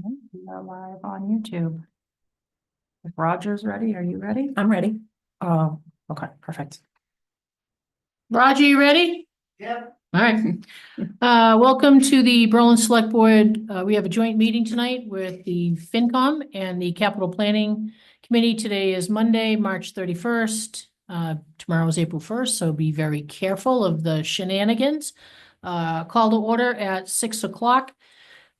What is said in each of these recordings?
We are live on YouTube. If Roger's ready, are you ready? I'm ready. Oh, okay, perfect. Roger, you ready? Yep. All right. Welcome to the Berlin Select Board. We have a joint meeting tonight with the FinCom and the Capital Planning Committee. Today is Monday, March 31st. Tomorrow is April 1st, so be very careful of the shenanigans. Call to order at 6 o'clock.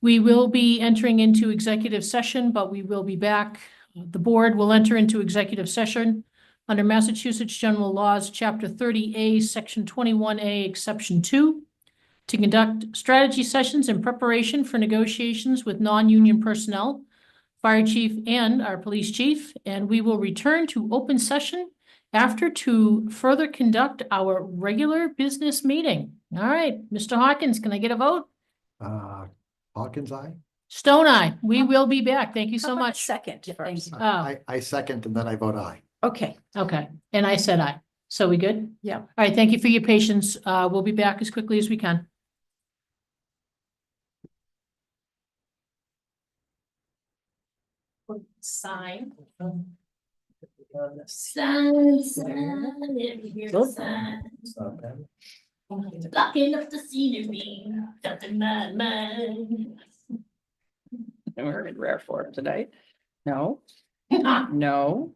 We will be entering into executive session, but we will be back. The board will enter into executive session under Massachusetts General Laws, Chapter 30A, Section 21A, Exception 2, to conduct strategy sessions in preparation for negotiations with non-union personnel, fire chief and our police chief, and we will return to open session after to further conduct our regular business meeting. All right, Mr. Hawkins, can I get a vote? Hawkins, aye? Stone Eye, we will be back. Thank you How so about much. Second Yeah, thank first. you. Oh, I second and then I vote aye. Okay, okay, and I said aye. So we good? yeah. All right, thank you for your patience. We'll be back as quickly as we can. Sign. Sign, sign. Blocking up the scenery, something my mind. We're in rare form tonight. No, All no.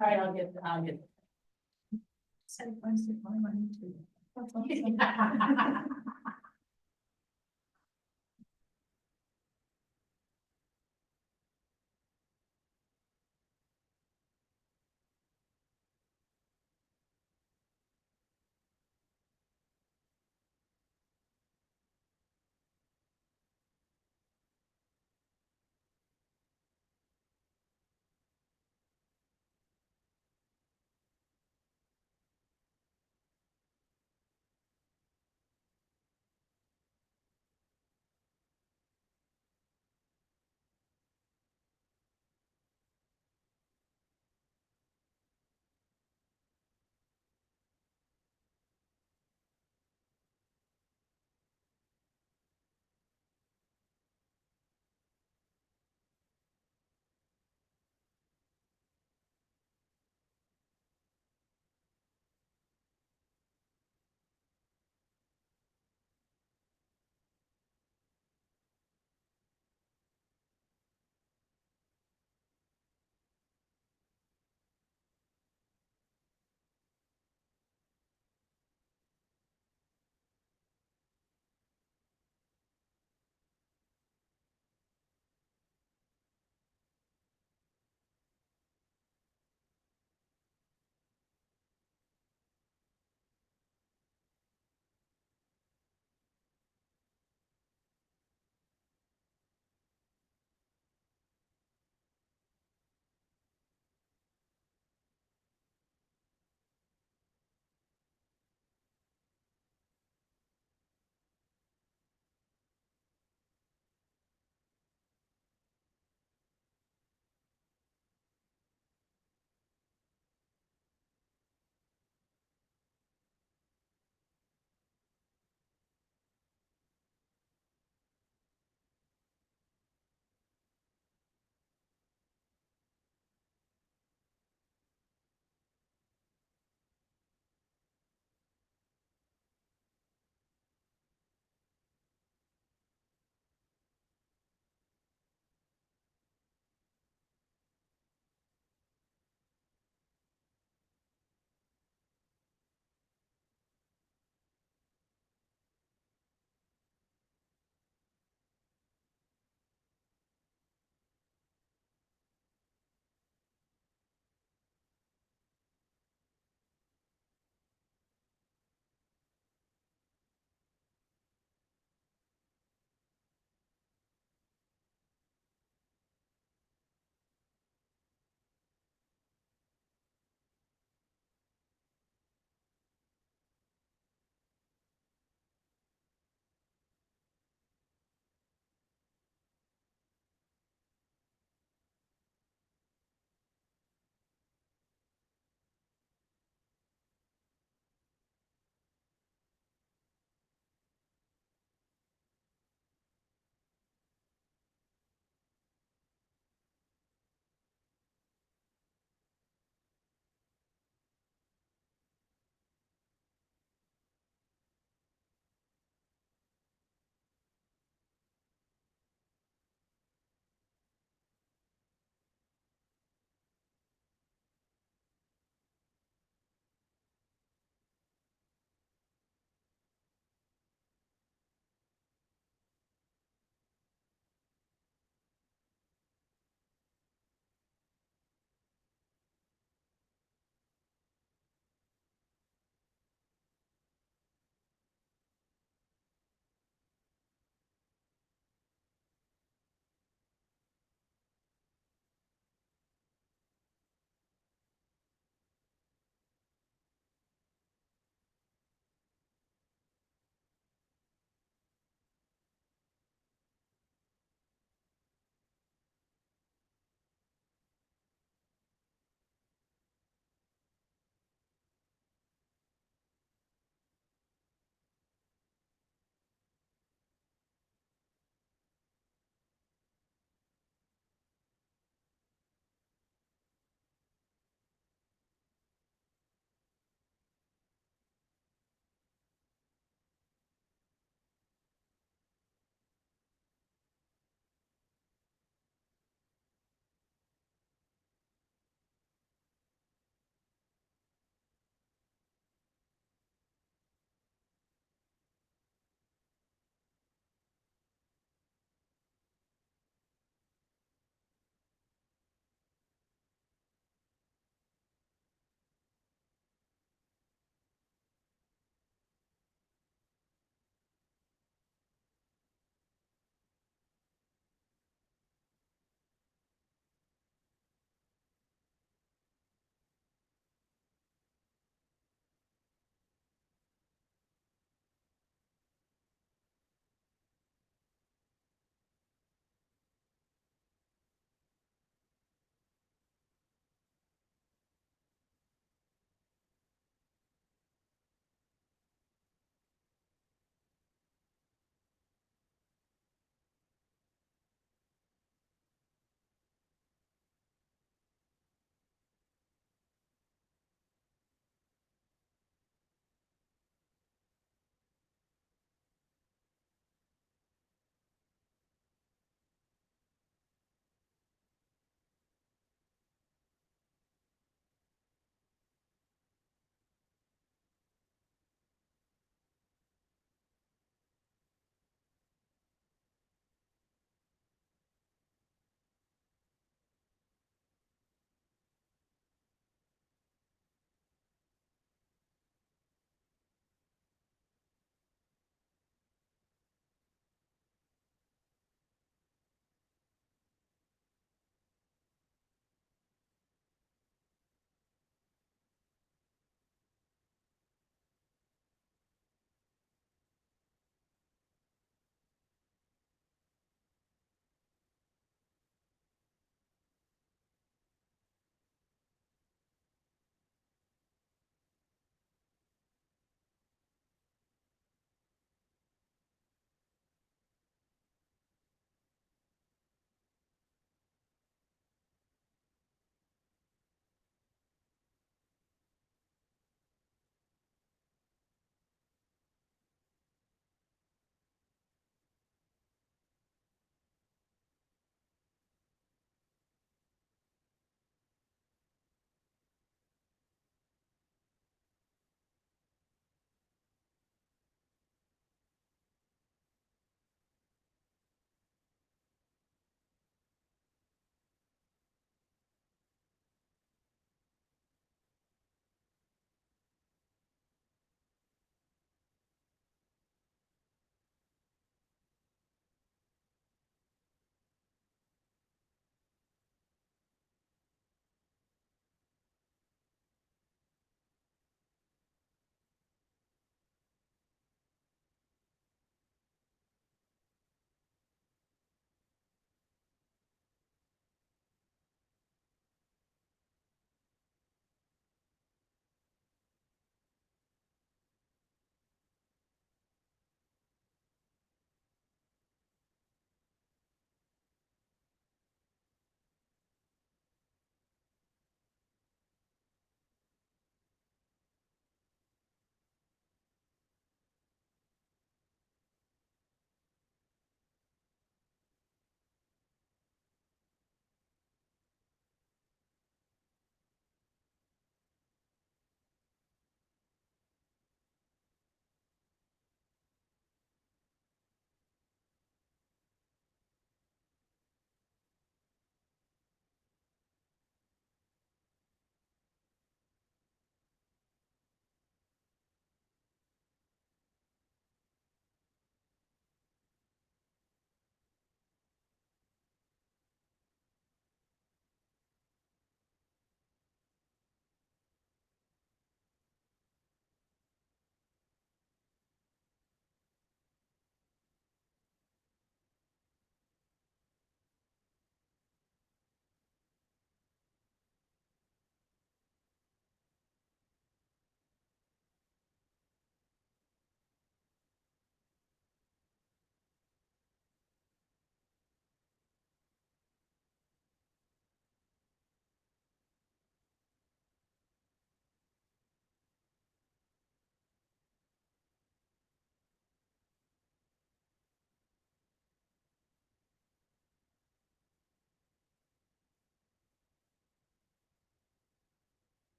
right, I'll get.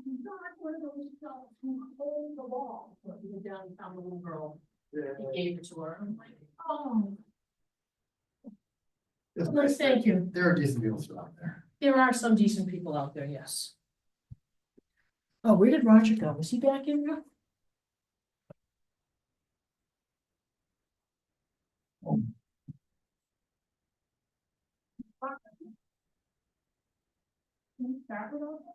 Not one of those adults who hold the wall, but we went down and found a little girl, he gave it to her, I'm like, oh. It's Well, nice. thank you. There are decent people still out there. There are some decent people out there, yes. Oh, where did Roger go? Was he back in there? Can you start with all that?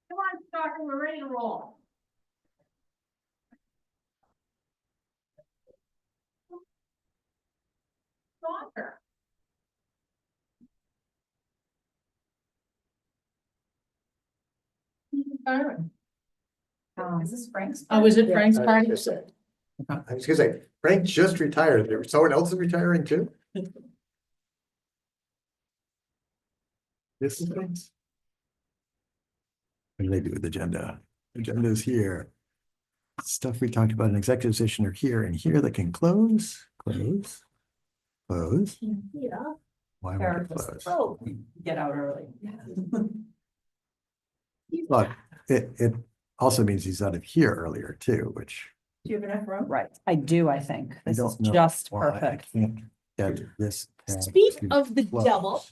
Come on, Stalker, we're ready to roll. Stalker. Is this Frank's? Oh, is it Frank's I was party? gonna say- I was gonna say, Frank just retired. There was someone else is retiring too? This is Frank's. What do they do with the agenda? Agenda is here. Stuff we talked about in executive session are here and here that can close. Close. Yeah. Why won't it close? Oh, get out early. Look, it also means he's out of here earlier too, which Do you have enough room? Right, I do, I think. I This is don't know just why I perfect. can't get this. tab Speak to of the close. devil.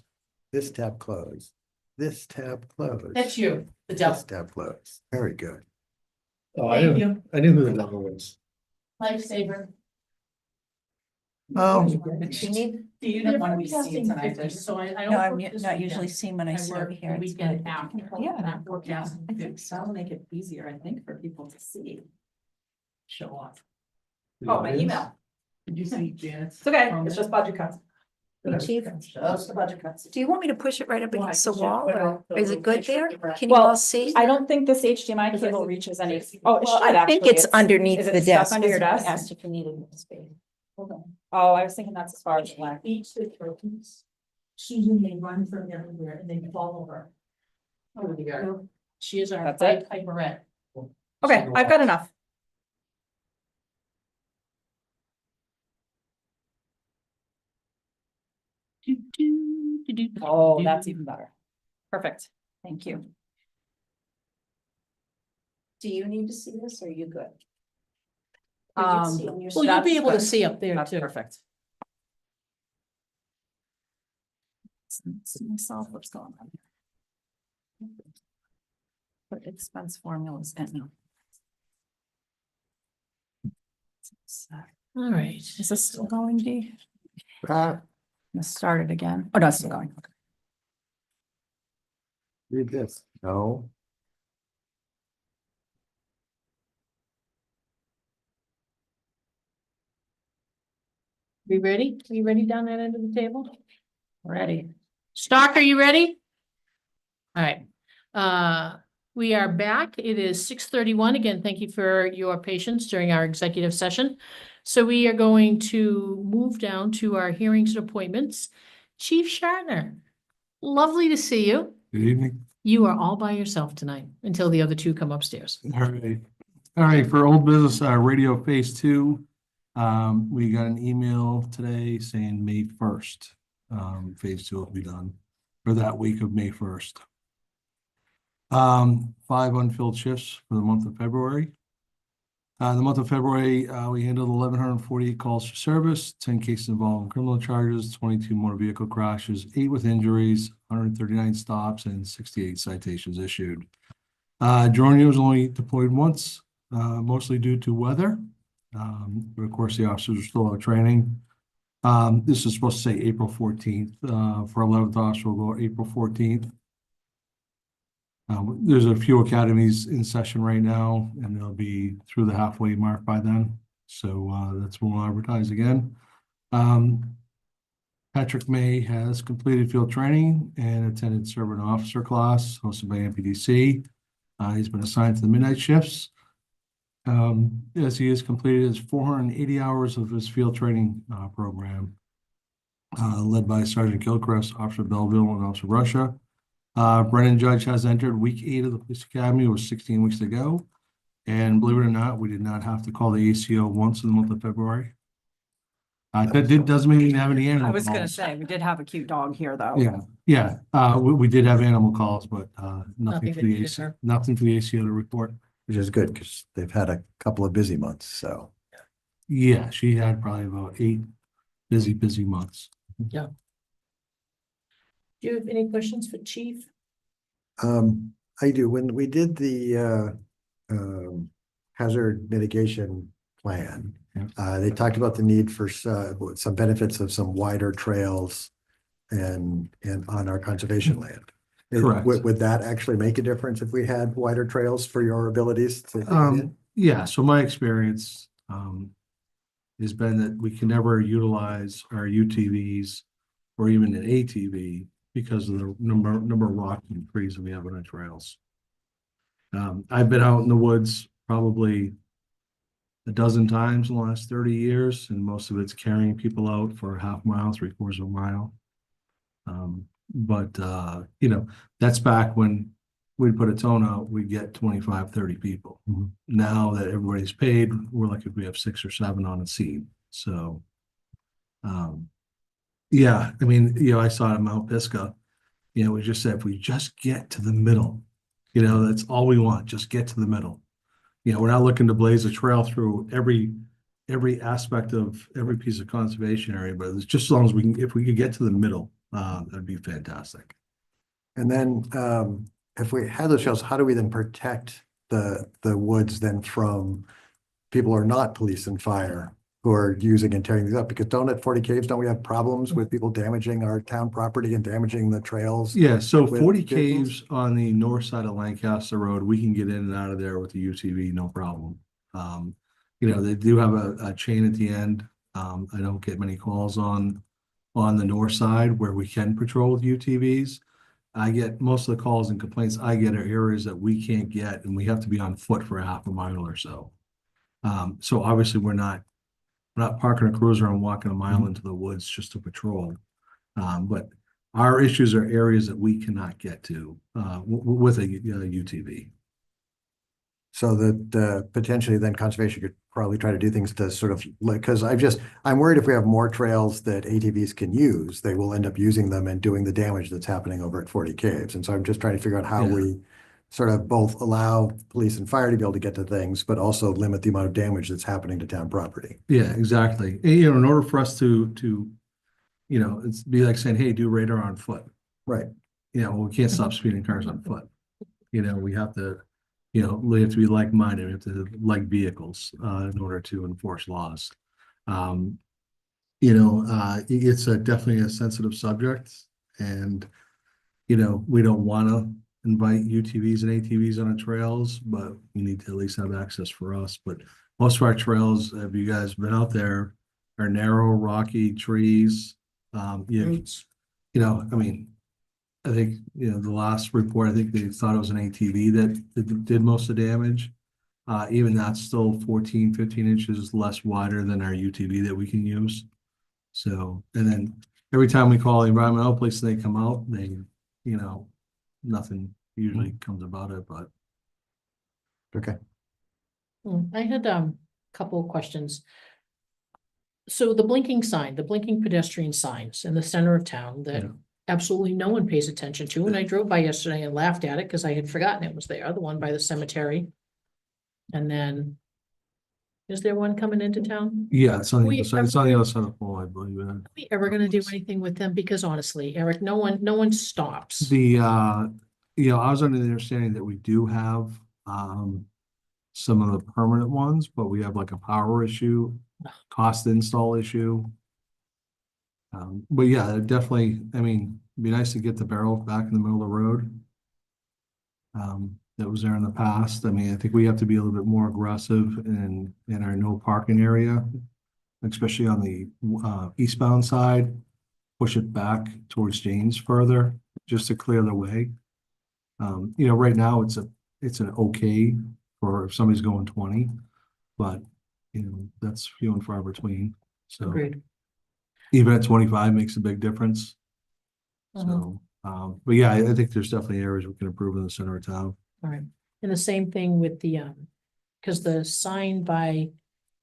This tab closed. This tab closed. That's you, the This devil. tab closed. Very good. Oh, Thank you, I knew who the devil was. lifesaver. Oh, You need, do you They're not want to be forecasting seen tonight? 50, so I don't. No, I'm work this not weekend. usually seen when I I sit work over the here. It's weekend good. after. Yeah, I'm forecasting I think 50. so. That'll make it easier, I think, for people to see. Show off. Oh, my email. Did you see Janet's? It's okay, it's just budget cuts. Hey, Chief, Just the budget cuts. do you want me to push it right up Why? against the Because you wall put or out the is it good picture there? of the Can you Well, all see? I don't think this HDMI Because I cable think- reaches any, oh, it Well, should I think actually. it's underneath is it the stuck desk. under your desk? Asked if you needed more space. Oh, I was thinking that's as far as the line. Each the trophies. Susan, they run from everywhere and they follow her. Over the yard. She is our That's it? Piperette. Okay, I've got enough. Oh, that's even better. Perfect, thank you. Do you need to see this or are you good? Um, Well, you'll be That's able to good. see up there That's too. perfect. See myself, what's going on here? Put expense formulas in. All right. Is this still going, Dee? ah, Let's start it again. Oh, no, it's still going. Okay. read this. No. We ready? Are you ready down that end of the table? Ready. Stock, are you ready? All right. We are back. It is 6:31. Again, thank you for your patience during our executive session. So we are going to move down to our hearings and appointments. Chief Shatner, lovely to see you. Good evening. You are all by yourself tonight until the other two come upstairs. All right. All right, for old business, radio phase 2. We got an email today saying May 1st. Phase 2 will be done for that week of May 1st. 5 unfilled shifts for the month of February. The month of February, we handled 1,148 calls for service, 10 cases involving criminal charges, 22 motor vehicle crashes, 8 with injuries, 139 stops, and 68 citations issued. Drone was only deployed once, mostly due to weather. But of course, the officers are still out training. This is supposed to say April 14th. For 11th officer, we'll go April 14th. There's a few academies in session right now, and they'll be through the halfway mark by then. So that's when we'll advertise again. Patrick May has completed field training and attended sergeant officer class hosted by MPDC. He's been assigned to the midnight shifts. As he has completed his 480 hours of his field training program, led by Sergeant Gilchrist, Officer Belleville, and Officer Russia. Brennan Judge has entered week 8 of the police academy. It was 16 weeks to go. And believe it or not, we did not have to call the ACO once in the month of February. Doesn't mean we didn't have any animal I was gonna calls. say, we did have a cute dog here, though. Yeah, we did have animal calls, but, nothing for that the you AC, deserve. nothing for the ACO to report. Which is good because they've had a couple of busy months, so. Yeah, she had probably about 8 busy months. Do you have any questions for Chief? I do. When we did the hazard mitigation plan, Yeah. they talked about the need for some benefits of some wider trails and on our conservation land. Correct. Would that actually make a difference if we had wider trails for your abilities to get in? Yeah, so my experience, has been that we can never utilize our UTVs or even an ATV because of the number of rocks and trees that we have on our trails. I've been out in the woods probably a dozen times in the last 30 years, and most of it's carrying people out for a half mile, 3/4 of a mile. That's back when we'd put a tone out, we'd get 25, 30 people. Mhm. Now that everybody's paid, we're like, if we have 6 or 7 on a seat, so. Yeah, I mean, I saw it at Mount Pisgah, we just said, if we just get to the middle, that's all we want, just get to the middle. We're not looking to blaze a trail through every aspect of every piece of conservation area, but it's just as long as if we could get to the middle, that'd be fantastic. And then if we had those trails, how do we then protect the woods then from people who are not police and fire who are using and tearing these up? Because at 40 Caves, don't we have problems with people damaging our town property and damaging the trails? Yeah, so with 40 vehicles? Caves on the north side of Lancaster Road, we can get in and out of there with the UTV, no problem. They do have a chain at the end. I don't get many calls on the north side where we can patrol with UTVs. I get most of the calls and complaints I get are areas that we can't get, and we have to be on foot for a half a mile or so. So obviously we're not parking a cruiser and walking a mile into the woods just to patrol. But our issues are areas that we cannot get to with a UTV. So that potentially then conservation could probably try to do things to sort of like, because I'm worried if we have more trails that ATVs can use, they will end up using them and doing the damage that's happening over at 40 Caves. And so I'm just trying to figure out how Yeah. we sort of both allow police and fire to be able to get to things, but also limit the amount of damage that's happening to town property. Yeah, exactly. And, in order for us to it's be like saying, hey, do radar on foot. Right. We can't stop speeding cars on foot. We have to, we have to be like-minded, we have to like vehicles in order to enforce laws. It's definitely a sensitive subject, and we don't want to invite UTVs and ATVs on our trails, but we need to at least have access for us. But most of our trails, have you guys been out there, are narrow, rocky trees. I mean, I think, the last report, I think they thought it was an ATV that did most of the damage. Even that's still 14, 15 inches less wider than our UTV that we can use. So, and then every time we call the environmental police, they come out, they, nothing usually comes about it, but. Okay. I had a couple of questions. So the blinking pedestrian signs in the center of town that Yeah. absolutely no one pays attention to, and I drove by yesterday and laughed at it because I had forgotten it was there, the one by the cemetery. And then, is there one coming into town? Yeah, it's on the We- other side, it's on the other side of the pole, I believe. Are we ever gonna do anything with them? Because honestly, Eric, no one stops. I was under the understanding that we do have, some of the permanent ones, but we have like a power issue, cost install issue. But yeah, definitely, I mean, it'd be nice to get the barrel back in the middle of the road. That was there in the past. I mean, I think we have to be a little bit more aggressive in our no parking area, especially on the eastbound side. Push it back towards James further, just to clear the way. Right now it's an okay for if somebody's going 20, but that's few and far between. So Agreed. even at 25 makes a big difference. Mhm. So, but yeah, I think there's definitely areas we can improve in the center of town. All right, and the same thing with because the sign by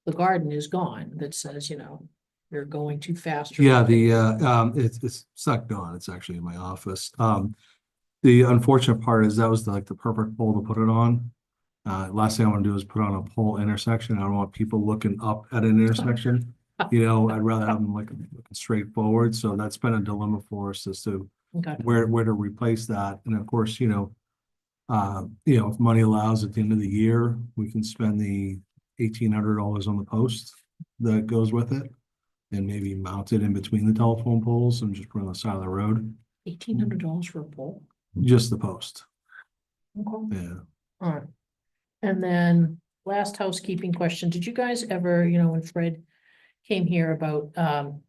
the garden is gone that says, You're going too fast. or Yeah, something. it's not gone. It's actually in my office. The unfortunate part is that was like the perfect pole to put it on. Last thing I want to do is put on a pole intersection. I don't want people looking up at an intersection. You know, I'd rather have them looking straight forward. So that's been a dilemma for us as to Okay, where to replace that. And of course, if money allows at the end of the year, we can spend the $1,800 on the post that goes with it. And maybe mount it in between the telephone poles and just put it on the side of the road, $1,800 for a pole. just the post. Okay. Yeah. All right. And then last housekeeping question, did you guys ever, when Fred came here about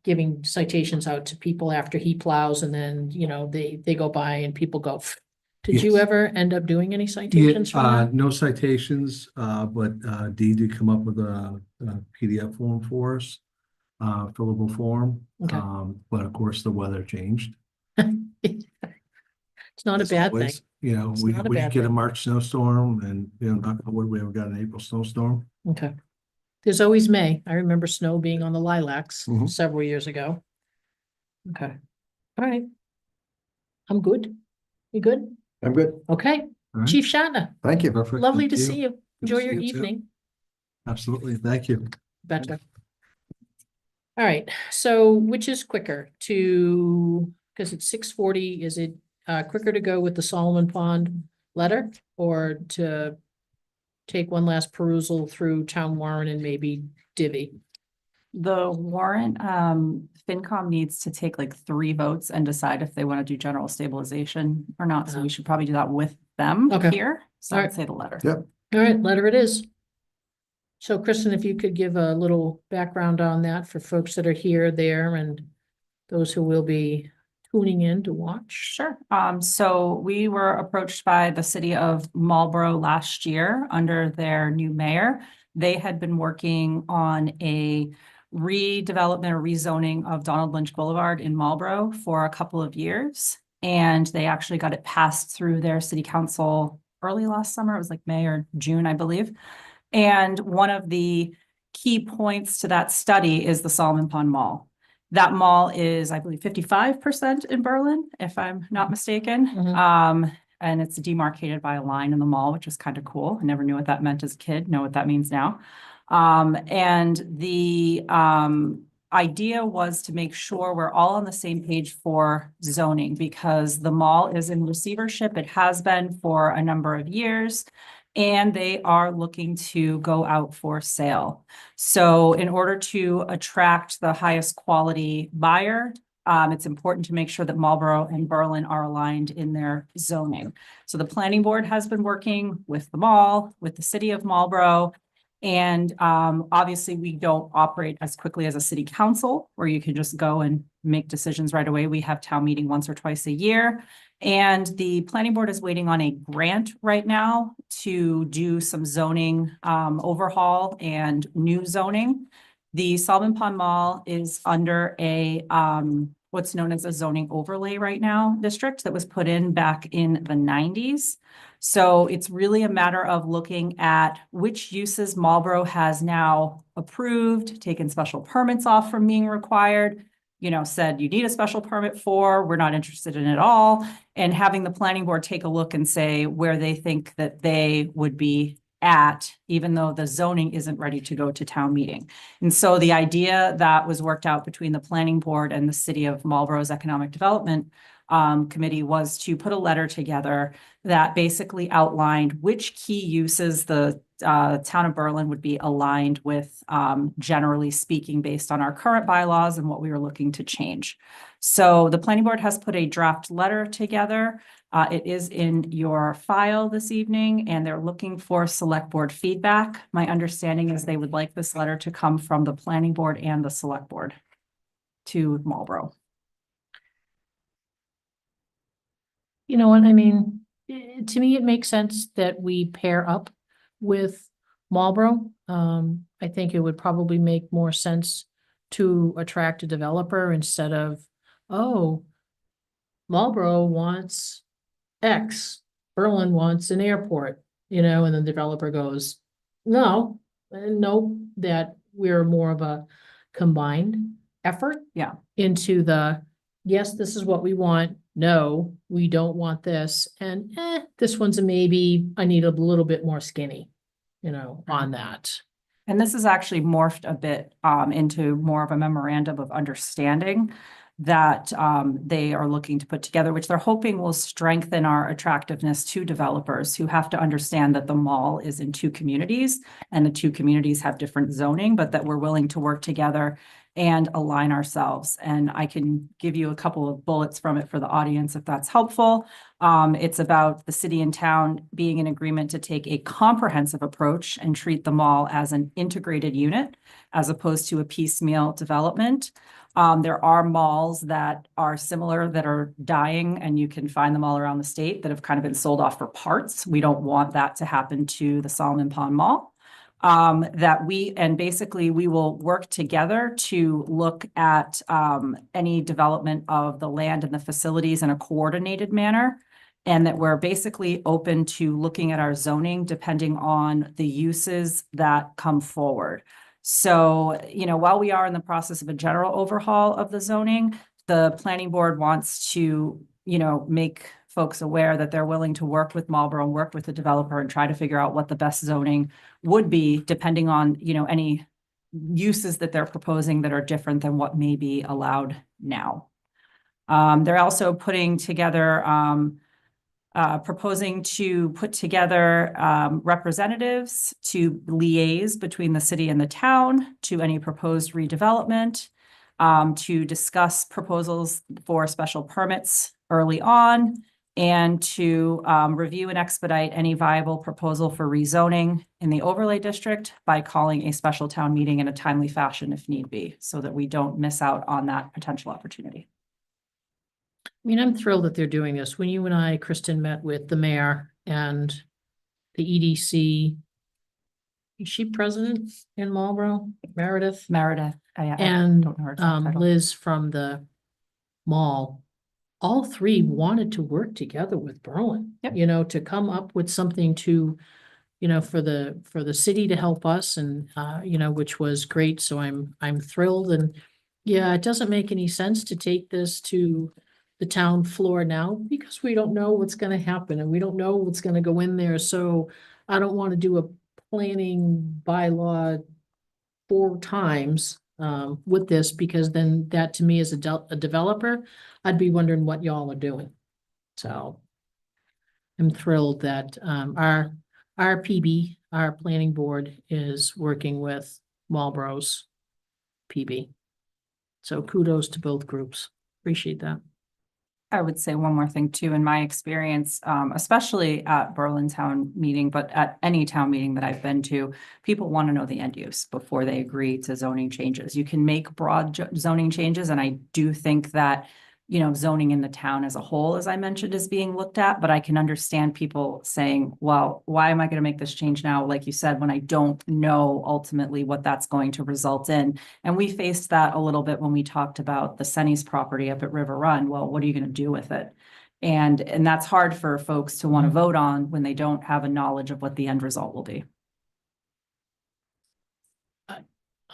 giving citations out to people after he plows and then, they go by and people go, "Pff." Did you Yes. ever end up doing any citations for that? No citations, but Dee did come up with a PDF form for us, fillable form. Okay. But of course, the weather changed. It's not a as bad thing. always. You know, It's we not a we bad get a thing. March snowstorm and, knock on wood, we haven't got an April snowstorm. Okay. There's always May. I remember snow being on the lilacs Mhm. several years ago. Okay. All right. I'm good. You good? I'm good. Okay. All right. Chief Shatner, Thank you. Perfect. lovely Thank to you. see you. to Enjoy see your you too. evening. Absolutely. Thank you. Better. All right, so which is quicker because it's 6:40, is it quicker to go with the Solomon Pond letter or to take one last perusal through town warrant and maybe divvy? The warrant, FinCom needs to take like 3 votes and decide if they want to do general stabilization or not, so we should probably do that with them Okay. here. So I'd Alright. say the letter. Yep. All right, letter it is. So Kristen, if you could give a little background on that for folks that are here, there, and those who will be tuning in to watch. Sure. So we were approached by the city of Marlborough last year under their new mayor. They had been working on a redevelopment or rezoning of Donald Lynch Boulevard in Marlborough for a couple of years. And they actually got it passed through their city council early last summer. It was like May or June, I believe. And one of the key points to that study is the Solomon Pond Mall. That mall is, I believe, 55% in Berlin, if I'm not mistaken. Mhm. And it's demarcated by a line in the mall, which is kind of cool. I never knew what that meant as a kid, know what that means now. And the idea was to make sure we're all on the same page for zoning because the mall is in receivership. It has been for a number of years. And they are looking to go out for sale. So in order to attract the highest quality buyer, it's important to make sure that Marlborough and Berlin are aligned in their zoning. So the planning board has been working with the mall, with the city of Marlborough. And obviously we don't operate as quickly as a city council where you can just go and make decisions right away. We have town meeting once or twice a year. And the planning board is waiting on a grant right now to do some zoning overhaul and new zoning. The Solomon Pond Mall is under a what's known as a zoning overlay right now district that was put in back in the 90s. So it's really a matter of looking at which uses Marlborough has now approved, taken special permits off from being required, said you need a special permit for, we're not interested in it at all. And having the planning board take a look and say where they think that they would be at, even though the zoning isn't ready to go to town meeting. And so the idea that was worked out between the planning board and the city of Marlborough's economic development committee was to put a letter together that basically outlined which key uses the town of Berlin would be aligned with, generally speaking, based on our current bylaws and what we were looking to change. So the planning board has put a draft letter together. It is in your file this evening, and they're looking for select board feedback. My understanding is they would like this letter to come from the planning board and the select board to Marlborough. You know what, I mean, to me, it makes sense that we pair up with Marlborough. I think it would probably make more sense to attract a developer instead of, oh, Marlborough wants X, Berlin wants an airport, and the developer goes, no, that we're more of a combined effort. Yeah. Into the, yes, this is what we want. No, we don't want this. And this one's a maybe, I need a little bit more skinny, on that. And this is actually morphed a bit into more of a memorandum of understanding that they are looking to put together, which they're hoping will strengthen our attractiveness to developers who have to understand that the mall is in two communities and the two communities have different zoning, but that we're willing to work together and align ourselves. And I can give you a couple of bullets from it for the audience if that's helpful. It's about the city and town being in agreement to take a comprehensive approach and treat the mall as an integrated unit as opposed to a piecemeal development. There are malls that are similar that are dying, and you can find them all around the state that have kind of been sold off for parts. We don't want that to happen to the Solomon Pond Mall. Basically we will work together to look at any development of the land and the facilities in a coordinated manner. And that we're basically open to looking at our zoning depending on the uses that come forward. So, while we are in the process of a general overhaul of the zoning, the planning board wants to, make folks aware that they're willing to work with Marlboro and work with the developer and try to figure out what the best zoning would be depending on, any uses that they're proposing that are different than what may be allowed now. They're also putting together, proposing to put together representatives to liaise between the city and the town to any proposed redevelopment, to discuss proposals for special permits early on, and to review and expedite any viable proposal for rezoning in the overlay district by calling a special town meeting in a timely fashion if need be, so that we don't miss out on that potential opportunity. I mean, I'm thrilled that they're doing this. When you and I, Kristen, met with the mayor and the EDC, is she president in Marlboro? Meredith? Meredith. And don't know her exact title. Liz from the mall, all three wanted to work together with Berlin. Yep. To come up with something to, for the city to help us and, which was great. So I'm thrilled. And yeah, it doesn't make any sense to take this to the town floor now because we don't know what's going to happen and we don't know what's going to go in there. So I don't want to do a planning bylaw 4 times with this, because then that to me as a developer, I'd be wondering what y'all are doing. So I'm thrilled that our PB, our planning board, is working with Marlboro's PB. So kudos to both groups. Appreciate that. I would say one more thing too, in my experience, especially at Berlin town meeting, but at any town meeting that I've been to, people want to know the end use before they agree to zoning changes. You can make broad zoning changes, and I do think that, zoning in the town as a whole, as I mentioned, is being looked at, but I can understand people saying, well, why am I going to make this change now? Like you said, when I don't know ultimately what that's going to result in. And we faced that a little bit when we talked about the Sennies property up at River Run. Well, what are you going to do with it? And that's hard for folks to want to vote on when they don't have a knowledge of what the end result will be.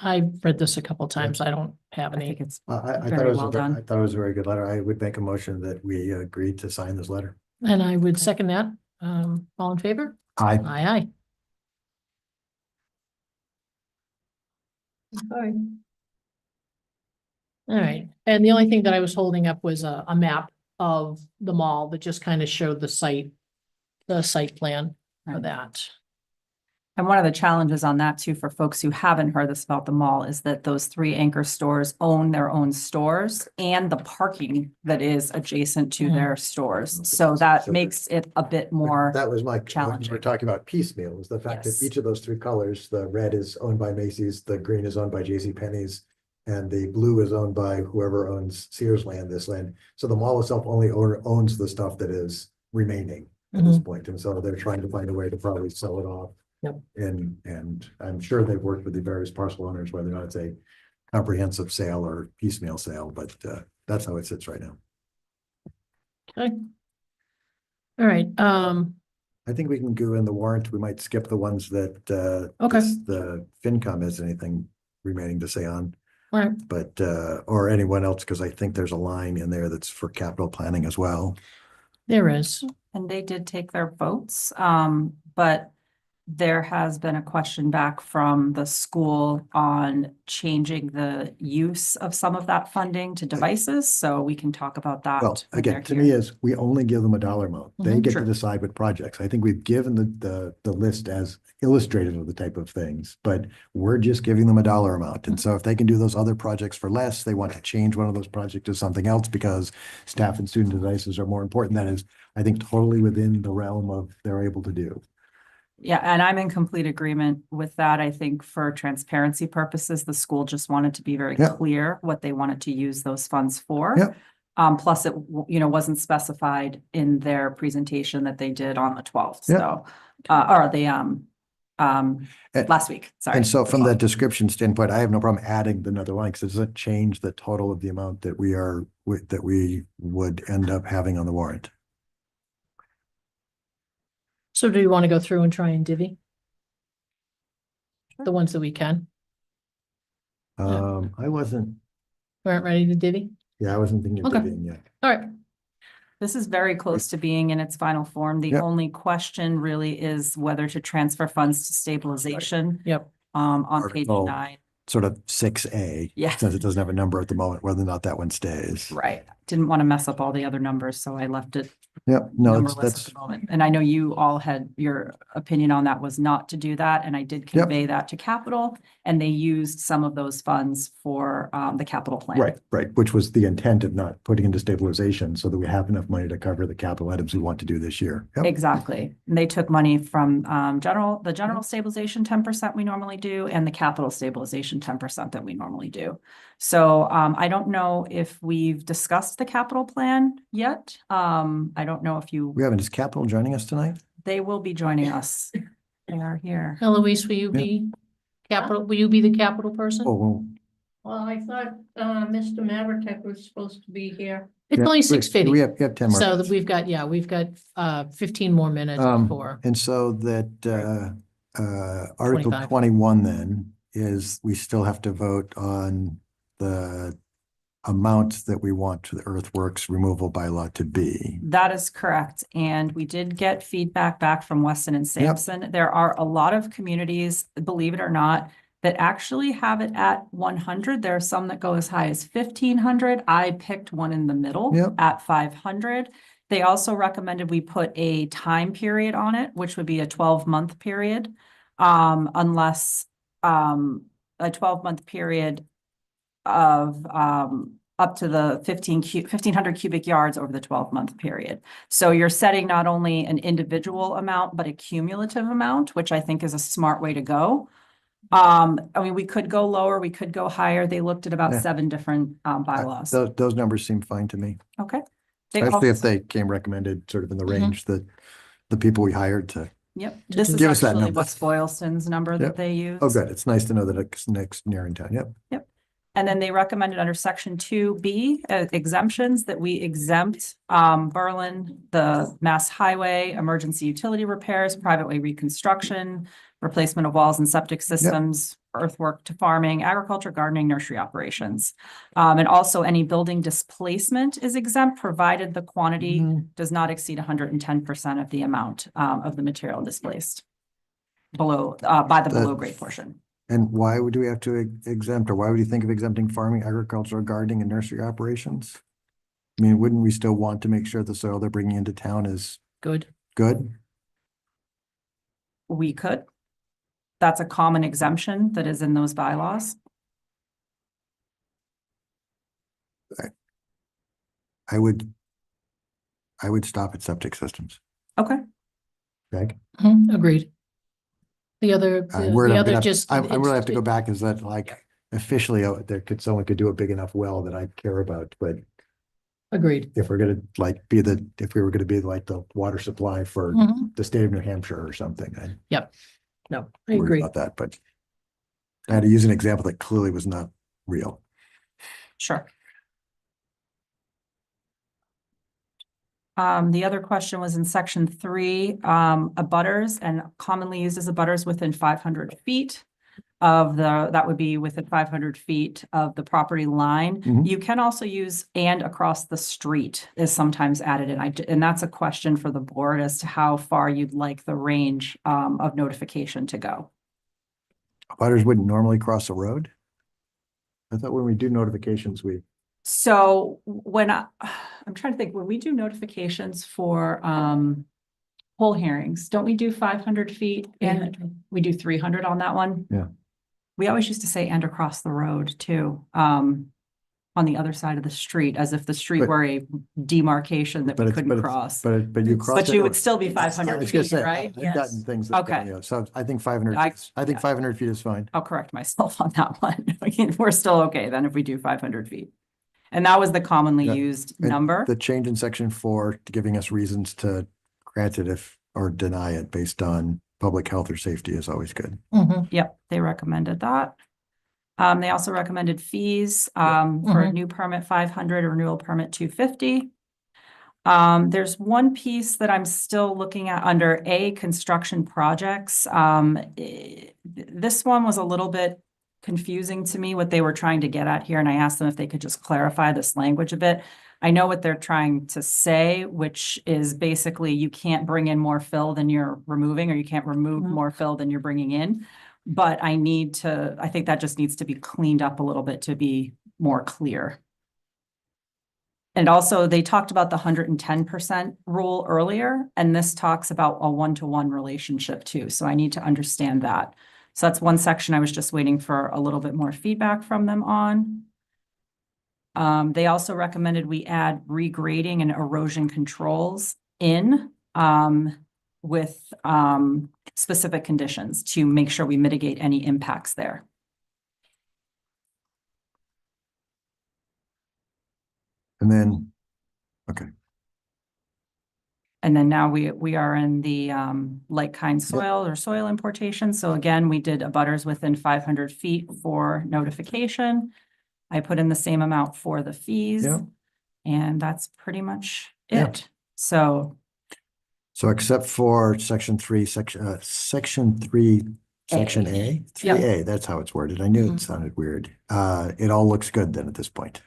I read this a couple of times. I don't have I any. think it's I thought very it was well done. I thought it was a very good letter. I would make a motion that we agreed to sign this letter. And I would second that. All in favor? Aye. Aye. Sorry. All right. And the only thing that I was holding up was a map of the mall that just kind of showed the site plan for Right. that. And one of the challenges on that too, for folks who haven't heard this about the mall, is that those 3 anchor stores own their own stores and the parking that is adjacent to Mhm. their stores. So that So makes it a bit more. That was my, challenging. we're talking about piecemeal, is the fact that Yes. each of those 3 colors, the red is owned by Macy's, the green is owned by JCPenney's, and the blue is owned by whoever owns Sears land, this land. So the mall itself only owns the stuff that is remaining at this point. And so they're trying to find a way to probably sell it off. Yep. And I'm sure they've worked with the various parcel owners, whether or not it's a comprehensive sale or piecemeal sale, but that's how it sits right now. Okay. All right. I think we can go in the warrant. We might skip the ones that Okay. the FinCom has anything remaining to say on. Right. But, or anyone else, because I think there's a line in there that's for capital planning as well. There is. And they did take their votes, but there has been a question back from the school on changing the use of some of that funding to devices, so we can talk about that. Well, when they're again, to here. me is, we only give them a dollar amount. They Mhm. get to Sure. decide what projects. I think we've given the list as illustrative of the type of things, but we're just giving them a dollar amount. And so if they can do those other projects for less, they want to change one of those projects to something else because staff and student devices are more important. That is, I think, totally within the realm of they're able to do. Yeah, and I'm in complete agreement with that. I think for transparency purposes, the school just wanted to be very Yep. clear what they wanted to use those funds for. Yep. Plus it, wasn't specified in their presentation that they did on the 12th, Yep. so, or the, last week, sorry. And so the from 12th. that description standpoint, I have no problem adding another line because it doesn't change the total of the amount that that we would end up having on the warrant. So do you want to go through and try and divvy? The ones that we can. Yeah. I wasn't, We aren't ready to divvy? I wasn't thinking of Okay. divvying yet. All right. This is very close to being in its final form. The Yep. only question really is whether to transfer funds to stabilization, Yep. on page Article- 9. Sort of 6A. Yeah. Since it doesn't have a number at the moment, whether or not that one stays. Right. Didn't want to mess up all the other numbers, so I left it Yep, no, numberless that's, at the moment. And I know you all had, your opinion on that was not to do that, and I did Yep. convey that to capital. And they used some of those funds for the capital plan. right, which was the intent of not putting into stabilization so that we have enough money to cover the capital items we want to do this year. Yep. Exactly. And they took money from the general stabilization 10% we normally do, and the capital stabilization 10% that we normally do. So I don't know if we've discussed the capital plan yet. I don't know if We haven't, is capital joining us tonight? they will be joining us. They are here. Eloise, will you Yeah. be will you be the capital person? Oh, well. Well, I thought, Mr. Maverick was supposed to be here. It's yeah, only we- 6:50. We have 10 more. So minutes. we've got 15 more minutes before. And so that, Article 25. 21 then is we still have to vote on the amount that we want to the earthworks removal bylaw to be. That is correct. And we did get feedback back from Weston and Sampson. There are a lot of communities, believe it or not, that actually have it at 100. There are some that go as high as 1,500. I picked one in the middle Yep. at 500. They also recommended we put a time period on it, which would be a 12-month period. Unless a 12-month period of up to the 1,500 cubic yards over the 12-month period. So you're setting not only an individual amount, but a cumulative amount, which I think is a smart way to go. I mean, we could go lower, we could go higher. They looked at about Yeah. 7 different bylaws. Those numbers seem fine to me, Okay. They especially if also- they came recommended sort of in the Mhm. range that the people we hired to. Yep, this is Give us that actually number. what's Boylston's number Yep. that they use. Oh, good. It's nice to know that it's next near in town. Yep. And then they recommended under section 2B exemptions that we exempt Berlin, the Mass Highway, emergency utility repairs, private way reconstruction, replacement of walls and septic systems, earthwork to farming, agriculture, gardening, nursery operations. And also any building displacement is exempt, provided the quantity does not exceed 110% of the amount of the material displaced below, by the below grade portion. And why would we have to exempt, or why would you think of exempting farming, agricultural, gardening, and nursery operations? I mean, wouldn't we still want to make sure the soil they're bringing into town is Good. good? We could. That's a common exemption that is in those bylaws. I would stop at septic systems. Okay. Greg? Agreed. The other, I'm worried the I'm other gonna, just. I really have to go it's- back, is that like officially, someone could do a big enough well that I care about, but Agreed. if we're gonna like if we were gonna be like the water supply for Mhm. the state of New Hampshire or something, I'd No, I worry agree. about that, but I had to use an example that clearly was not real. Sure. The other question was in section 3, abutters and commonly used as abutters within 500 feet. of that would be within 500 feet of the property line. Mhm. You can also use "and across the street" is sometimes added, and that's a question for the board as to how far you'd like the range of notification to go. Butters wouldn't normally cross the road? I thought when we do notifications, So when I'm trying to think, when we do notifications for whole hearings, don't we do 500 feet? And we do 300 on that one? Yeah. We always used to say "and across the road" too, on the other side of the street, as if the street But- were a demarcation that but we it's, couldn't cross. but you cross. But you would still be I 500 was gonna feet, say, right? I've gotten things. that- Okay. yeah, so I think 500, I- I think yeah. 500 feet is fine. I'll correct myself on that one. We're still okay then if we do 500 feet. And that was the commonly Yeah. used And number. The change in section 4 giving us reasons to grant it or deny it based on public health or safety is always good. Mhm. Yep, they recommended that. They also recommended fees, for a Mhm. new permit 500, a renewal permit 250. There's one piece that I'm still looking at under A, construction projects. This one was a little bit confusing to me, what they were trying to get at here, and I asked them if they could just clarify this language a bit. I know what they're trying to say, which is basically you can't bring in more fill than you're removing, or you can't remove Mhm. more fill than you're bringing in. But I think that just needs to be cleaned up a little bit to be more clear. And also, they talked about the 110% rule earlier, and this talks about a one-to-one relationship too. So I need to understand that. So that's one section I was just waiting for a little bit more feedback from them on. They also recommended we add regrading and erosion controls in with specific conditions to make sure we mitigate any impacts there. And then, okay, And then now we are in the like-kind soil or soil importation. So again, we did abutters within 500 feet for notification. I put in the same amount for the fees. Yeah. And that's pretty much Yeah. it. So so except for section 3, section 3, section A, Yeah. 3A, that's how it's worded. I knew Mhm. it sounded weird. It all looks good then at this point.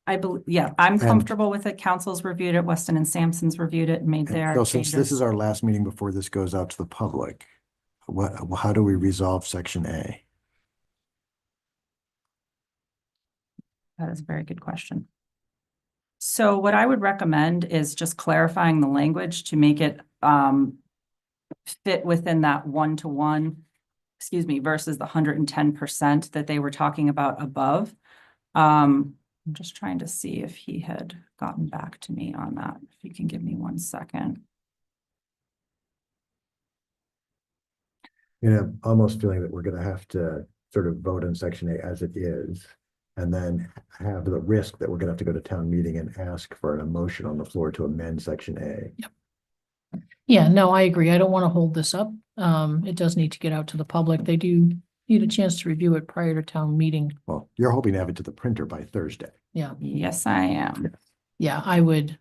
I believe, yeah, I'm And- comfortable with it. Council's reviewed it. Weston and Sampson's reviewed it and made And their so since this is changes. our last meeting before this goes out to the public, how do we resolve section A? That is a very good question. So what I would recommend is just clarifying the language to make it fit within that one-to-one, versus the 110% that they were talking about above. I'm just trying to see if he had gotten back to me on that. If you can give me 1 second. You know, almost feeling that we're gonna have to sort of vote on section A as it is. And then have the risk that we're gonna have to go to town meeting and ask for a motion on the floor to amend section A. Yeah, no, I agree. I don't want to hold this up. It does need to get out to the public. They do need a chance to review it prior to town meeting. Well, you're hoping to have it to the printer by Thursday. Yeah, Yes, I am. yeah, I would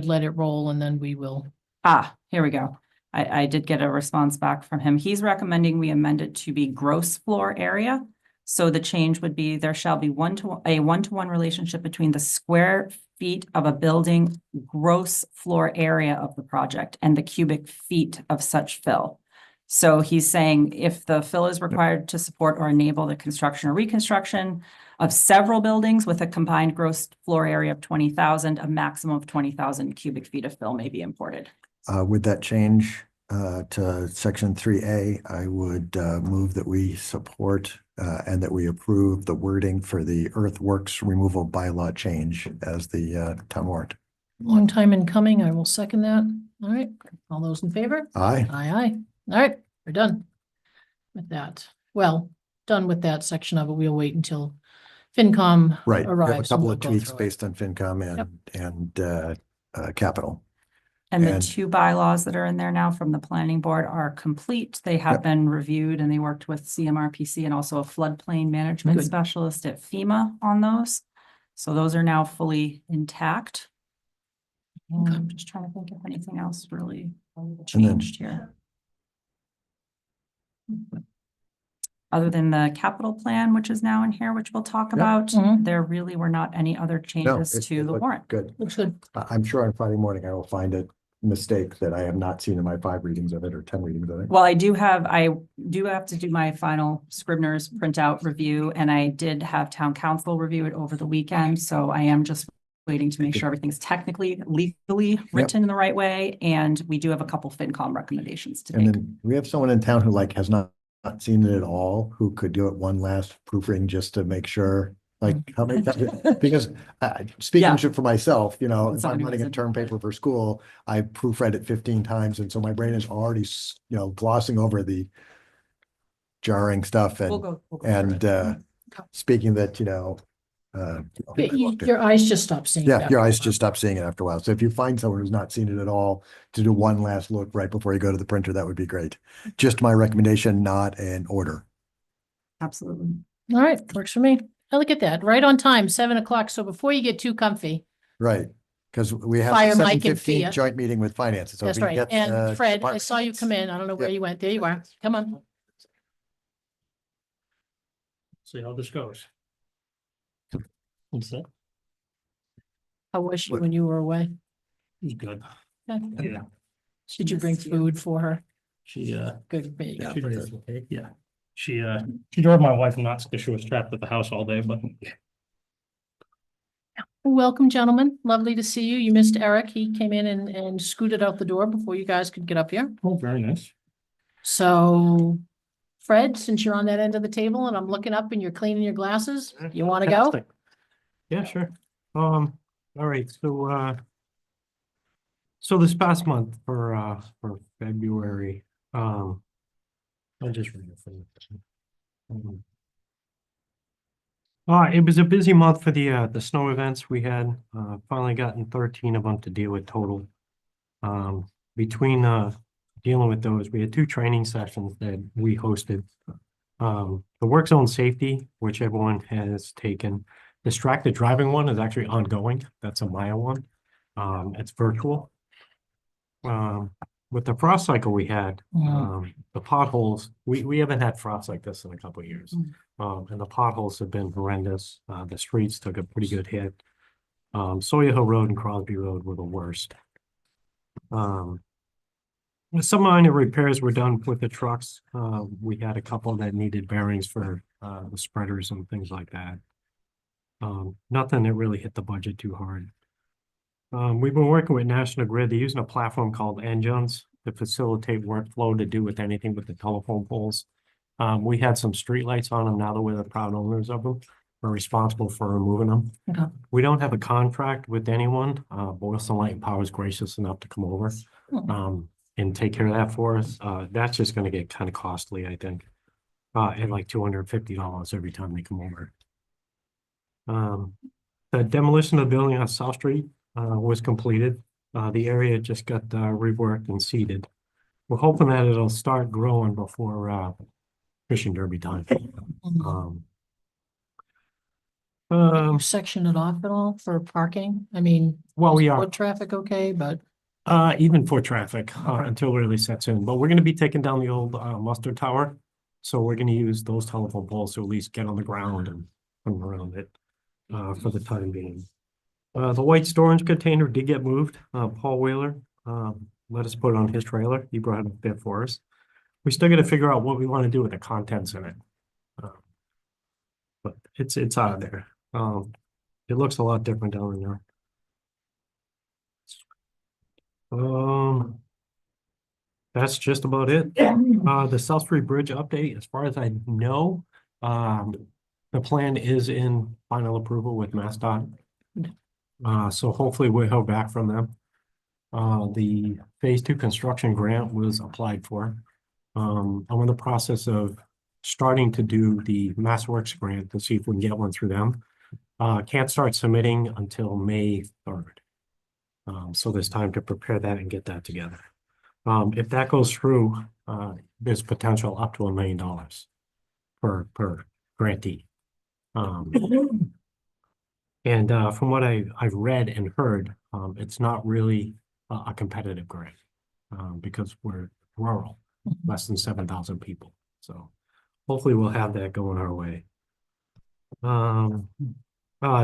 let it roll and then we will. Here we go. I did get a response back from him. He's recommending we amend it to be gross floor area. So the change would be there shall be a one-to-one relationship between the square feet of a building gross floor area of the project and the cubic feet of such fill. So he's saying if the fill is required to support or enable the construction or reconstruction of several buildings with a combined gross floor area of 20,000, a maximum of 20,000 cubic feet of fill may be imported. Would that change to section 3A? I would move that we support and that we approve the wording for the earthworks removal bylaw change as the town warrant. Long time in coming. I will second that. All right, all those in favor? Aye. Aye, aye. All right, we're done with that. Well, done with that section of it. We'll wait until FinCom Right. We have a arrives. and couple we'll of go tweaks through it. based on FinCom and capital. And the And- 2 bylaws that are in there now from the planning board are complete. They have Yep. been reviewed and they worked with CMRPC and also a floodplain management Good. specialist at FEMA on those. So those are now fully intact. And Okay. I'm just trying to think if anything else really then- changed here. Other than the capital plan, which is now in here, which we'll talk Yep. about, Mhm. there really were not any other No, changes it to the looked warrant. Good. Looks good. I'm sure on Friday morning I will find a mistake that I have not seen in my 5 readings of it or 10 readings of it. Well, I do have to do my final Scribner's printout review, and I did have town council review it over the weekend, so I am just waiting to make sure everything's technically, legally written in the right way, and we do have a couple FinCom recommendations to And make. then we have someone in town who like has not seen it at all, who could do it one last proofreading just to make sure, like, how many times, because Yeah. speaking for myself, you know, And if I'm somebody running a wasn't- term paper for school, I proofread it 15 times, and so my brain is already, you know, glossing over the jarring stuff We'll and, go through it. speaking that, you know, Your eyes just stop seeing. yeah, that. your eyes just stop seeing it after a while. So if you find someone who's not seen it at all, to do one last look right before you go to the printer, that would be great. Just my recommendation, not an order. Absolutely. All right, works for me. I look at that, right on time, 7 o'clock. So before you get too comfy, Right, because we have Fire the Mike and 7:15 Fia. joint meeting with finance. So if that's we right. get, And Fred, I department- saw you come in. I don't know where Yep. you went. There you are. Come on. See how this goes. What's that? How was she What? when you were away? He's good. Okay. Yeah, Did you bring food for her? she, Good, there you go. she did, yeah. She drove my wife nuts because she was trapped at the house all day, but Welcome, gentlemen. Lovely to see you. You missed Eric. He came in and scooted out the door before you guys could get up here. oh, very nice. So Fred, since you're on that end of the table and I'm looking up and you're cleaning your glasses, you want to go? Fantastic. Yeah, sure. All right, so this past month for February, I'll just read it for you. It was a busy month for the snow events. We had finally gotten 13 of them to deal with total. Between dealing with those, we had 2 training sessions that we hosted. The work zone safety, which everyone has taken. Distracted driving one is actually ongoing. That's a Maya one. It's virtual. With the frost cycle we had, the potholes, we haven't had frost like this in a couple of years. And the potholes have been horrendous. The streets took a pretty good hit. Sawyer Hill Road and Crosby Road were the worst. Some minor repairs were done with the trucks. We had a couple that needed bearings for the spreaders and things like that. Nothing that really hit the budget too hard. We've been working with National Grid. They're using a platform called Engines to facilitate workflow to do with anything with the telephone poles. We had some streetlights on them. Now that we're the proud owners of them, we're responsible for removing them. Okay. We don't have a contract with anyone. Boylston Light and Power is gracious enough to come over and take care of that for us. That's just gonna get kind of costly, I think. At like $250 every time they come over. The demolition of the building on South Street was completed. The area just got reworked and seeded. We're hoping that it'll start growing before fishing derby time. Section it off at all for parking? I mean, Well, we are. foot traffic okay, but Even for traffic, until it really sets in, but we're gonna be taking down the old mustard tower. So we're gonna use those telephone poles to at least get on the ground and come around it for the time being. The white storage container did get moved. Paul Wheeler let us put it on his trailer. He brought it up there for us. We still gotta figure out what we wanna do with the contents in it. But it's out of there. It looks a lot different down in there. That's just about it. The South Street Bridge update, as far as I know, the plan is in final approval with MassDOT. So hopefully we'll hear back from them. The Phase 2 construction grant was applied for. I'm in the process of starting to do the MassWorks grant to see if we can get one through them. Can't start submitting until May 3rd. So there's time to prepare that and get that together. If that goes through, there's potential up to $1 million per grantee. And from what I've read and heard, it's not really a competitive grant because we're rural, less than 7,000 people. So hopefully we'll have that going our way.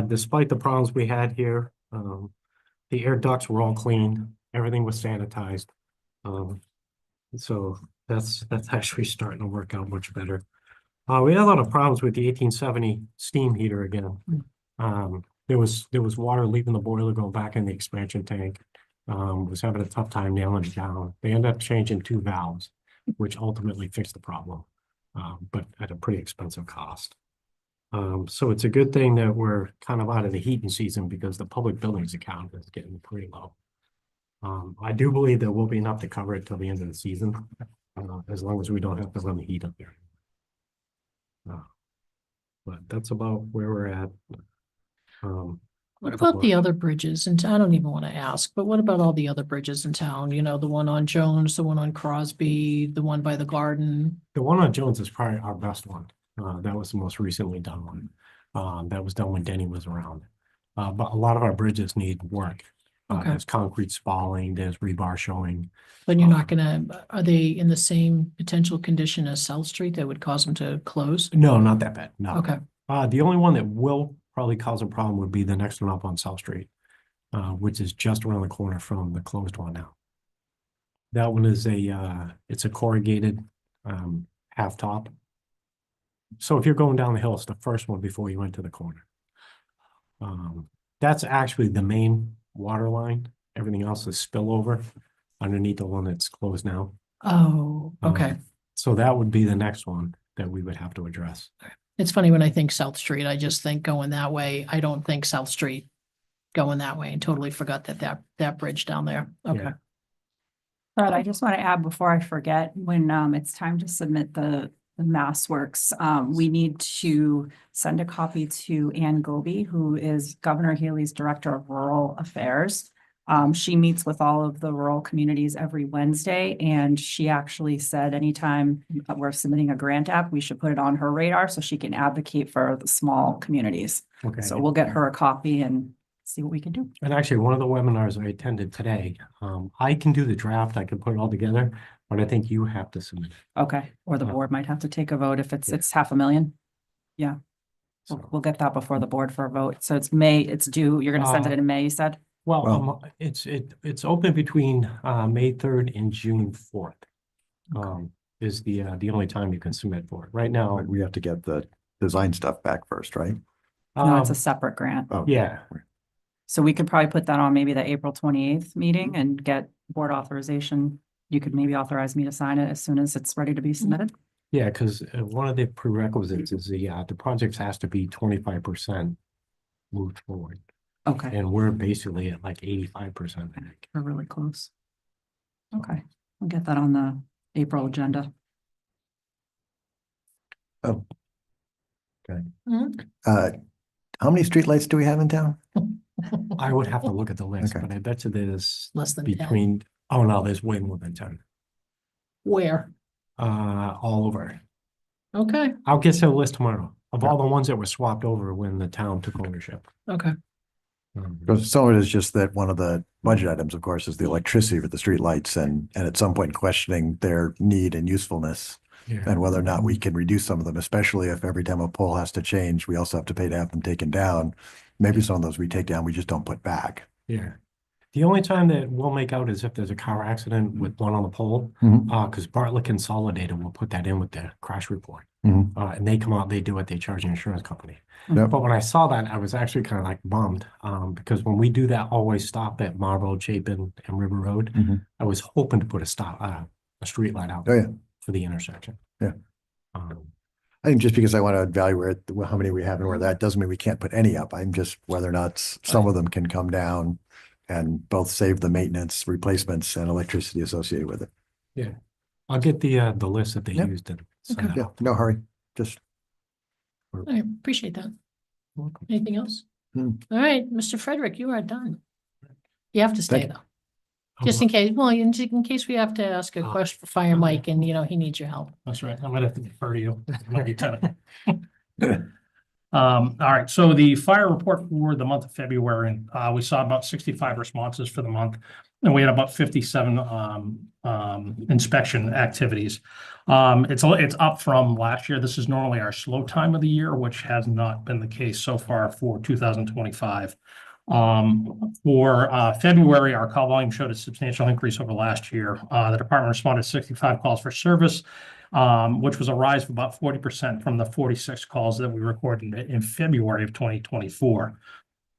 Despite the problems we had here, the air ducts were all clean, everything was sanitized. So that's actually starting to work out much better. We had a lot of problems with the 1870 steam heater again. There was water leaving the boiler going back in the expansion tank. Was having a tough time nailing it down. They ended up changing 2 valves, which ultimately fixed the problem, but at a pretty expensive cost. So it's a good thing that we're kind of out of the heating season because the public buildings account is getting pretty low. I do believe there will be enough to cover it till the end of the season, as long as we don't have to run the heat up there. But that's about where we're at. What about the other bridges? And I don't even want to ask, but what about all the other bridges in town? You know, the one on Jones, the one on Crosby, the one by the garden. The one on Jones is probably our best one. That was the most recently done one. That was done when Denny was around. But a lot of our bridges need work. Okay. There's concrete spalling, there's rebar showing. But you're not gonna, are they in the same potential condition as South Street that would cause them to close? No, not that bad, no. Okay, The only one that will probably cause a problem would be the next one up on South Street, which is just around the corner from the closed one now. That one is it's a corrugated, half top. So if you're going down the hill, it's the first one before you went to the corner. That's actually the main water line. Everything else is spillover underneath the one that's closed now. oh, okay. So that would be the next one that we would have to address. It's funny when I think South Street, I just think going that way. I don't think South Street going that way and totally forgot that bridge down there. Okay. Yeah. But I just want to add before I forget, when it's time to submit the Mass Works, we need to send a copy to Ann Goby, who is Governor Healy's Director of Rural Affairs. She meets with all of the rural communities every Wednesday, and she actually said anytime we're submitting a grant app, we should put it on her radar so she can advocate for the small communities. Okay. So we'll get her a copy and see what we can do. And actually, one of the webinars I attended today, I can do the draft, I can put it all together, but I think you have to submit it. Okay, or the Uh, board might have to take a vote if it's 500,000. We'll So, get that before the board for a vote. So it's May, it's due, you're gonna send it in May, you said? well, it's open between May 3rd and June 4th. Is the only time you can submit for it. Right now, We have to get the design stuff back first, right? No, it's a um, separate grant. Oh, yeah, So we could probably put that on maybe the April 28th meeting and get board authorization. You could maybe authorize me to sign it as soon as it's ready to be submitted. yeah, because one of the prerequisites is the project has to be 25% moved forward. Okay, And we're basically at like 85%, I think. we're really close. Okay, we'll get that on the April agenda. How many streetlights do we have in town? I would have to look at the list, Okay. but I bet you there's Less than 10. between, oh no, there's way more than 10. Where? All over. Okay, I'll get to the list tomorrow of all the ones that were swapped over when the town took ownership. okay. Because some of it is just that one of the budget items, of course, is the electricity for the streetlights and at some point questioning their need and usefulness Yeah. and whether or not we can reduce some of them, especially if every time a pole has to change, we also have to pay to have them taken down. Maybe some of those we take down, we just don't put back. Yeah. The only time that we'll make out is if there's a car accident with one on the pole, Mhm. because Bartlett Consolidated will put that in with their crash report. Mhm. And they come out, they do it, they charge the insurance company. Yep. But when I saw that, I was actually kind of like bummed, because when we do that always stop at Marlboro, Chapin and River Road, Mhm. I was hoping to put a street light out Oh, yeah. for the intersection. Yeah. Um, I think just because I want to evaluate how many we have and where that doesn't mean we can't put any up. I'm just whether or not some of them can come down and both save the maintenance, replacements and electricity associated with it. I'll get the list that they Yep. used and send Okay. it Yeah, out. no hurry. Just I appreciate that. Welcome. Anything else? Hmm. All right, Mr. Frederick, you are done. You have to stay Thank you. though. Just in case, well, in case we have to ask a Oh, question for Fire okay. Mike and, he needs your help. That's right. I'm gonna have to defer to you. All right, so the fire report for the month of February, we saw about 65 responses for the month. And we had about 57 inspection activities. It's up from last year. This is normally our slow time of the year, which has not been the case so far for 2025. For February, our call volume showed a substantial increase over last year. The department responded to 65 calls for service, which was a rise of about 40% from the 46 calls that we recorded in February of 2024.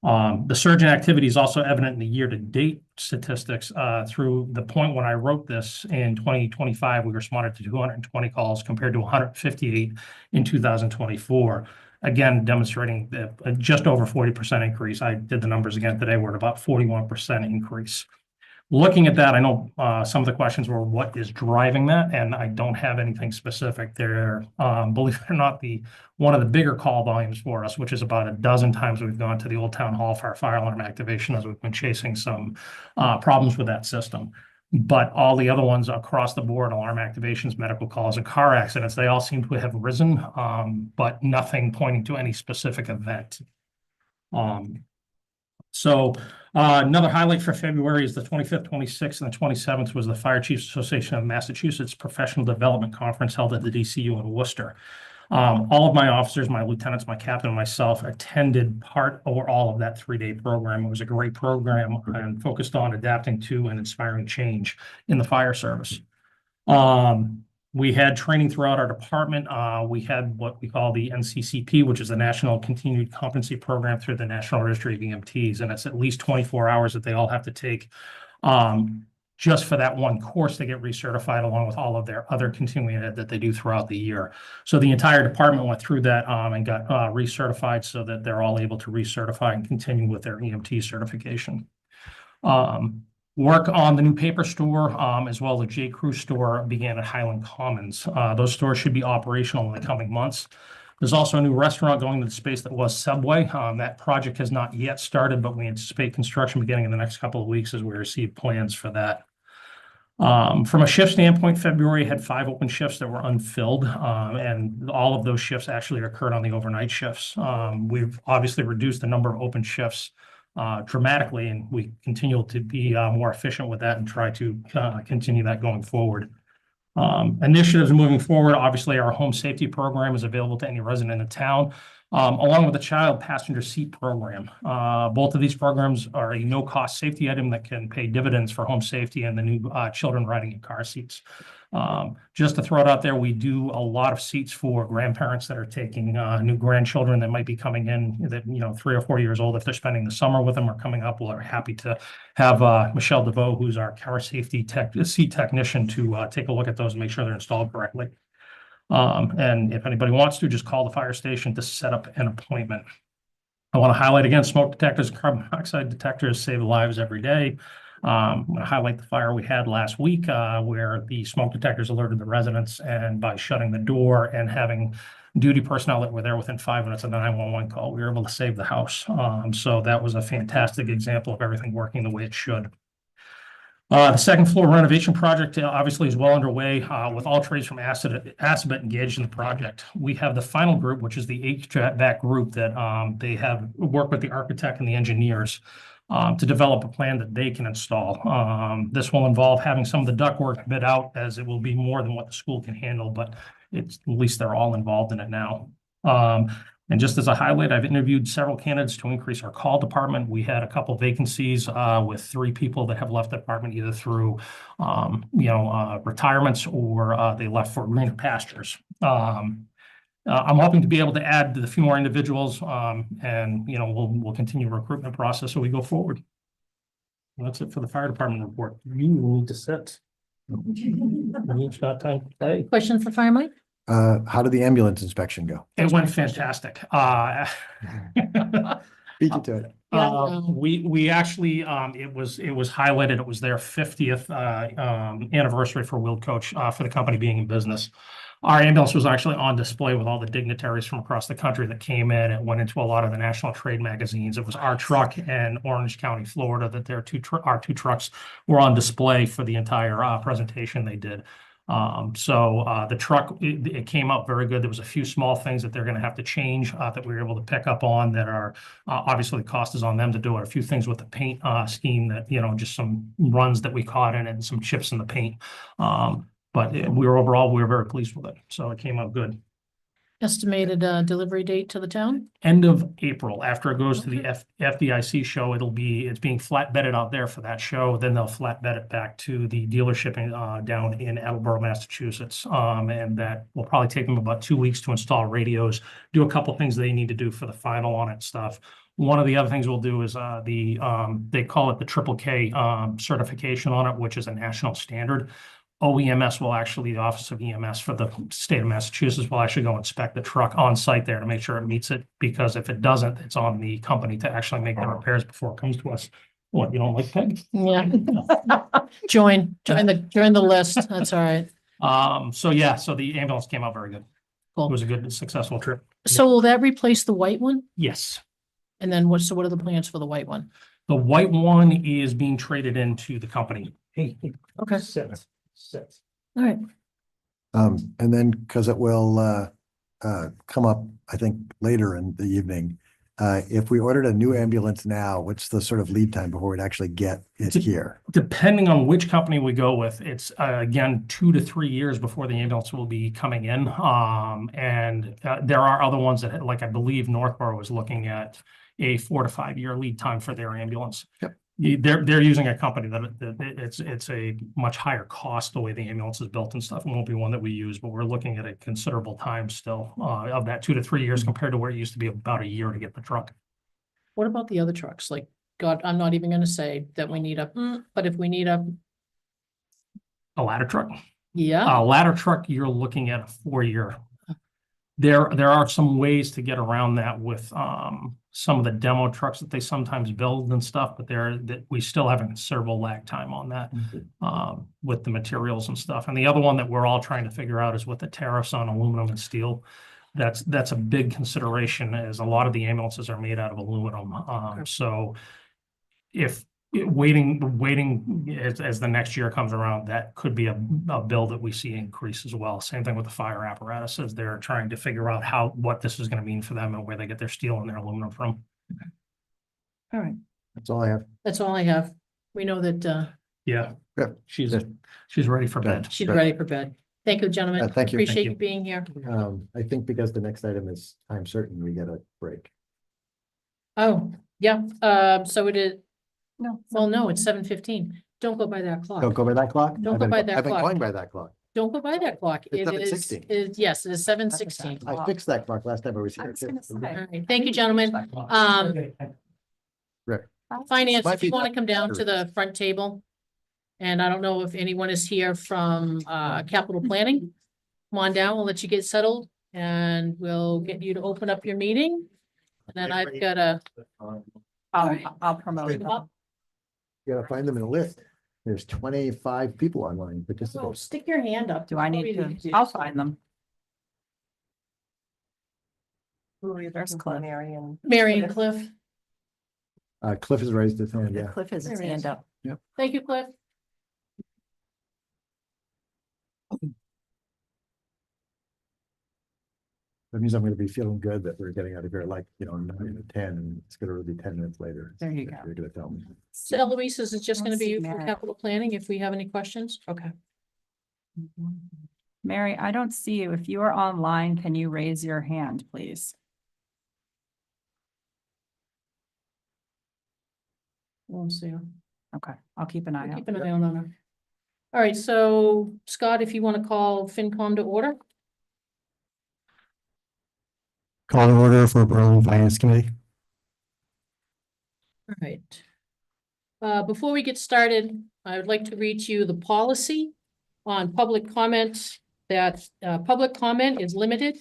The surge in activity is also evident in the year-to-date statistics. Through the point when I wrote this in 2025, we responded to 220 calls compared to 158 in 2024. Again, demonstrating that just over 40% increase. I did the numbers again today. We're at about 41% increase. Looking at that, I know some of the questions were what is driving that, and I don't have anything specific there. Believe it or not, one of the bigger call volumes for us, which is about a dozen times we've gone to the Old Town Hall for our fire alarm activation as we've been chasing some problems with that system. But all the other ones across the board, alarm activations, medical calls, and car accidents, they all seem to have risen, but nothing pointing to any specific event. Another highlight for February is the 25th, 26th, and the 27th was the Fire Chiefs Association of Massachusetts Professional Development Conference held at the DCU in Worcester. All of my officers, my lieutenants, my captain, and myself attended part or all of that 3-day program. It was a great program and focused on adapting to and inspiring change in the fire service. We had training throughout our department. We had what we call the NCCP, which is the National Continued Competency Program through the National Registry of EMTs, and it's at least 24 hours that they all have to take just for that one course to get recertified, along with all of their other continuing ed that they do throughout the year. So the entire department went through that and got recertified so that they're all able to recertify and continue with their EMT certification. Work on the new paper store, as well as the J. Crew store began at Highland Commons. Those stores should be operational in the coming months. There's also a new restaurant going to the space that was Subway. That project has not yet started, but we anticipate construction beginning in the next couple of weeks as we receive plans for that. From a shift standpoint, February had 5 open shifts that were unfilled, and all of those shifts actually occurred on the overnight shifts. We've obviously reduced the number of open shifts dramatically, and we continue to be more efficient with that and try to continue that going forward. Initiatives moving forward, obviously our home safety program is available to any resident in town, along with the child passenger seat program. Both of these programs are a no-cost safety item that can pay dividends for home safety and the new children riding in car seats. Just to throw it out there, we do a lot of seats for grandparents that are taking new grandchildren that might be coming in that, 3 or 4 years old. If they're spending the summer with them or coming up, we're happy to have Michelle DeVoe, who's our car safety seat technician, to take a look at those and make sure they're installed correctly. And if anybody wants to, just call the fire station to set up an appointment. I want to highlight again, smoke detectors, carbon monoxide detectors save lives every day. I'm going to highlight the fire we had last week where the smoke detectors alerted the residents, and by shutting the door and having duty personnel that were there within 5 minutes of the 911 call, we were able to save the house. So that was a fantastic example of everything working the way it should. The second floor renovation project obviously is well underway with all trades from Assabet engaged in the project. We have the final group, which is the HVAC group that they have worked with the architect and the engineers to develop a plan that they can install. This will involve having some of the ductwork bid out, as it will be more than what the school can handle, but at least they're all involved in it now. And just as a highlight, I've interviewed several candidates to increase our call department. We had a couple vacancies with 3 people that have left the department either through, retirements or they left for greener pastures. I'm hoping to be able to add a few more individuals, and we'll continue the recruitment process as we go forward. And that's it for the fire department report. You need to sit. It's not time to play. Question for Fire Mike? How did the ambulance inspection go? It went fantastic. Beat you to it. We actually, it was highlighted. It was their 50th anniversary for Wheel Coach for the company being in business. Our ambulance was actually on display with all the dignitaries from across the country that came in. It went into a lot of the national trade magazines. It was our truck in Orange County, Florida, that our 2 trucks were on display for the entire presentation they did. The truck, it came up very good. There was a few small things that they're gonna have to change, that we were able to pick up on that are, obviously the cost is on them to do it. A few things with the paint, scheme that, just some runs that we caught in it and some chips in the paint. But we were very pleased with it. So it came out good. Estimated, delivery date to the town? End of April, after it goes to the FDIC show, it's being flatbedded out there for that show. Then they'll flatbed it back to the dealership down in Attleboro, Massachusetts. And that will probably take them about 2 weeks to install radios, do a couple things they need to do for the final on it stuff. One of the other things we'll do is they call it the Triple K certification on it, which is a national standard. OEMS will actually, the Office of EMS for the state of Massachusetts will actually go inspect the truck on site there to make sure it meets it, because if it doesn't, it's on the company to actually make the repairs before it comes to us. What, you don't like Peg? Yeah. Join the list. That's all right. So the ambulance came out very good. Cool. It was a good, successful trip. So will that replace the white one? Yes. And then what are the plans for the white one? The white one is being traded into the company. Okay. Sit. All right. And then, because it will come up, I think, later in the evening. If we ordered a new ambulance now, what's the sort of lead time before we'd actually get it here? Depending on which company we go with, it's again 2 to 3 years before the ambulance will be coming in. There are other ones that, like I believe Northborough was looking at a 4 to 5 year lead time for their ambulance. Yep. They're using a company that it's a much higher cost the way the ambulance is built and stuff. It won't be one that we use, but we're looking at a considerable time still of that 2 to 3 years compared to where it used to be about a year to get the truck. What about the other trucks? Like, God, I'm not even gonna say that we need but if we need a, A ladder truck. yeah, A ladder truck, you're looking at a 4 year. There are some ways to get around that with some of the demo trucks that they sometimes build and stuff, but we still have a considerable lag time on that with the materials and stuff. And the other one that we're all trying to figure out is with the tariffs on aluminum and steel. That's a big consideration, as a lot of the ambulances are made out of aluminum. So if waiting as the next year comes around, that could be a bill that we see increase as well. Same thing with the fire apparatuses. They're trying to figure out what this is going to mean for them and where they get their steel and their aluminum from. all right. That's all I have. That's all I have. We know that, Yeah. Yeah. She's ready for bed. she's Good. ready for bed. Thank you, gentlemen. Thank you. Appreciate you. you being here. I think because the next item is time certain, we get a break. Oh, yeah, so it is, No. well, no, it's 7:15. Don't go by that clock. Don't go by that clock? Don't I've go been- by that I've been clock. going by that clock. Don't go by that clock. It's It is, 7:16. yes, it is 7:16. I fixed that clock last time I was I here. was gonna too. say. All right, thank you, gentlemen. Finance, Might if you be want to come down to the front table. And I don't know if anyone is here from capital planning. Come on down, we'll let you get settled and we'll get you to open up your meeting. And then I've got a, I'll promote it. You gotta find them in a list. There's 25 people online so participating. stick your hand up. Do I need to? I'll find them. There's Cliff. Mary and Cliff. Cliff is raised his hand, yeah. Cliff has his There he hand is. up. Thank you, Cliff. That means I'm gonna be feeling good that we're getting out of here like, 9 to 10, and it's gonna be 10 minutes later. There you go. You're gonna tell me. So Eloise, is it just gonna Let's see, be for Mary. capital planning if we have any questions? Okay. Mary, I don't see you. If you are online, can you raise your hand, please? We'll see. Okay, I'll keep an eye We'll out. keep an eye on her. All right, so Scott, if you want to call FinCom to order. Call to order for Berlin Finance Committee. All right. Before we get started, I would like to read you the policy on public comments that public comment is limited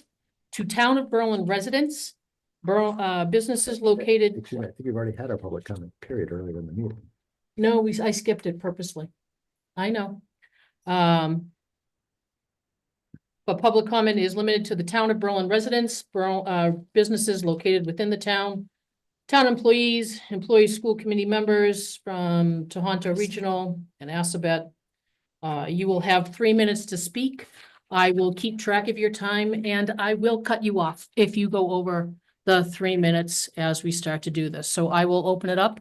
to town of Berlin residents, businesses located. Excuse me, I think we've already had our public comment period earlier in the meeting. No, I skipped it purposely. I know. But public comment is limited to the town of Berlin residents, businesses located within the town, town employees, school committee members from Tohoto Regional and Assabet, You will have 3 minutes to speak. I will keep track of your time and I will cut you off if you go over the 3 minutes as we start to do this. So I will open it up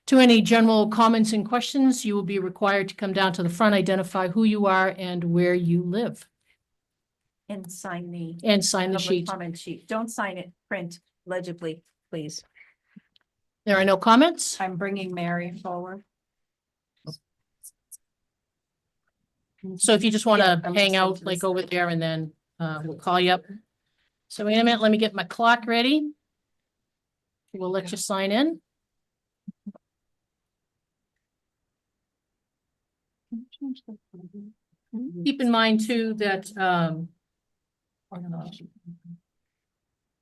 to any general comments and questions. You will be required to come down to the front, identify who you are and where you live, And sign the and sign the public sheet. comment sheet. Don't sign it, print legibly, please. There are no comments? I'm bringing Mary forward. So if you just want Yeah, to I'm hang just out into like this. over there and then we'll call you up. So wait a minute, let me get my clock ready. We'll let you sign in. Keep in mind too that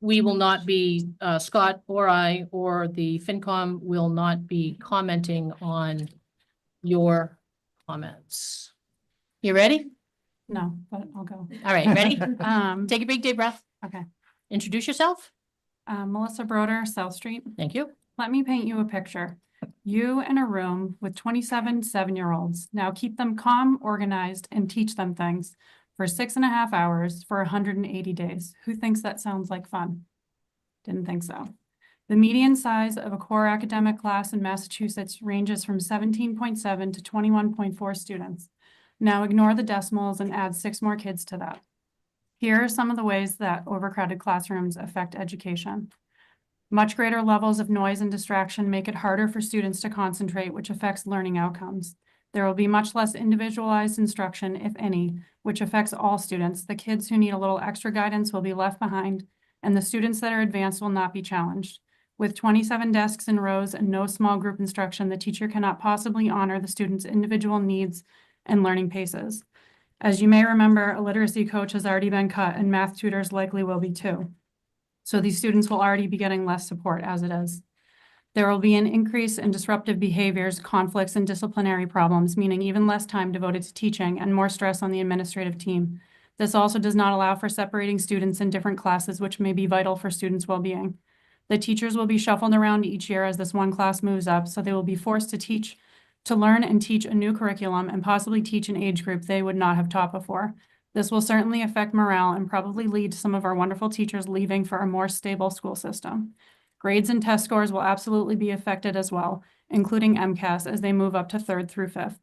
we will not be, Scott or I or the FinCom will not be commenting on your comments. You ready? No, but I'll go. All right, ready? Um, Take a big deep breath. okay. Introduce yourself. Melissa Broder, South Street. Thank you. Let me paint you a picture. You in a room with 27 7-year-olds. Now keep them calm, organized, and teach them things for 6.5 hours for 180 days. Who thinks that sounds like fun? Didn't think so. The median size of a core academic class in Massachusetts ranges from 17.7 to 21.4 students. Now ignore the decimals and add 6 more kids to that. Here are some of the ways that overcrowded classrooms affect education. Much greater levels of noise and distraction make it harder for students to concentrate, which affects learning outcomes. There will be much less individualized instruction, if any, which affects all students. The kids who need a little extra guidance will be left behind, and the students that are advanced will not be challenged. With 27 desks in rows and no small group instruction, the teacher cannot possibly honor the students' individual needs and learning paces. As you may remember, a literacy coach has already been cut and math tutors likely will be too. So these students will already be getting less support as it is. There will be an increase in disruptive behaviors, conflicts, and disciplinary problems, meaning even less time devoted to teaching and more stress on the administrative team. This also does not allow for separating students in different classes, which may be vital for students' well-being. The teachers will be shuffled around each year as this one class moves up, so they will be forced to learn and teach a new curriculum and possibly teach an age group they would not have taught before. This will certainly affect morale and probably lead to some of our wonderful teachers leaving for a more stable school system. Grades and test scores will absolutely be affected as well, including MCAS as they move up to 3rd through 5th.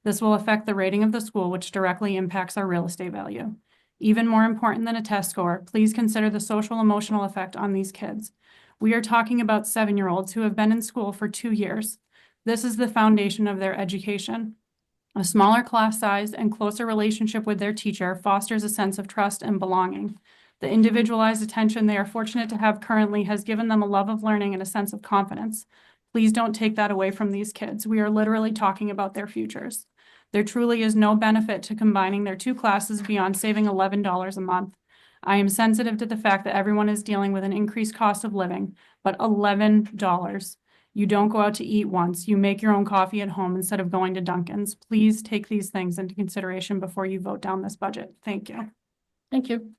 This will affect the rating of the school, which directly impacts our real estate value. Even more important than a test score, please consider the social emotional effect on these kids. We are talking about 7-year-olds who have been in school for 2 years. This is the foundation of their education. A smaller class size and closer relationship with their teacher fosters a sense of trust and belonging. The individualized attention they are fortunate to have currently has given them a love of learning and a sense of confidence. Please don't take that away from these kids. We are literally talking about their futures. There truly is no benefit to combining their 2 classes beyond saving $11 a month. I am sensitive to the fact that everyone is dealing with an increased cost of living, but $11. You don't go out to eat once. You make your own coffee at home instead of going to Dunkin's. Please take these things into consideration before you vote down this budget. Thank you. Thank you.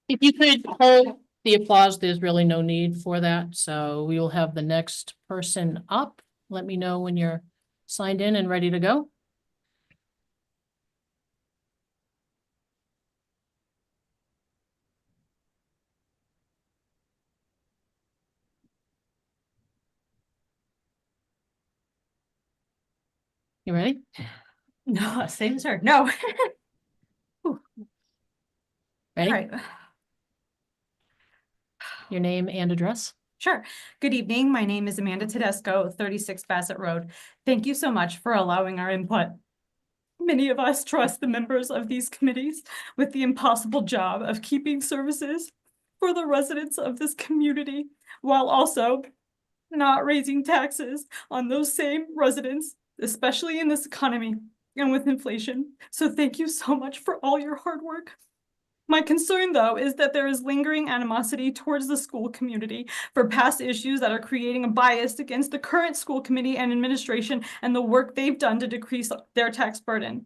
If you could hold the applause, there's really no need for that. So we will have the next person up. Let me know when you're signed in and ready to go. You ready? No, same sir. No. Ready? Right. Your name and address? Sure. Good evening. My name is Amanda Tedesco, 36 Bassett Road. Thank you so much for allowing our input. Many of us trust the members of these committees with the impossible job of keeping services for the residents of this community while also not raising taxes on those same residents, especially in this economy and with inflation. So thank you so much for all your hard work. My concern, though, is that there is lingering animosity towards the school community for past issues that are creating a bias against the current school committee and administration and the work they've done to decrease their tax burden.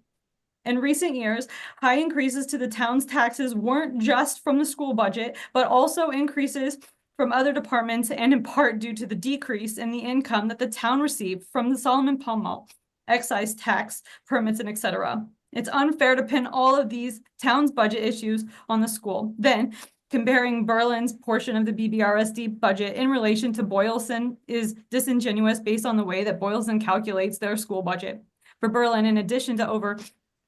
In recent years, high increases to the town's taxes weren't just from the school budget, but also increases from other departments and in part due to the decrease in the income that the town received from the Solomon Palm Mall. excise tax, permits, and etc. It's unfair to pin all of these town's budget issues on the school. Then, comparing Berlin's portion of the BBRSD budget in relation to Boylston is disingenuous based on the way that Boylston calculates their school budget. For Berlin, in addition to over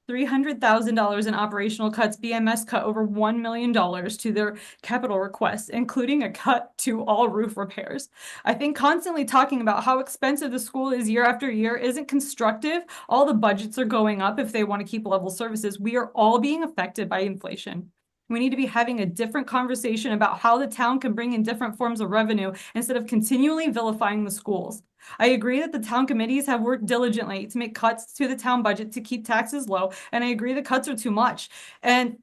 $300,000 in operational cuts, BMS cut over $1 million to their capital requests, including a cut to all roof repairs. I think constantly talking about how expensive the school is year after year isn't constructive. All the budgets are going up if they want to keep level services. We are all being affected by inflation. We need to be having a different conversation about how the town can bring in different forms of revenue instead of continually vilifying the schools. I agree that the town committees have worked diligently to make cuts to the town budget to keep taxes low, and I agree the cuts are too much and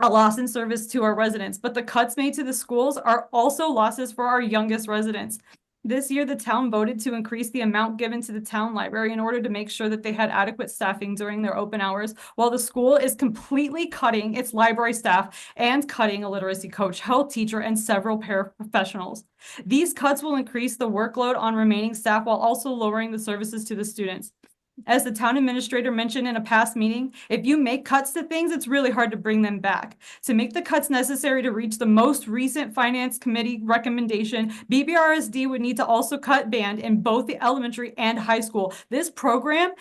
a loss in service to our residents, but the cuts made to the schools are also losses for our youngest residents. This year, the town voted to increase the amount given to the town library in order to make sure that they had adequate staffing during their open hours, while the school is completely cutting its library staff and cutting a literacy coach, health teacher, and several paraprofessionals. These cuts will increase the workload on remaining staff while also lowering the services to the students. As the town administrator mentioned in a past meeting, if you make cuts to things, it's really hard to bring them back. To make the cuts necessary to reach the most recent finance committee recommendation, BBRSD would need to also cut band in both the elementary and high school. This program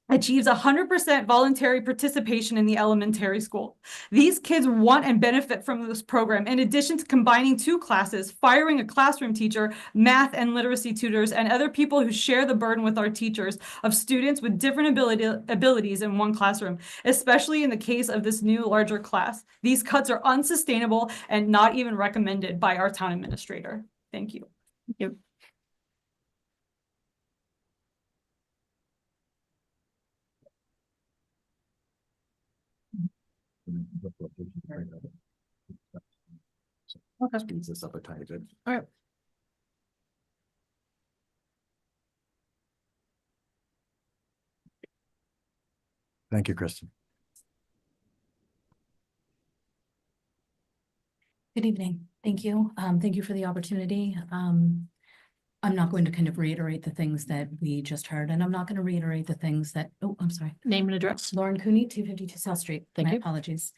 achieves 100% voluntary participation in the elementary school. These kids want and benefit from this program, in addition to combining 2 classes, firing a classroom teacher, math and literacy tutors, and other people who share the burden with our teachers of students with different abilities in one classroom, especially in the case of this new larger class. These cuts are unsustainable and not even recommended by our town administrator. Thank you. Thank you. Speeds this up a tiny bit. All right. Thank you, Kristen. Good evening. Thank you. Thank you for the opportunity. I'm not going to kind of reiterate the things that we just heard, and I'm not going to reiterate the things that, oh, I'm sorry. Name and address. Lauren Cooney, 252 South Street. Thank My you. apologies.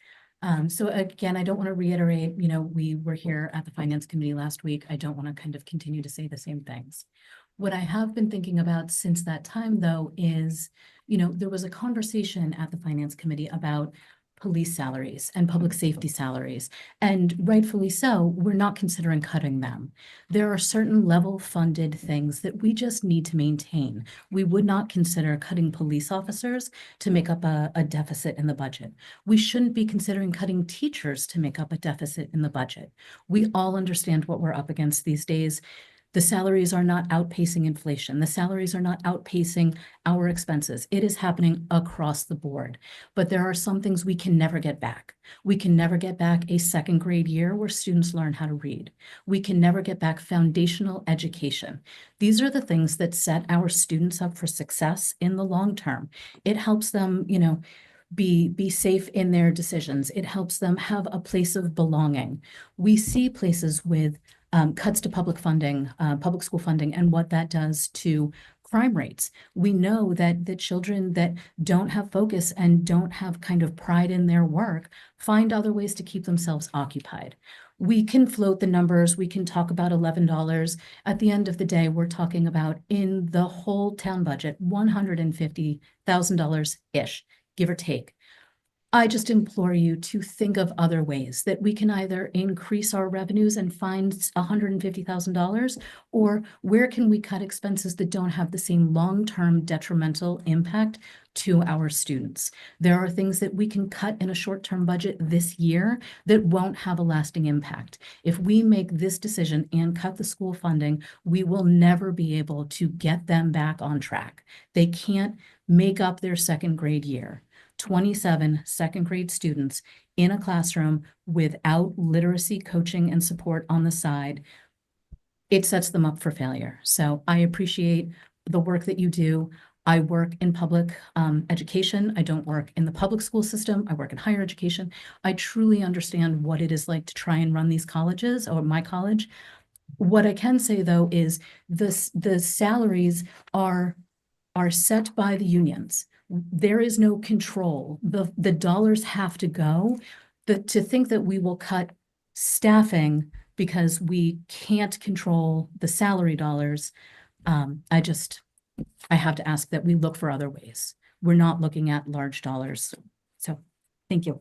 So again, I don't want to reiterate, you know, we were here at the Finance Committee last week. I don't want to kind of continue to say the same things. What I have been thinking about since that time, though, is, you know, there was a conversation at the Finance Committee about police salaries and public safety salaries, and rightfully so, we're not considering cutting them. There are certain level funded things that we just need to maintain. We would not consider cutting police officers to make up a deficit in the budget. We shouldn't be considering cutting teachers to make up a deficit in the budget. We all understand what we're up against these days. The salaries are not outpacing inflation. The salaries are not outpacing our expenses. It is happening across the board. But there are some things we can never get back. We can never get back a 2nd grade year where students learn how to read. We can never get back foundational education. These are the things that set our students up for success in the long term. It helps them, you know, be safe in their decisions. It helps them have a place of belonging. We see places with cuts to public funding, public school funding, and what that does to crime rates. We know that the children that don't have focus and don't have kind of pride in their work find other ways to keep themselves occupied. We can float the numbers. We can talk about $11. At the end of the day, we're talking about in the whole town budget, $150,000-ish, give or take. I just implore you to think of other ways that we can either increase our revenues and find $150,000, or where can we cut expenses that don't have the same long-term detrimental impact to our students. There are things that we can cut in a short-term budget this year that won't have a lasting impact. If we make this decision and cut the school funding, we will never be able to get them back on track. They can't make up their 2nd grade year. 27 2nd grade students in a classroom without literacy coaching and support on the side, it sets them up for failure. So I appreciate the work that you do. I work in public education. I don't work in the public school system. I work in higher education. I truly understand what it is like to try and run these colleges, or my college. What I can say, though, is the salaries are are set by the unions. There is no control. The dollars have to go. To think that we will cut staffing because we can't control the salary dollars, I have to ask that we look for other ways. We're not looking at large dollars. So, thank you.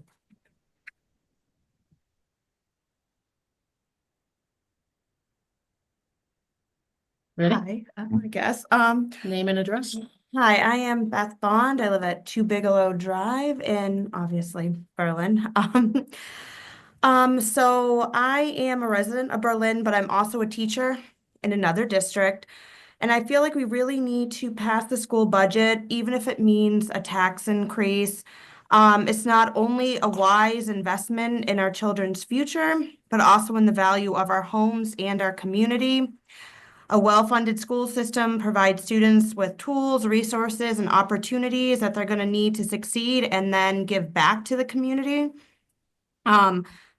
Ready? Hi, I guess. Name and address? Hi, I am Beth Bond. I live at 2 Bigelow Drive in obviously Berlin. So I am a resident of Berlin, but I'm also a teacher in another district. And I feel like we really need to pass the school budget, even if it means a tax increase. It's not only a wise investment in our children's future, but also in the value of our homes and our community. A well-funded school system provides students with tools, resources, and opportunities that they're going to need to succeed and then give back to the community.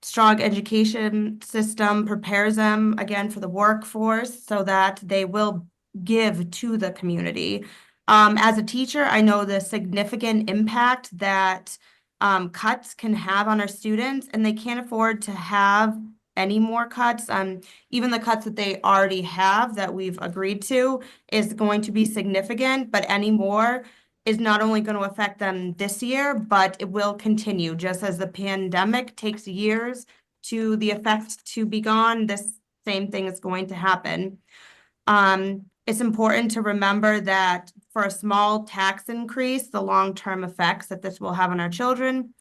Strong education system prepares them again for the workforce so that they will give to the community. As a teacher, I know the significant impact that cuts can have on our students, and they can't afford to have any more cuts. Even the cuts that they already have that we've agreed to is going to be significant, but any more is not only going to affect them this year, but it will continue. Just as the pandemic takes years to the effects to be gone, this same thing is going to happen. It's important to remember that for a small tax increase, the long-term effects that this will have on our children.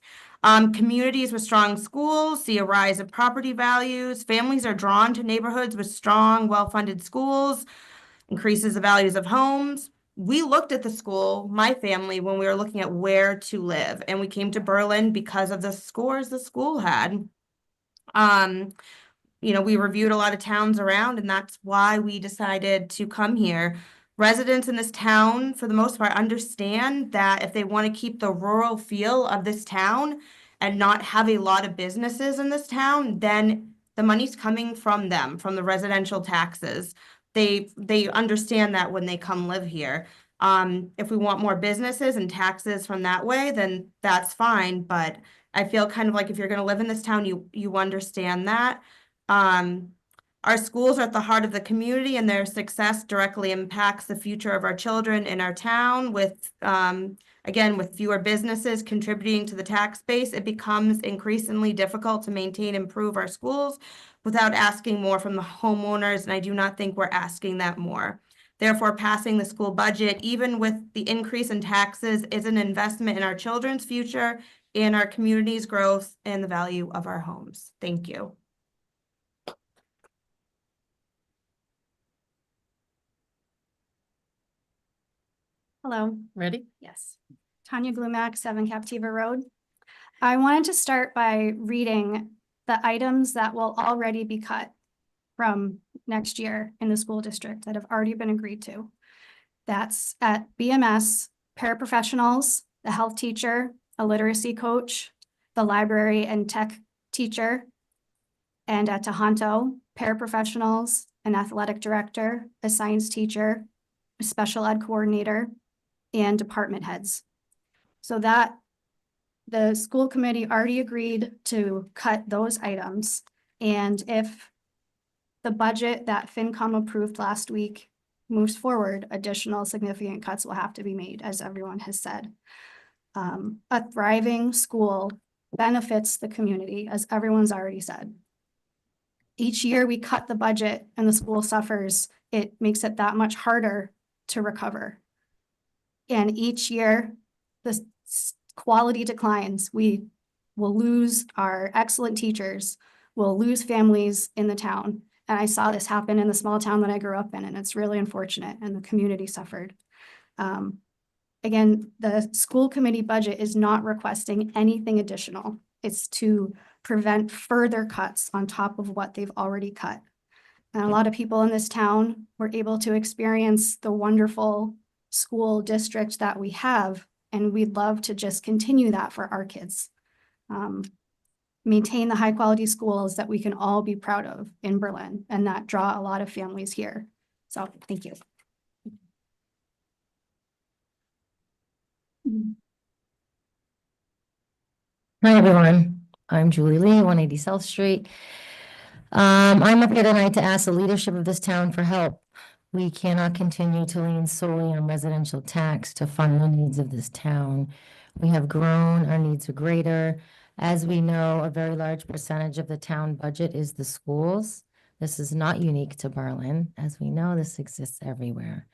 Communities with strong schools see a rise in property values. Families are drawn to neighborhoods with strong, well-funded schools, increases the values of homes. We looked at the school, my family, when we were looking at where to live, and we came to Berlin because of the scores the school had. We reviewed a lot of towns around, and that's why we decided to come here. Residents in this town, for the most part, understand that if they want to keep the rural feel of this town and not have a lot of businesses in this town, then the money's coming from them, from the residential taxes. They understand that when they come live here. If we want more businesses and taxes from that way, then that's fine. But I feel kind of like if you're going to live in this town, you understand that. Our schools are at the heart of the community, and their success directly impacts the future of our children in our town. With, again, with fewer businesses contributing to the tax base, it becomes increasingly difficult to maintain and improve our schools without asking more from the homeowners, and I do not think we're asking that more. Therefore, passing the school budget, even with the increase in taxes, is an investment in our children's future, in our community's growth, and the value of our homes. Thank you. Hello. Ready? Yes. Tanya Glumac, 7 Captiva Road. I wanted to start by reading the items that will already be cut from next year in the school district that have already been agreed to. That's at BMS, paraprofessionals, the health teacher, a literacy coach, the library and tech teacher, and at Tohoto, paraprofessionals, an athletic director, a science teacher, a special ed coordinator, and department heads. So that the school committee already agreed to cut those items. And if the budget that FinCom approved last week moves forward, additional significant cuts will have to be made, as everyone has said. A thriving school benefits the community, as everyone's already said. Each year we cut the budget and the school suffers, it makes it that much harder to recover. And each year, the quality declines. We will lose our excellent teachers, we'll lose families in the town. And I saw this happen in the small town that I grew up in, and it's really unfortunate, and the community suffered. Again, the school committee budget is not requesting anything additional. It's to prevent further cuts on top of what they've already cut. And a lot of people in this town were able to experience the wonderful school district that we have, and we'd love to just continue that for our kids. Maintain the high quality schools that we can all be proud of in Berlin and that draw a lot of families here. So thank you. Hi, everyone. I'm Julie Lee, 180 South Street. I'm up here tonight to ask the leadership of this town for help. We cannot continue to lean solely on residential tax to fund the needs of this town. We have grown, our needs are greater. As we know, a very large percentage of the town budget is the schools. This is not unique to Berlin. As we know, this exists everywhere.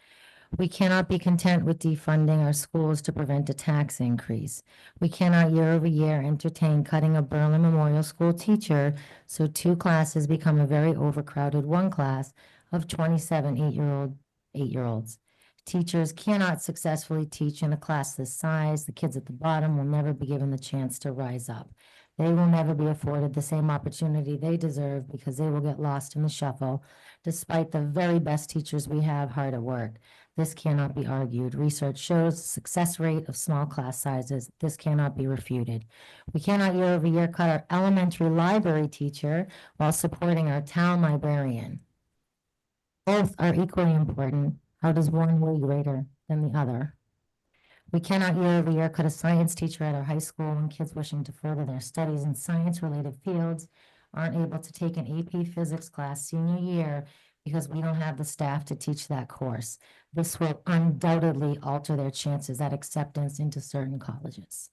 We cannot be content with defunding our schools to prevent a tax increase. We cannot year over year entertain cutting a Berlin Memorial School teacher so 2 classes become a very overcrowded 1 class of 27 8-year-olds. Teachers cannot successfully teach in a class this size. The kids at the bottom will never be given the chance to rise up. They will never be afforded the same opportunity they deserve because they will get lost in the shuffle, despite the very best teachers we have hard at work. This cannot be argued. Research shows the success rate of small class sizes. This cannot be refuted. We cannot year over year cut our elementary library teacher while supporting our town librarian. Both are equally important. How does one weigh greater than the other? We cannot year over year cut a science teacher at our high school when kids wishing to further their studies in science-related fields aren't able to take an AP physics class senior year because we don't have the staff to teach that course. This will undoubtedly alter their chances at acceptance into certain colleges.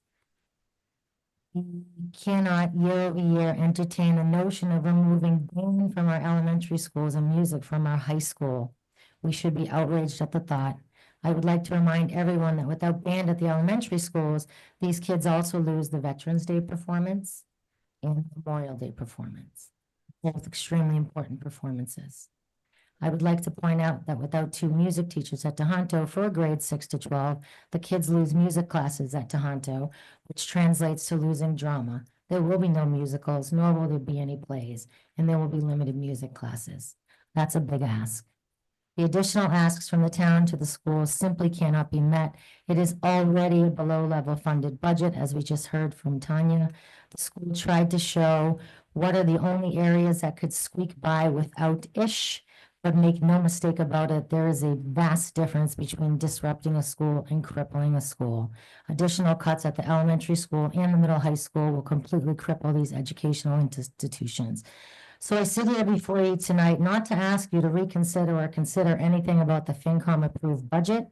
We cannot year over year entertain the notion of removing band from our elementary schools and music from our high school. We should be outraged at the thought. I would like to remind everyone that without band at the elementary schools, these kids also lose the Veterans Day performance and Memorial Day performance, both extremely important performances. I would like to point out that without 2 music teachers at Tohoto for grades 6 to 12, the kids lose music classes at Tohoto, which translates to losing drama. There will be no musicals, nor will there be any plays, and there will be limited music classes. That's a big ask. The additional asks from the town to the schools simply cannot be met. It is already a below-level funded budget, as we just heard from Tanya. The school tried to show what are the only areas that could squeak by without-ish, but make no mistake about it, there is a vast difference between disrupting a school and crippling a school. Additional cuts at the elementary school and the middle high school will completely cripple these educational institutions. So I sit here before you tonight not to ask you to reconsider or consider anything about the FinCom approved budget.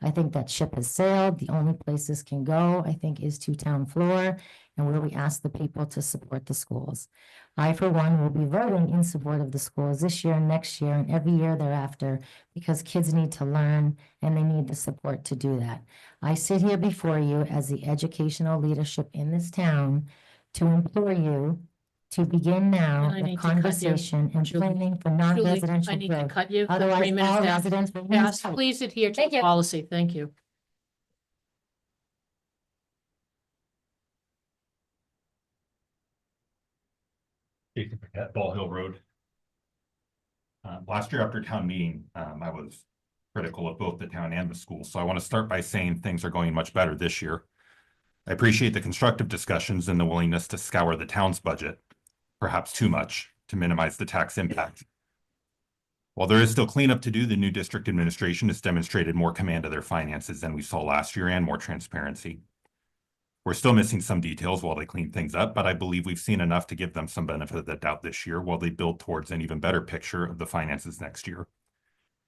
I think that ship has sailed. The only place this can go, I think, is to town floor and where we ask the people to support the schools. I, for one, will be voting in support of the schools this year, next year, and every year thereafter because kids need to learn and they need the support to do that. I sit here before you as the educational leadership in this town to implore you to begin now And I the need to cut you, conversation and Julie. planning for Julie, non-residential I need to growth. cut you. Otherwise, 3 minutes all past. residents will lose Yes, hope. please adhere to Thank the you. policy. Thank you. At Ball Hill Road. Last year after town meeting, I was critical of both the town and the school. So I want to start by saying things are going much better this year. I appreciate the constructive discussions and the willingness to scour the town's budget, perhaps too much, to minimize the tax impact. While there is still cleanup to do, the new district administration has demonstrated more command of their finances than we saw last year and more transparency. We're still missing some details while they clean things up, but I believe we've seen enough to give them some benefit of the doubt this year while they build towards an even better picture of the finances next year.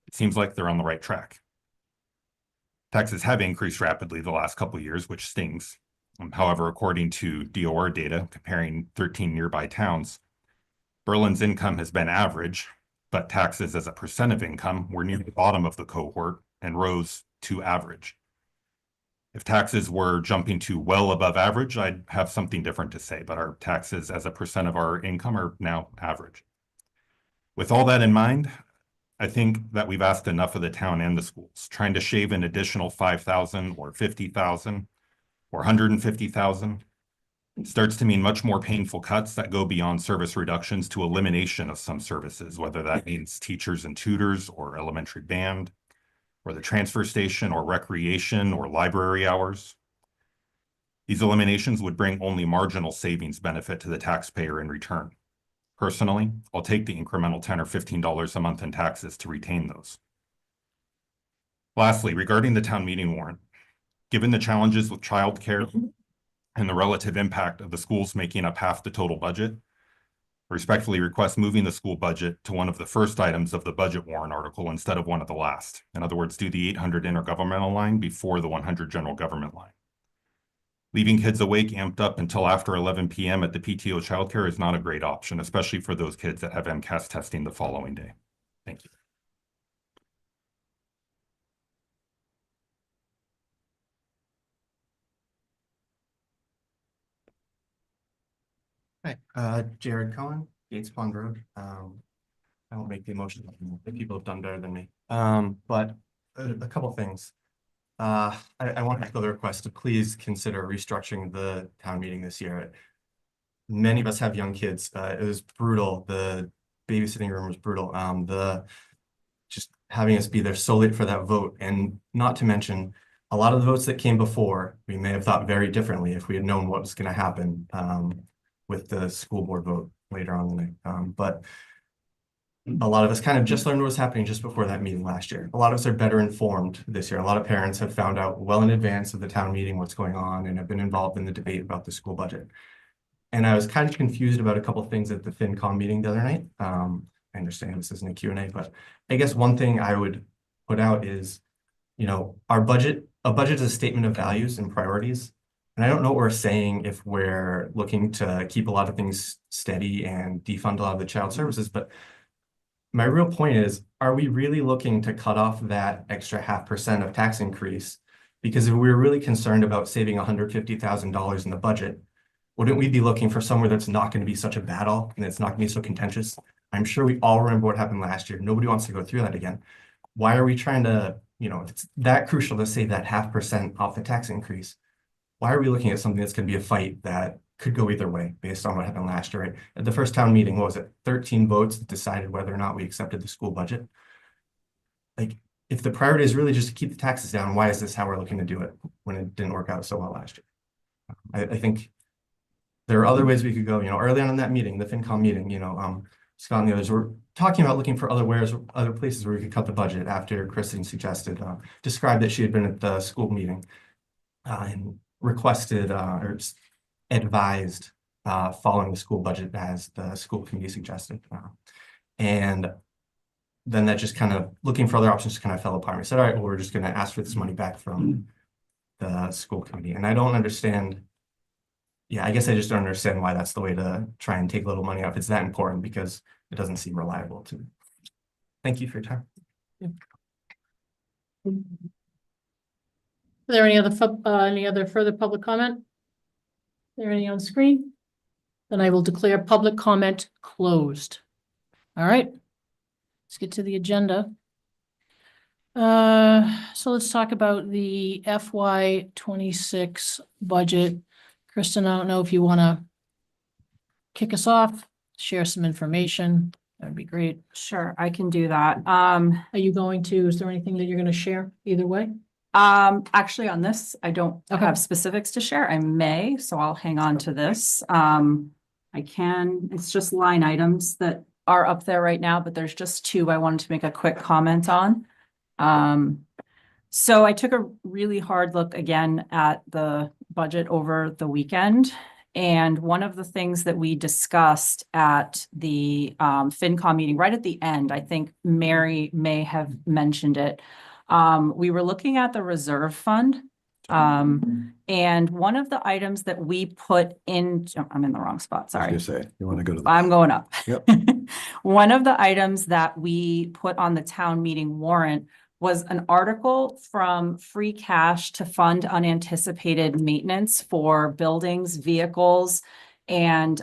It seems like they're on the right track. Taxes have increased rapidly the last couple of years, which stings. However, according to DOR data comparing 13 nearby towns, Berlin's income has been average, but taxes as a percent of income were near the bottom of the cohort and rose to average. If taxes were jumping to well above average, I'd have something different to say, but our taxes as a percent of our income are now average. With all that in mind, I think that we've asked enough of the town and the schools. Trying to shave an additional 5,000 or 50,000 or 150,000 starts to mean much more painful cuts that go beyond service reductions to elimination of some services, whether that means teachers and tutors or elementary band, or the transfer station or recreation or library hours. These eliminations would bring only marginal savings benefit to the taxpayer in return. Personally, I'll take the incremental $10 or $15 a month in taxes to retain those. Lastly, regarding the town meeting warrant, Given the challenges with childcare and the relative impact of the schools making up half the total budget, I respectfully request moving the school budget to one of the first items of the budget warrant article instead of one of the last. In other words, do the 800 intergovernmental line before the 100 general government line. Leaving kids awake amped up until after 11 p.m. at the PTO childcare is not a great option, especially for those kids that have MCAS testing the following day. Thank you. Hi, Jared Cohen, Gates Pond Road. I won't make the motion. The people have done better than me. But a couple things. I want to echo the request to please consider restructuring the town meeting this year. Many of us have young kids. It was brutal. The babysitting room was brutal. Just having us be there so late for that vote, and not to mention a lot of the votes that came before, we may have thought very differently if we had known what was going to happen with the school board vote later on in the night. But a lot of us kind of just learned what was happening just before that meeting last year. A lot of us are better informed this year. A lot of parents have found out well in advance of the town meeting what's going on and have been involved in the debate about the school budget. And I was kind of confused about a couple of things at the FinCom meeting the other night. I understand this isn't a Q&A, but I guess one thing I would put out is, you know, a budget is a statement of values and priorities. And I don't know what we're saying if we're looking to keep a lot of things steady and defund a lot of the child services, but my real point is, are we really looking to cut off that extra 0.5% of tax increase? Because if we're really concerned about saving $150,000 in the budget, wouldn't we be looking for somewhere that's not going to be such a battle and it's not going to be so contentious? I'm sure we all remember what happened last year. Nobody wants to go through that again. Why are we trying to, you know, if it's that crucial to save that 0.5% off the tax increase, why are we looking at something that's going to be a fight that could go either way based on what happened last year, right? At the first town meeting, what was it? 13 votes that decided whether or not we accepted the school budget. Like, if the priority is really just to keep the taxes down, why is this how we're looking to do it when it didn't work out so well last year? I think there are other ways we could go. You know, early on in that meeting, the FinCom meeting, you know, Scott and the others were talking about looking for other places where we could cut the budget after Kristen suggested, described that she had been at the school meeting and requested or advised following the school budget as the school committee suggested. And then that just kind of looking for other options kind of fell apart. We said, all right, well, we're just going to ask for this money back from the school committee. And I don't understand. Yeah, I guess I just don't understand why that's the way to try and take a little money out if it's that important, because it doesn't seem reliable to me. Thank you for your time. Are there any other further public comment? Is there any on screen? Then I will declare public comment closed. All right. Let's get to the agenda. So let's talk about the FY26 budget. Kristen, I don't know if you want to kick us off, share some information. That would be great. Sure, I can do that. Are you going to, is there anything that you're going to share either way? Actually on this, I don't Okay. have specifics to share. I may, so I'll hang on to this. I can, it's just line items that are up there right now, but there's just two I wanted to make a quick comment on. So I took a really hard look again at the budget over the weekend. And one of the things that we discussed at the FinCom meeting right at the end, I think Mary may have mentioned it. We were looking at the reserve fund. And one of the items that we put in, oh, I'm in the wrong spot, sorry. You say, you want to go to the. I'm going up. Yep. One of the items that we put on the town meeting warrant was an article from free cash to fund unanticipated maintenance for buildings, vehicles, and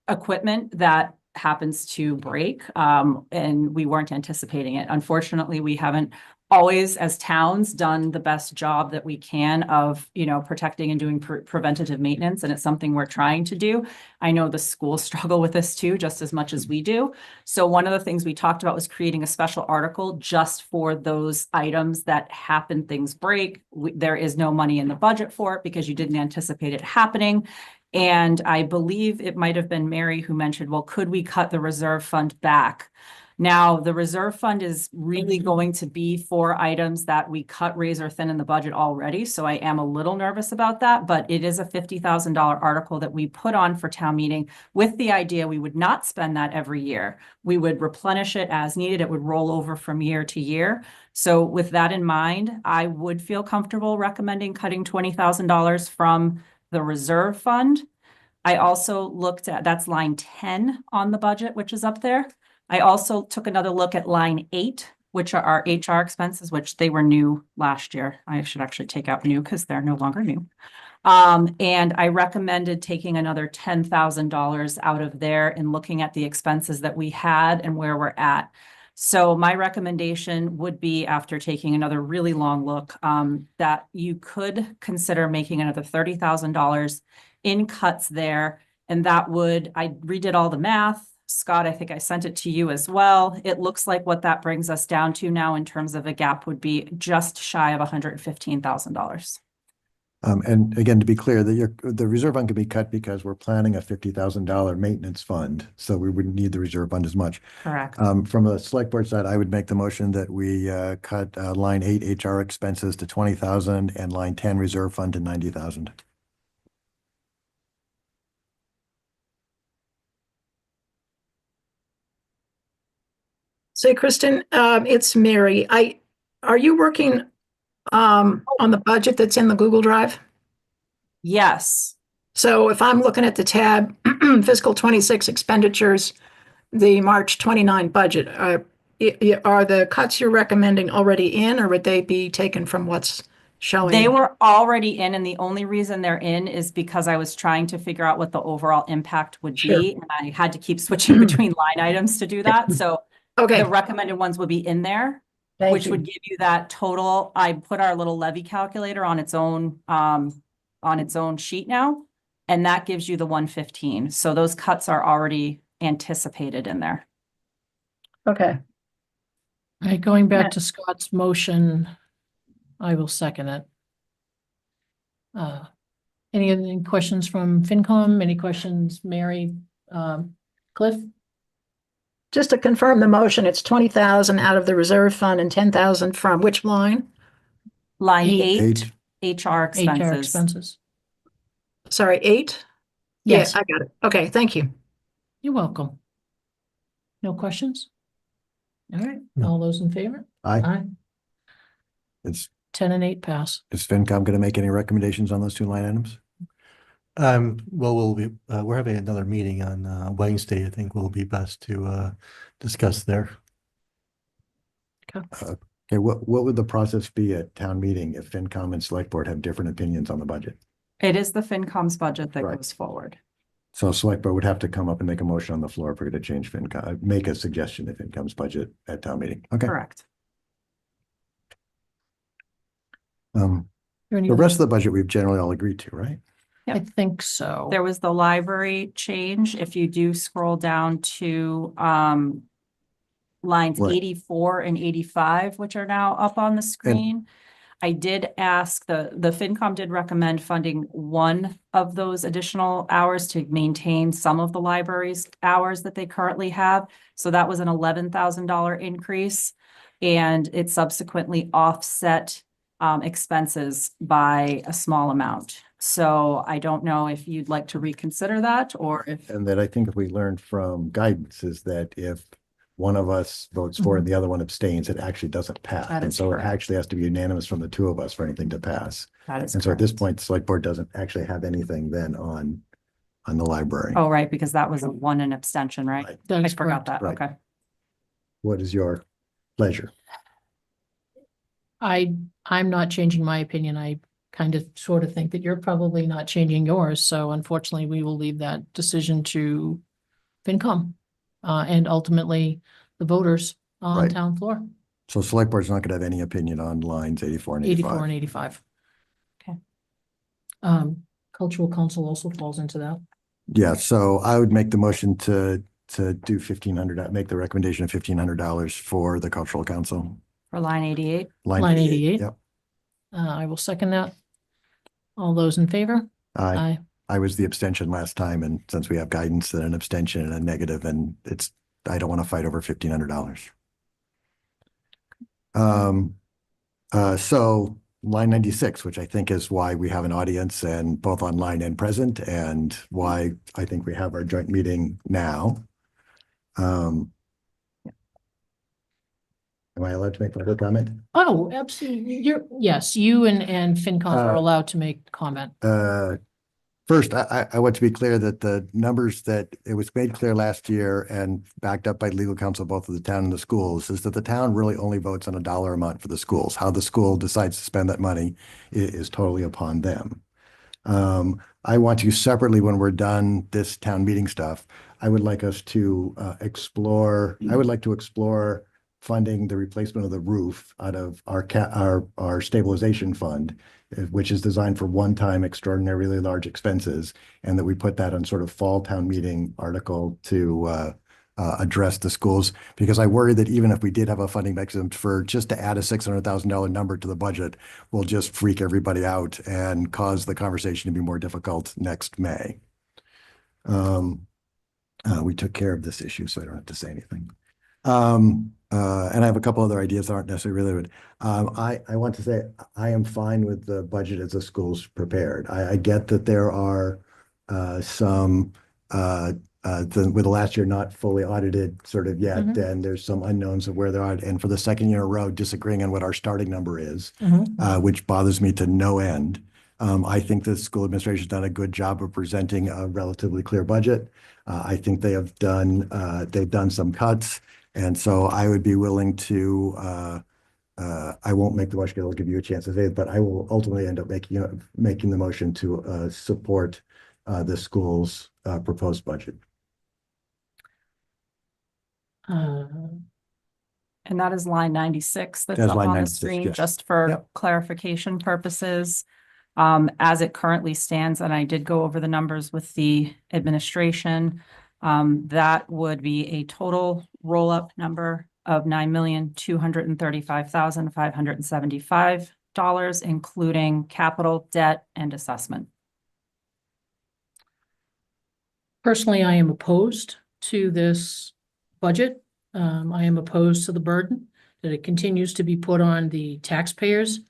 equipment that happens to break. And we weren't anticipating it. Unfortunately, we haven't always, as towns, done the best job that we can of, you know, protecting and doing preventative maintenance. And it's something we're trying to do. I know the schools struggle with this too, just as much as we do. So one of the things we talked about was creating a special article just for those items that happen, things break. There is no money in the budget for it because you didn't anticipate it happening. And I believe it might have been Mary who mentioned, well, could we cut the reserve fund back Now, the reserve fund is really going to be for items that we cut razor thin in the budget already. So I am a little nervous about that, but it is a $50,000 article that we put on for town meeting with the idea we would not spend that every year. We would replenish it as needed. It would roll over from year to year. So with that in mind, I would feel comfortable recommending cutting $20,000 from the reserve fund. I also looked at, that's line 10 on the budget, which is up there. I also took another look at line 8, which are our HR expenses, which they were new last year. I should actually take out new because they're no longer new. And I recommended taking another $10,000 out of there and looking at the expenses that we had and where we're at. So my recommendation would be, after taking another really long look, that you could consider making another $30,000 in cuts there. And that would, I redid all the math. Scott, I think I sent it to you as well. It looks like what that brings us down to now in terms of a gap would be just shy of $115,000. And again, to be clear, the reserve fund can be cut because we're planning a $50,000 maintenance fund, so we wouldn't need the reserve fund as much. Correct. From the select board side, I would make the motion that we cut line 8 HR expenses to 20,000 and line 10 reserve fund to 90,000. Say, Kristen, it's Mary. Are you working on the budget that's in the Google Drive? Yes. So if I'm looking at the tab fiscal 26 expenditures, the March 29 budget, are the cuts you're recommending already in, or would they be taken from what's showing? They were already in, and the only reason they're in is because I was trying to figure out what the overall impact would Sure. be. And I had to keep switching between line items to do that. So Okay, the recommended ones would be in there, thank which you. would give you that total. I put our little levy calculator on its own sheet now, and that gives you the 115. So those cuts are already anticipated in there. Okay. All right, going Yeah. back to Scott's motion, I will second it. Any questions from FinCom? Any questions, Mary, Cliff? Just to confirm the motion, it's 20,000 out of the reserve fund and 10,000 from which line? Line Eight. 8, HR HR expenses. expenses. Sorry, 8? Yes, Yeah, I got it. Okay, thank you. you're welcome. No questions? All right, No. all those in favor? Aye. Aye. Is 10 and 8 pass. FinCom going to make any recommendations on those 2 line items? Well, we're having another meeting on Wednesday. I think will be best to discuss there. Okay, what would the process be at town meeting if FinCom and select board have different opinions on the budget? It is the FinCom's budget that Right. goes forward. So select board would have to come up and make a motion on the floor if we're going to change FinCom, make a suggestion of FinCom's budget at town meeting. Okay. Correct. There any The other- rest of the budget we've generally all agreed to, right? I think so. There was the library change. If you do scroll down to lines Right. 84 and 85, which are now up on the screen. I did ask, the FinCom did recommend funding one of those additional hours to maintain some of the library's hours that they currently have. So that was an $11,000 increase. And it subsequently offset expenses by a small amount. So I don't know if you'd like to reconsider that, or if, And that I think if we learned from guidance is that if one of us votes for and the other one abstains, it actually doesn't pass. That And is so it correct. actually has to be unanimous from the 2 of us for anything to pass. that is And so at this correct. point, the select board doesn't actually have anything then on the library. Oh, right, because that was a 1 and abstention, right? Right. That I is forgot correct. that, Right. okay. What is your pleasure? I'm not changing my opinion. I kind of sort of think that you're probably not changing yours. So unfortunately, we will leave that decision to FinCom. And ultimately the voters on Right. town floor, So select board's not gonna have any opinion on lines 84 and 84 85. and 85. Okay. Cultural council also falls into that. Yeah, so I would make the motion to do 1,500, make the recommendation of $1,500 for the cultural council. For line 88, Line 88. Yep. I will second that. All those in favor? I was the abstention last time, and since we have guidance, then an abstention and a negative, and it's I don't want to fight over $1,500. So line 96, which I think is why we have an audience and both online and present, and why I think we have our joint meeting now. Am I allowed to make public comment? Oh, absolutely. Yes, you and FinCom are allowed to make comment. First, I want to be clear that the numbers that it was made clear last year and backed up by legal counsel, both of the town and the schools, is that the town really only votes on a dollar amount for the schools. How the school decides to spend that money is totally upon them. I want to separately, when we're done this town meeting stuff, I would like us to explore funding the replacement of the roof out of our stabilization fund, which is designed for one-time extraordinarily large expenses, and that we put that on sort of fall town meeting article to address the schools, because I worry that even if we did have a funding mechanism for just to add a $600,000 number to the budget, we'll just freak everybody out and cause the conversation to be more difficult next May. We took care of this issue, so I don't have to say anything. And I have a couple other ideas that aren't necessarily related. I want to say I am fine with the budget as the school's prepared. I get that there are some with the last year not fully audited sort of yet, and there's some unknowns of where they're at. And for the second year in a row, disagreeing on what our starting number is, which bothers me to no end. I think the school administration has done a good job of presenting a relatively clear budget. I think they've done some cuts. And so I would be willing to, I won't make the motion, I'll give you a chance to say it, but I will ultimately end up making the motion to support the school's proposed budget. And that is line 96 that's That's up line on the 96, screen, yes. just for Yep. clarification purposes. As it currently stands, and I did go over the numbers with the administration, that would be a total roll-up number of $9,235,575, including capital, debt, and assessment. Personally, I am opposed to this budget. I am opposed to the burden that it continues to be put on the taxpayers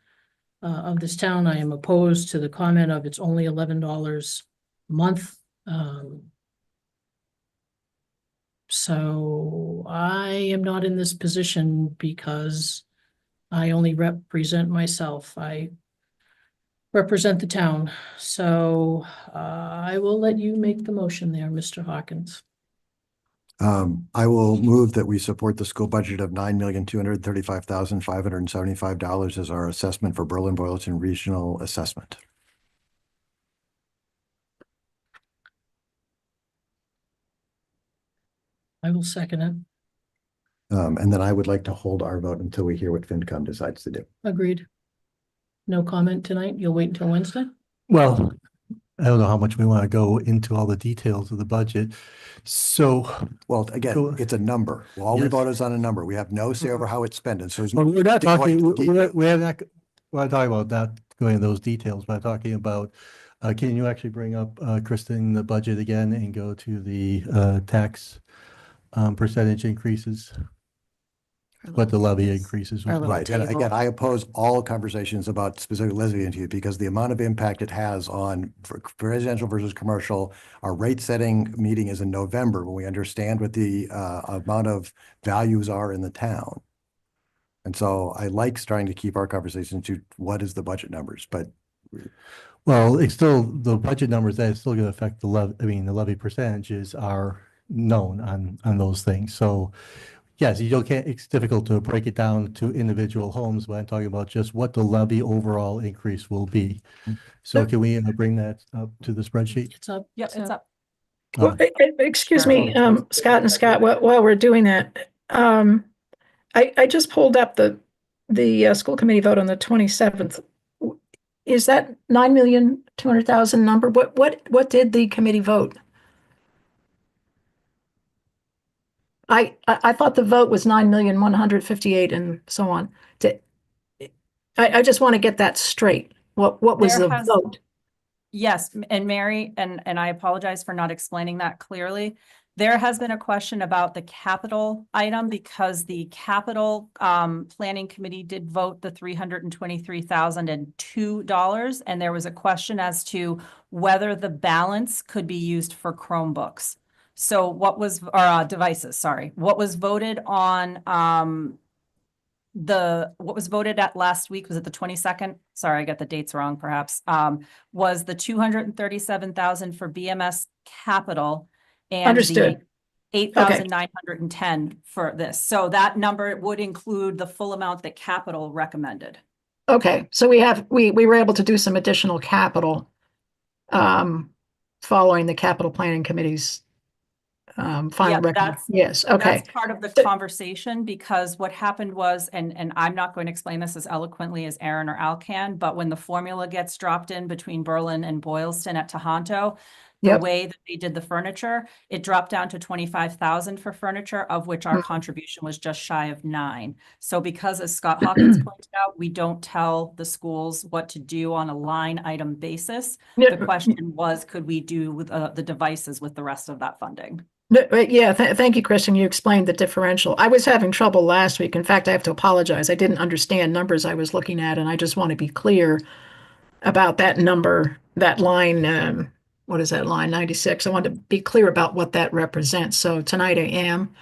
of this town. I am opposed to the comment of it's only $11 a month. So I am not in this position because I only represent myself. I represent the town. So I will let you make the motion there, Mr. Hawkins. I will move that we support the school budget of $9,235,575 as our assessment for Berlin-Boylston Regional Assessment. I will second it. And then I would like to hold our vote until we hear what FinCom decides to do. Agreed. No comment tonight? You'll wait until Wednesday? Well, I don't know how much we want to go into all the details of the budget. So, Well, again, Go- it's a number. All we Yes. vote is on a number. We have no say over how it's spent. And so there's well, no we're not talking, going into we're not talking about not going into those details, but I'm talking about, can you actually bring up, Kristen, the budget again and go to the tax percentage increases? What the levy increases. Our would be. little Right, and table. again, I oppose all conversations about specific Lesbian to you because the amount of impact it has on for residential versus commercial. Our rate setting meeting is in November when we understand what the amount of values are in the town. And so I like starting to keep our conversation to what is the budget numbers, but Well, it's still, the budget numbers, that is still gonna affect the the levy percentages are known on those things. So yes, you don't, it's difficult to break it down to individual homes, but I'm talking about just what the levy overall increase will be. So can we bring that up to the spreadsheet? It's up. Yep, it's up. Well, excuse me, Scott and Scott, while we're doing that, I just pulled up the school committee vote on the 27th. Is that 9,200,000 number? What did the committee vote? I thought the vote was 9,158,000 and so on. I just want to get that straight. What was There the has- vote? Yes, and Mary, and I apologize for not explaining that clearly. There has been a question about the capital item because the capital planning committee did vote the $323,002. And there was a question as to whether the balance could be used for Chromebooks. So what was, or devices, sorry, what was voted on, what was voted at last week, was it the 22nd? Sorry, I got the dates wrong perhaps, was the 237,000 for BMS capital. And Understood. the 8,910 for this. So that number would include the full amount that capital recommended. Okay, so we were able to do some additional capital following the capital planning committee's Yeah, final recommendation. Yes, okay. That's part of the conversation because what happened was, and I'm not going to explain this as eloquently as Aaron or Al can, but when the formula gets dropped in between Berlin and Boylston at Tohoto, the Yep. way that they did the furniture, it dropped down to 25,000 for furniture, of which our contribution was just shy of 9. So because as Scott Hawkins pointed out, we don't tell the schools what to do on a line item basis. The question was, could we do with the devices with the rest of that funding? Yeah, thank you, Kristen. You explained the differential. I was having trouble last week. In fact, I have to apologize. I didn't understand numbers I was looking at, and I just want to be clear about that number, that line, what is that, line 96? I want to be clear about what that represents. So tonight I am,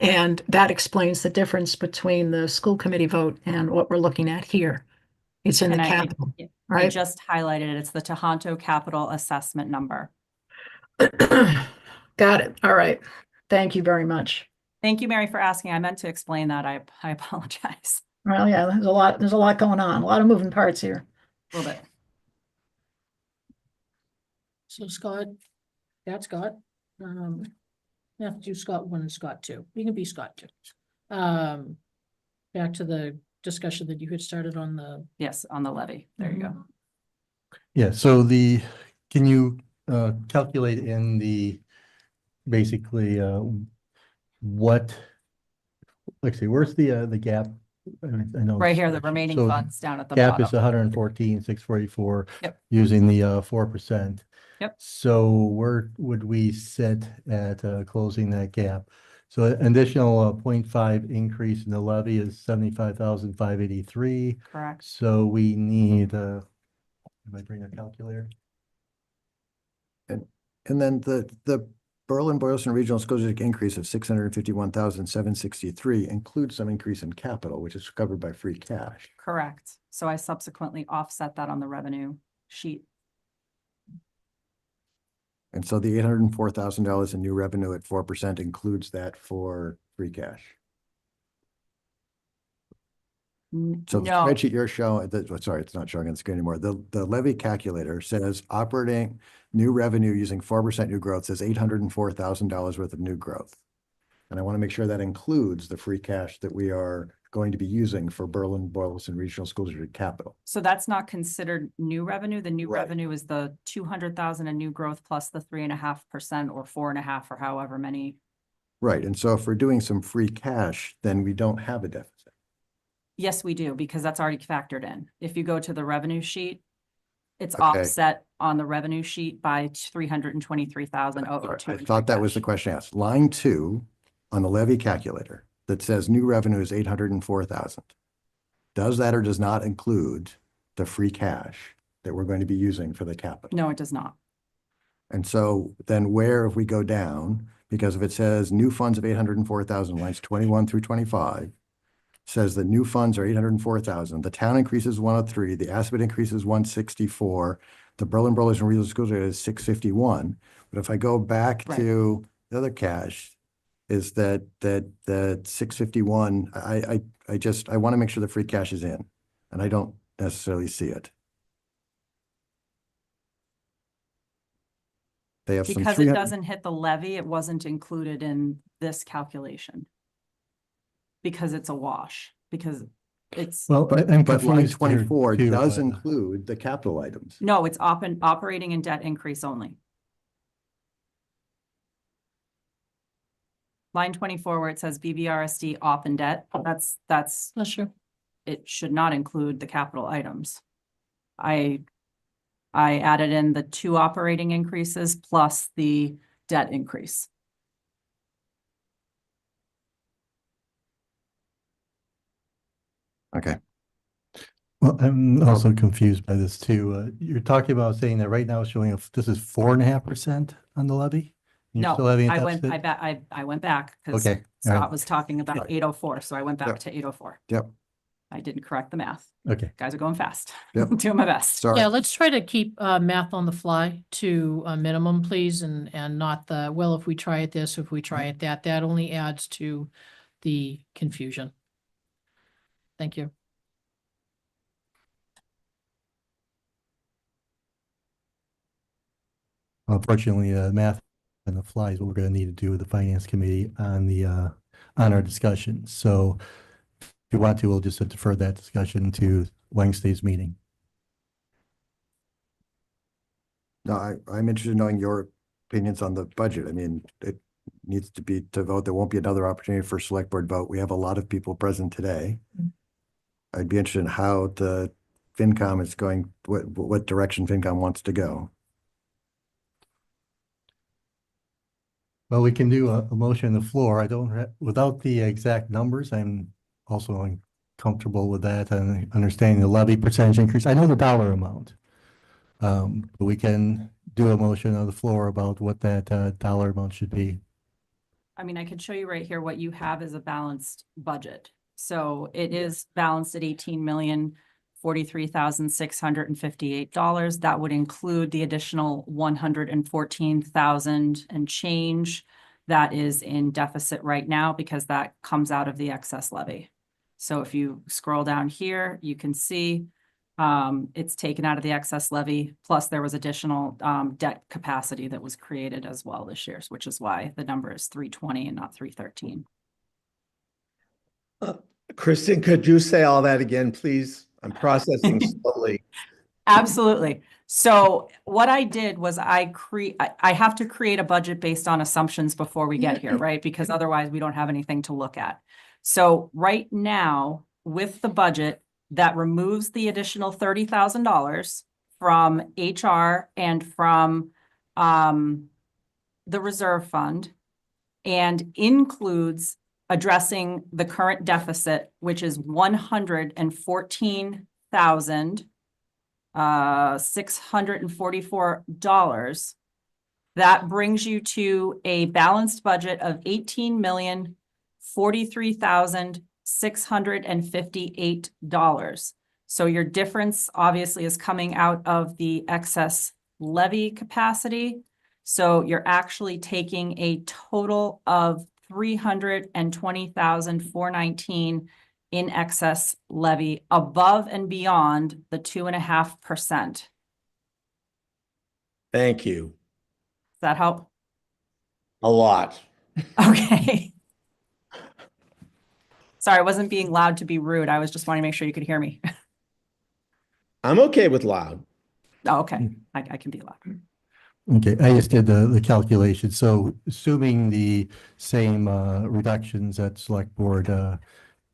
and that explains the difference between the school committee vote and what we're looking at here. It's in the And capital, I right? just highlighted it. It's the Tohoto capital assessment number. Got it. All right. Thank you very much. Thank you, Mary, for asking. I meant to explain that. I apologize. Well, yeah, there's a lot going on, a lot of moving parts here. A little bit. So Scott, that's Scott. You have to do Scott 1 and Scott 2. You can be Scott 2. Back to the discussion that you had started on the. Yes, on the levy. There you go. Yeah, so can you calculate in the, basically, where's the gap? I know Right it's- here, the remaining so funds down at the Gap is bottom. 114,644. Yep. Using the 4%. Yep. So where would we sit at closing that gap? So an additional 0.5 increase in the levy is 75,583. Correct. So we need, if I bring a calculator. And then the Berlin Boylston Regional School District increase of 651,763 includes some increase in capital, which is covered by free cash. Correct. So I subsequently offset that on the revenue sheet. And so the $804,000 in new revenue at 4% includes that for free cash. So the No, spreadsheet you're showing, sorry, it's not showing on the screen anymore. The levy calculator says operating new revenue using 4% new growth says $804,000 worth of new growth. And I want to make sure that includes the free cash that we are going to be using for Berlin Boylston Regional School District capital. so that's not considered new revenue. The new Right. revenue is the 200,000 in new growth plus the 3.5% or 4.5 or however many. Right. And so if we're doing some free cash, then we don't have a deficit. Yes, we do, because that's already factored in. If you go to the revenue sheet, it's Okay. offset on the revenue sheet by 323,000 over I thought that was the question asked. Line 2 on the levy calculator that says new revenue is 804,000. Does that or does not include the free cash that we're going to be using for the capital? No, it does not. And so then where, if we go down, because if it says new funds of 804,000, lines 21 through 25, says the new funds are 804,000, the town increases 103, the Assabet increases 164, the Berlin Boylston Regional School District is 651. But if I go back Right. to the other cash, is that 651, I want to make sure the free cash is in, and I don't necessarily see it. They have some Because it 300 doesn't hit the levy, it wasn't included in this calculation. Because it's a wash, because it's, Well, But I'm line confused here 24 too, does but- include the capital items. no, it's operating and debt increase only. Line 24 where it says BBRSD op and debt, that's, Not sure. it should not include the capital items. I added in the 2 operating increases plus the debt increase. Okay. Well, I'm also confused by this too. You're talking about saying that right now it's showing, this is 4.5% on the levy? You're No, still having a I went, deficit? I went back because Okay, all right. Scott was talking about 804, so I went back Yep. to 804. Yep. I didn't correct the math. Okay. Guys are going fast. Yep. Doing my best. Sorry. Yeah, let's try to keep math on the fly to a minimum, please, and not the, well, if we try it this, if we try it that, that only adds to the confusion. Thank you. Unfortunately, math and the fly is what we're gonna need to do with the finance committee on the, on our discussion. So if you want to, we'll just defer that discussion to Wednesday's meeting. No, I'm interested in knowing your opinions on the budget. I mean, it needs to be to vote. There won't be another opportunity for select board vote. We have a lot of people present today. I'd be interested in how the FinCom is going, what direction FinCom wants to go. Well, we can do a motion on the floor. I don't, without the exact numbers, I'm also uncomfortable with that and understanding the levy percentage increase. I know the dollar amount. But we can do a motion on the floor about what that dollar amount should be. I mean, I can show you right here what you have as a balanced budget. So it is balanced at $18,043,658. That would include the additional 114,000 and change that is in deficit right now because that comes out of the excess levy. So if you scroll down here, you can see it's taken out of the excess levy, plus there was additional debt capacity that was created as well this year, which is why the number is 320 and not 313. Kristen, could you say all that again, please? I'm processing slowly. Absolutely. So what I did was I have to create a budget based on assumptions before we get here, right? Because otherwise we don't have anything to look at. So right now with the budget, that removes the additional $30,000 from HR and from the reserve fund and includes addressing the current deficit, which is $114,644. That brings you to a balanced budget of $18,043,658. So your difference obviously is coming out of the excess levy capacity. So you're actually taking a total of $320,419 in excess levy above and beyond the 2.5%. Thank you. Does that help? A lot. Okay. Sorry, I wasn't being loud to be rude. I was just wanting to make sure you could hear me. I'm okay with loud. Oh, okay. I can be loud. Okay, I just did the calculation. So assuming the same reductions that select board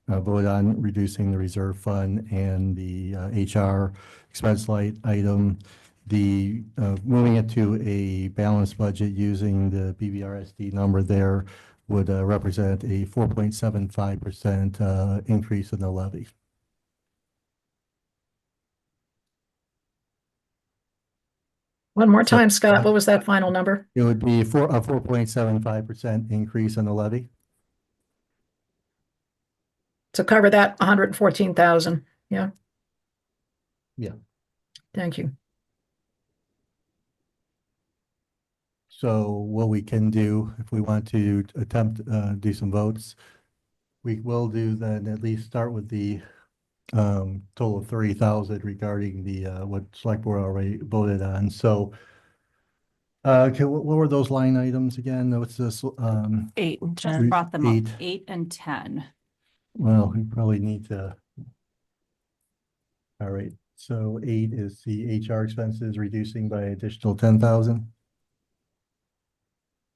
vote on reducing the reserve fund and the HR expense light item, the moving it to a balanced budget using the BBRSD number there would represent a 4.75% increase in the levy. One more time, Scott, what was that final number? It would be a 4.75% increase in the levy. To cover that 114,000, yeah? Yeah. Thank you. So what we can do, if we want to attempt do some votes, we will do then at least start with the total of 30,000 regarding the what select board already voted on. So okay, what were those line items again? What's this? 8, just brought them up. 8. 8 and 10. Well, we probably need to. All right, so 8 is the HR expenses reducing by additional 10,000.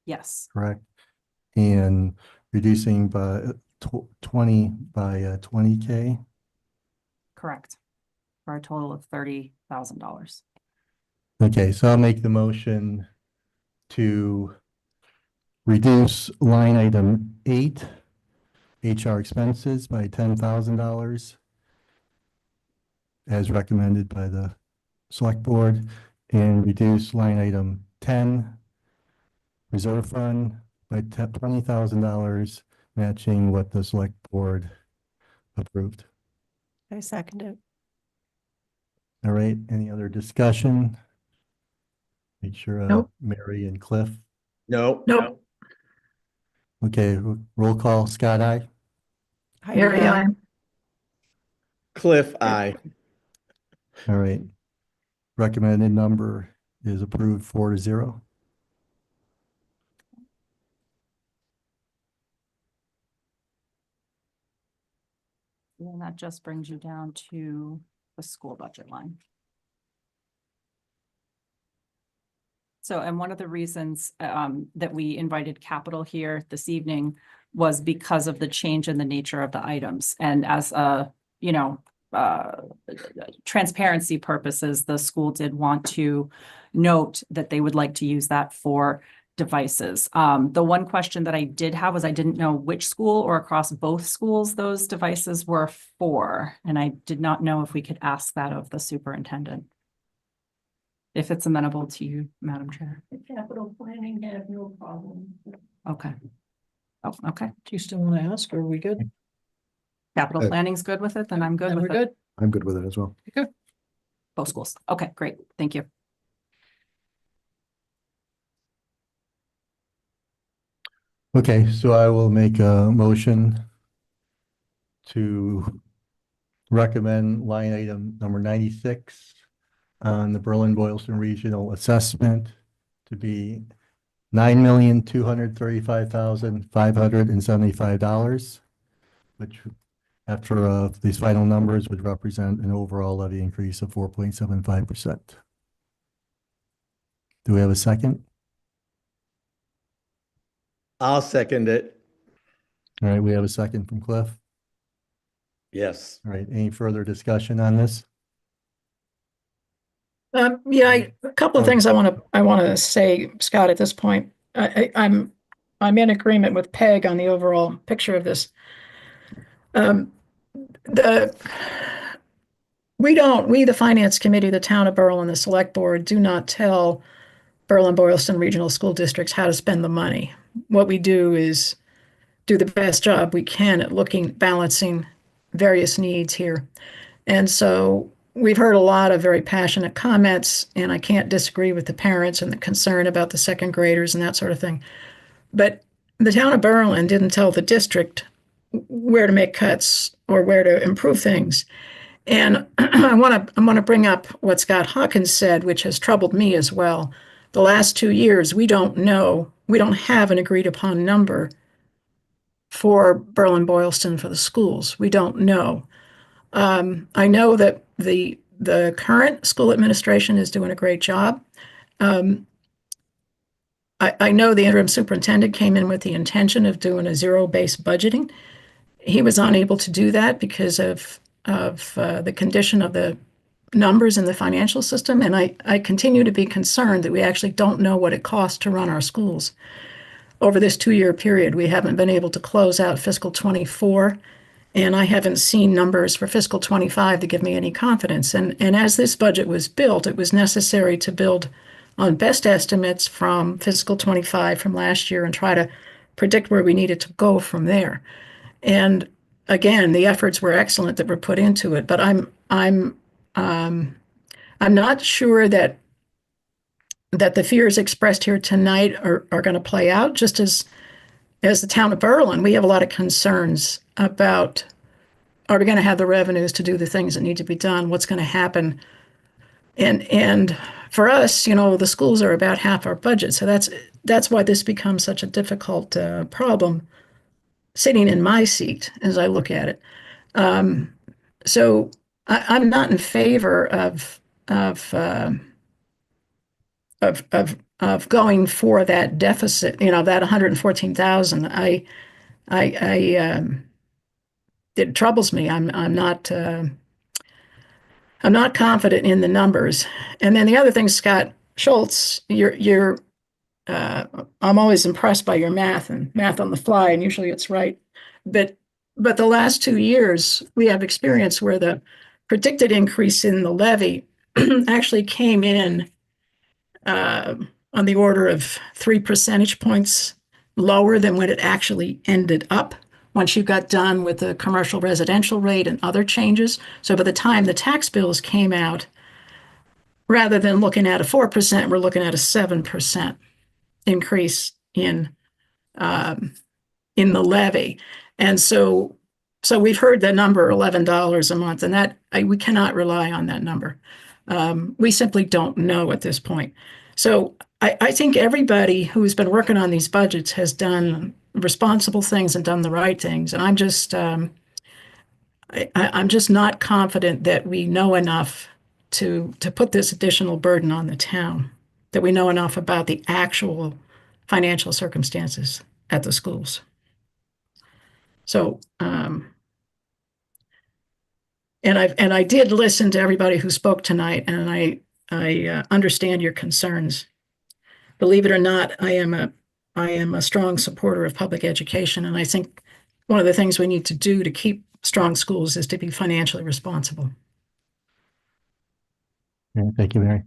Yes. Correct. And reducing by 20 by 20K. Correct. For a total of $30,000. Okay, so I'll make the motion to reduce line item 8, HR expenses by $10,000 as recommended by the select board and reduce line item 10 reserve fund by $20,000, matching what the select board approved. I second it. All right, any other discussion? Make sure Nope. Mary and Cliff. No. Nope. Okay, roll call, Scott, aye. Mary, aye. Cliff, aye. All right. Recommended number is approved 4-0. And that just brings you down to the school budget line. So, and one of the reasons that we invited capital here this evening was because of the change in the nature of the items. And as a, you know, transparency purposes, the school did want to note that they would like to use that for devices. The one question that I did have was I didn't know which school or across both schools those devices were for. And I did not know if we could ask that of the superintendent. If it's amenable to you, Madam Chair. The capital planning had no problem. Okay. Oh, okay. Do you still want to ask, or are we good? Capital planning's good with it, then I'm good Then with we're it. good? I'm good with it as well. Both schools. Okay, great. Thank you. Okay, so I will make a motion to recommend line item number 96 on the Berlin-Boylston Regional Assessment to be $9,235,575, which after these final numbers would represent an overall levy increase of 4.75%. Do we have a second? I'll second it. All right, we have a second from Cliff. Yes. All right, any further discussion on this? Yeah, a couple of things I want to say, Scott, at this point. I'm in agreement with Peg on the overall picture of this. We, the Finance Committee, the Town of Berlin, the Select Board, do not tell Berlin-Boylston Regional School Districts how to spend the money. What we do is do the best job we can at balancing various needs here. And so we've heard a lot of very passionate comments, and I can't disagree with the parents and the concern about the second graders and that sort of thing. But the Town of Berlin didn't tell the district where to make cuts or where to improve things. And I want to bring up what Scott Hawkins said, which has troubled me as well. The last 2 years, we don't have an agreed upon number for Berlin-Boylston for the schools. We don't know. I know that the current school administration is doing a great job. I know the interim superintendent came in with the intention of doing a zero-based budgeting. He was unable to do that because of the condition of the numbers in the financial system. And I continue to be concerned that we actually don't know what it costs to run our schools. Over this 2-year period, we haven't been able to close out fiscal 24, and I haven't seen numbers for fiscal 25 to give me any confidence. And as this budget was built, it was necessary to build on best estimates from fiscal 25 from last year and try to predict where we needed to go from there. And again, the efforts were excellent that were put into it, but I'm not sure that the fears expressed here tonight are going to play out. Just as the Town of Berlin, we have a lot of concerns about, are we going to have the revenues to do the things that need to be done? What's going to happen? And for us, the schools are about half our budget. So that's why this becomes such a difficult problem sitting in my seat as I look at it. So I'm not in favor of going for that deficit, that 114,000. It troubles me. I'm not confident in the numbers. And then the other thing, Scott Schultz, I'm always impressed by your math and math on the fly, and usually it's right. But the last 2 years, we have experience where the predicted increase in the levy actually came in on the order of 3 percentage points lower than what it actually ended up once you got done with the commercial residential rate and other changes. So by the time the tax bills came out, rather than looking at a 4%, we're looking at a 7% increase in the levy. And so we've heard that number, $11 a month, and that we cannot rely on that number. We simply don't know at this point. So I think everybody who's been working on these budgets has done responsible things and done the right things. And I'm just not confident that we know enough to put this additional burden on the town, that we know enough about the actual financial circumstances at the schools. So, and I did listen to everybody who spoke tonight, and I understand your concerns. Believe it or not, I am a strong supporter of public education, and I think one of the things we need to do to keep strong schools is to be financially responsible. Yeah, thank you, Mary.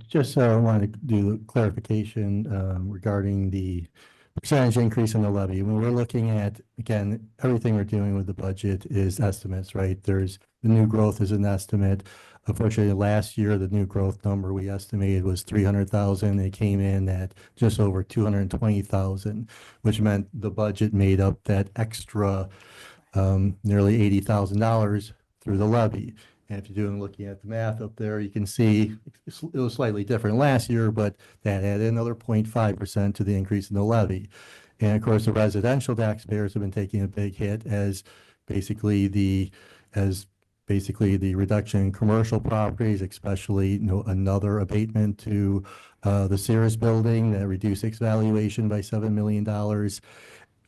Just wanted to do clarification regarding the percentage increase in the levy. When we're looking at, again, everything we're doing with the budget is estimates, right? There's the new growth is an estimate. Unfortunately, last year, the new growth number we estimated was 300,000. It came in at just over 220,000, which meant the budget made up that extra nearly $80,000 through the levy. And if you're looking at the math up there, you can see it was slightly different last year, but that added another 0.5% to the increase in the levy. And of course, the residential taxpayers have been taking a big hit as basically the reduction in commercial properties, especially another abatement to the Sears building that reduced its valuation by $7 million.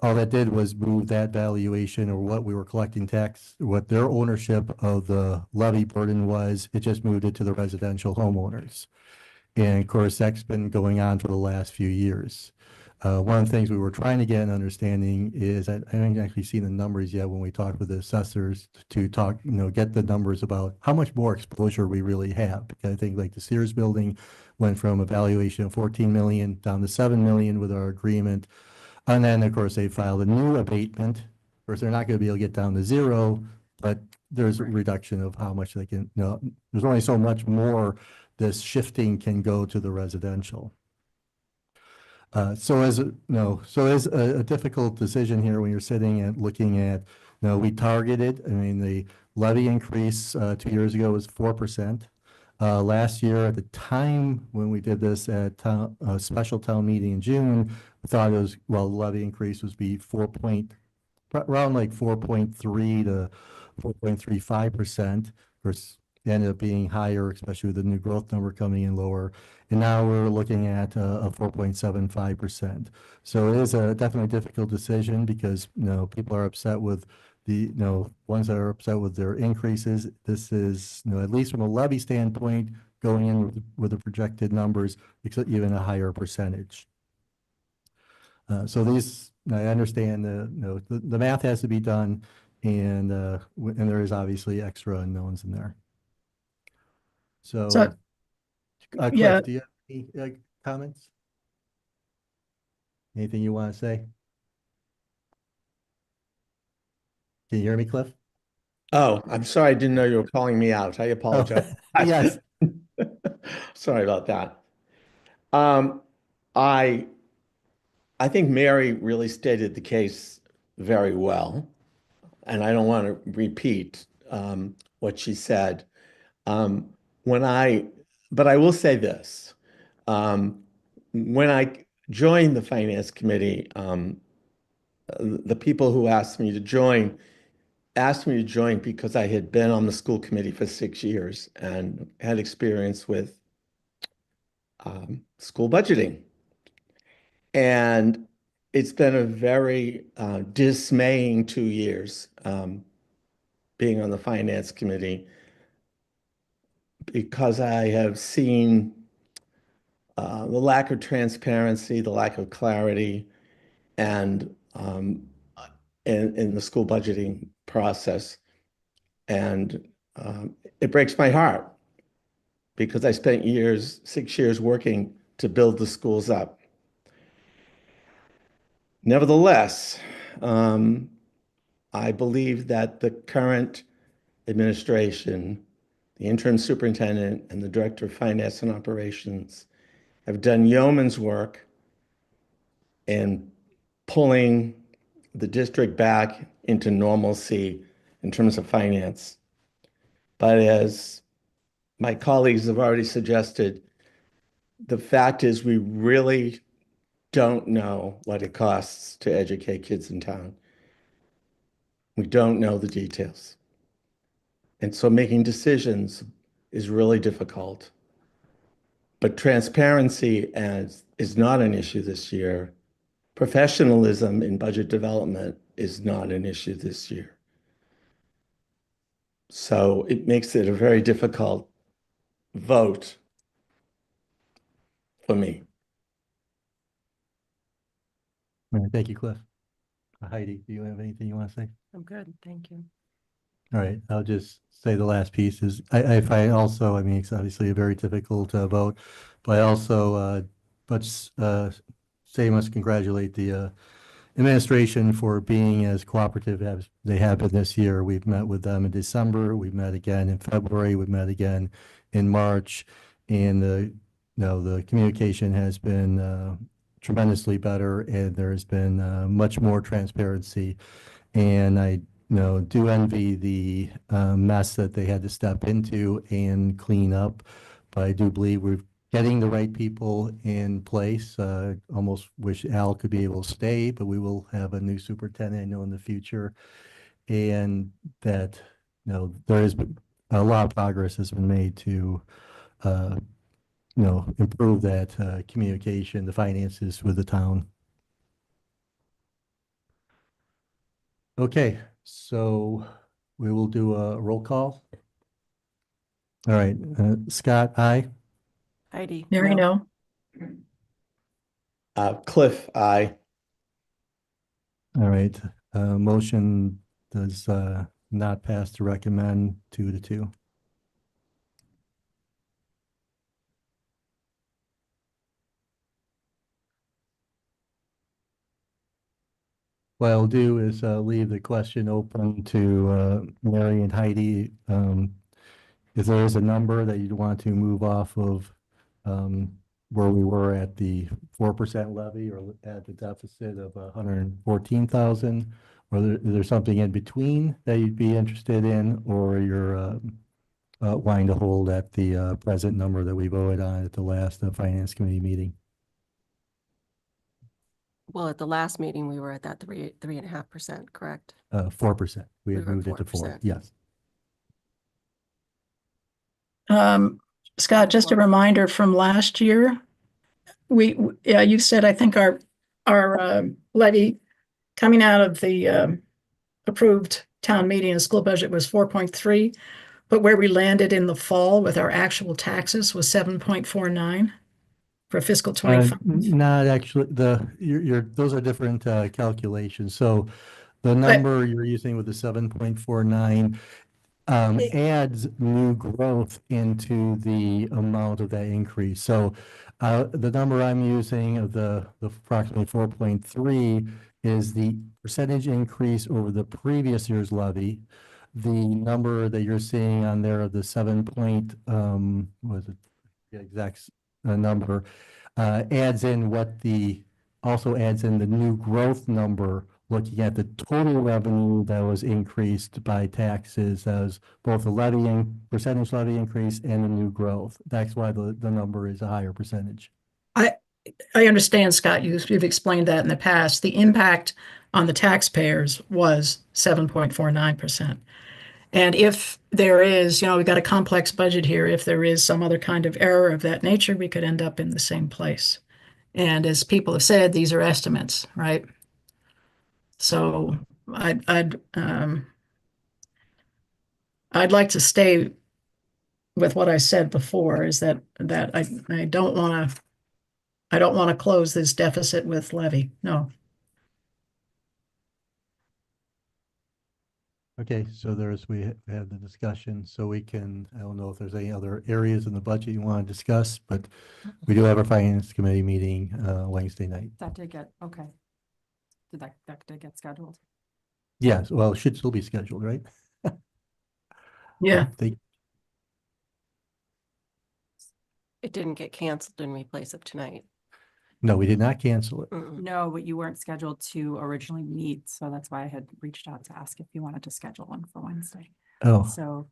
All that did was move that valuation, or what we were collecting tax, what their ownership of the levy burden was, it just moved it to the residential homeowners. And of course, that's been going on for the last few years. One of the things we were trying to get an understanding is, I haven't actually seen the numbers yet when we talked with the assessors to talk, get the numbers about how much more exposure we really have. Because I think like the Sears building went from a valuation of 14 million down to 7 million with our agreement. And then, of course, they filed a new abatement. Of course, they're not going to be able to get down to zero, but there's a reduction of how much they can, there's only so much more this shifting can go to the residential. So as a difficult decision here when you're sitting and looking at, we targeted, the levy increase 2 years ago was 4%. Last year, at the time when we did this at a special town meeting in June, we thought it was, the levy increase would be around like 4.3 to 4.35%. Of course, it ended up being higher, especially with the new growth number coming in lower. And now we're looking at a 4.75%. So it is a definitely difficult decision because, people are upset with the, ones that are upset with their increases. This is, at least from a levy standpoint, going in with the projected numbers, even a higher percentage. So these, I understand the math has to be done, and there is obviously extra unknowns in there. So Cliff, yeah. do you have any comments? Anything you want to say? Can you hear me, Cliff? Oh, I'm sorry. I didn't know you were calling me out. I apologize. Yes. Sorry about that. I think Mary really stated the case very well, and I don't want to repeat what she said. But I will say this. When I joined the Finance Committee, the people who asked me to join because I had been on the school committee for 6 years and had experience with school budgeting. And it's been a very dismaying 2 years being on the Finance Committee, because I have seen the lack of transparency, the lack of clarity, and in the school budgeting process. And it breaks my heart because I spent 6 years working to build the schools up. Nevertheless, I believe that the current administration, the interim superintendent and the director of finance and operations have done yeoman's work in pulling the district back into normalcy in terms of finance. But as my colleagues have already suggested, the fact is we really don't know what it costs to educate kids in town. We don't know the details. And so making decisions is really difficult. But transparency is not an issue this year. Professionalism in budget development is not an issue this year. So it makes it a very difficult vote for me. All right, thank you, Cliff. Heidi, do you have anything you want to say? I'm good, thank you. All right, I'll just say the last piece is, I find also, I mean, it's obviously a very difficult vote, but I also, say must congratulate the administration for being as cooperative as they have been this year. We've met with them in December, we've met again in February, we've met again in March, and the communication has been tremendously better, and there's been much more transparency. And I do envy the mess that they had to step into and clean up. But I do believe we're getting the right people in place. Almost wish Al could be able to stay, but we will have a new superintendent, I know, in the future. And that, there is a lot of progress has been made to, improve that communication, the finances with the town. Okay, so we will do a roll call. All right, Scott, aye. Heidi. Mary, no. Cliff, aye. All right, motion does not pass to recommend 2-2. What I'll do is leave the question open to Mary and Heidi. If there is a number that you'd want to move off of where we were at the 4% levy or at the deficit of 114,000, or is there something in between that you'd be interested in, or you're wanting to hold at the present number that we voted on at the last Finance Committee meeting? Well, at the last meeting, we were at that 3.5%, correct? 4%. We had We were moved it to 4. 4%. Yes. Scott, just a reminder from last year, you said, I think our levy coming out of the approved town meeting and school budget was 4.3, but where we landed in the fall with our actual taxes was 7.49 for fiscal 25. Not actually, those are different calculations. So the number you're using with the 7.49 adds new growth into the amount of that increase. So the number I'm using of the approximately 4.3 is the percentage increase over the previous year's levy. The number that you're seeing on there of the 7 point, what is it, the exact number, adds in also adds in the new growth number, looking at the total revenue that was increased by taxes as both the percentage levy increase and the new growth. That's why the number is a higher percentage. I understand, Scott, you've explained that in the past. The impact on the taxpayers was 7.49%. And if there is, we've got a complex budget here, if there is some other kind of error of that nature, we could end up in the same place. And as people have said, these are estimates, right? So I'd like to stay with what I said before, is that I don't want to close this deficit with levy. No. Okay, so we had the discussion, so we can, I don't know if there's any other areas in the budget you want to discuss, but we do have our finance committee meeting, Wednesday night. That did get, okay. That did get scheduled? Yes, well, it should still be scheduled, right? Yeah. It didn't get canceled in replace of tonight. No, we did not cancel it. No, but you weren't scheduled to originally meet, so that's why I had reached out to ask if you wanted to schedule one for Wednesday. Oh, So,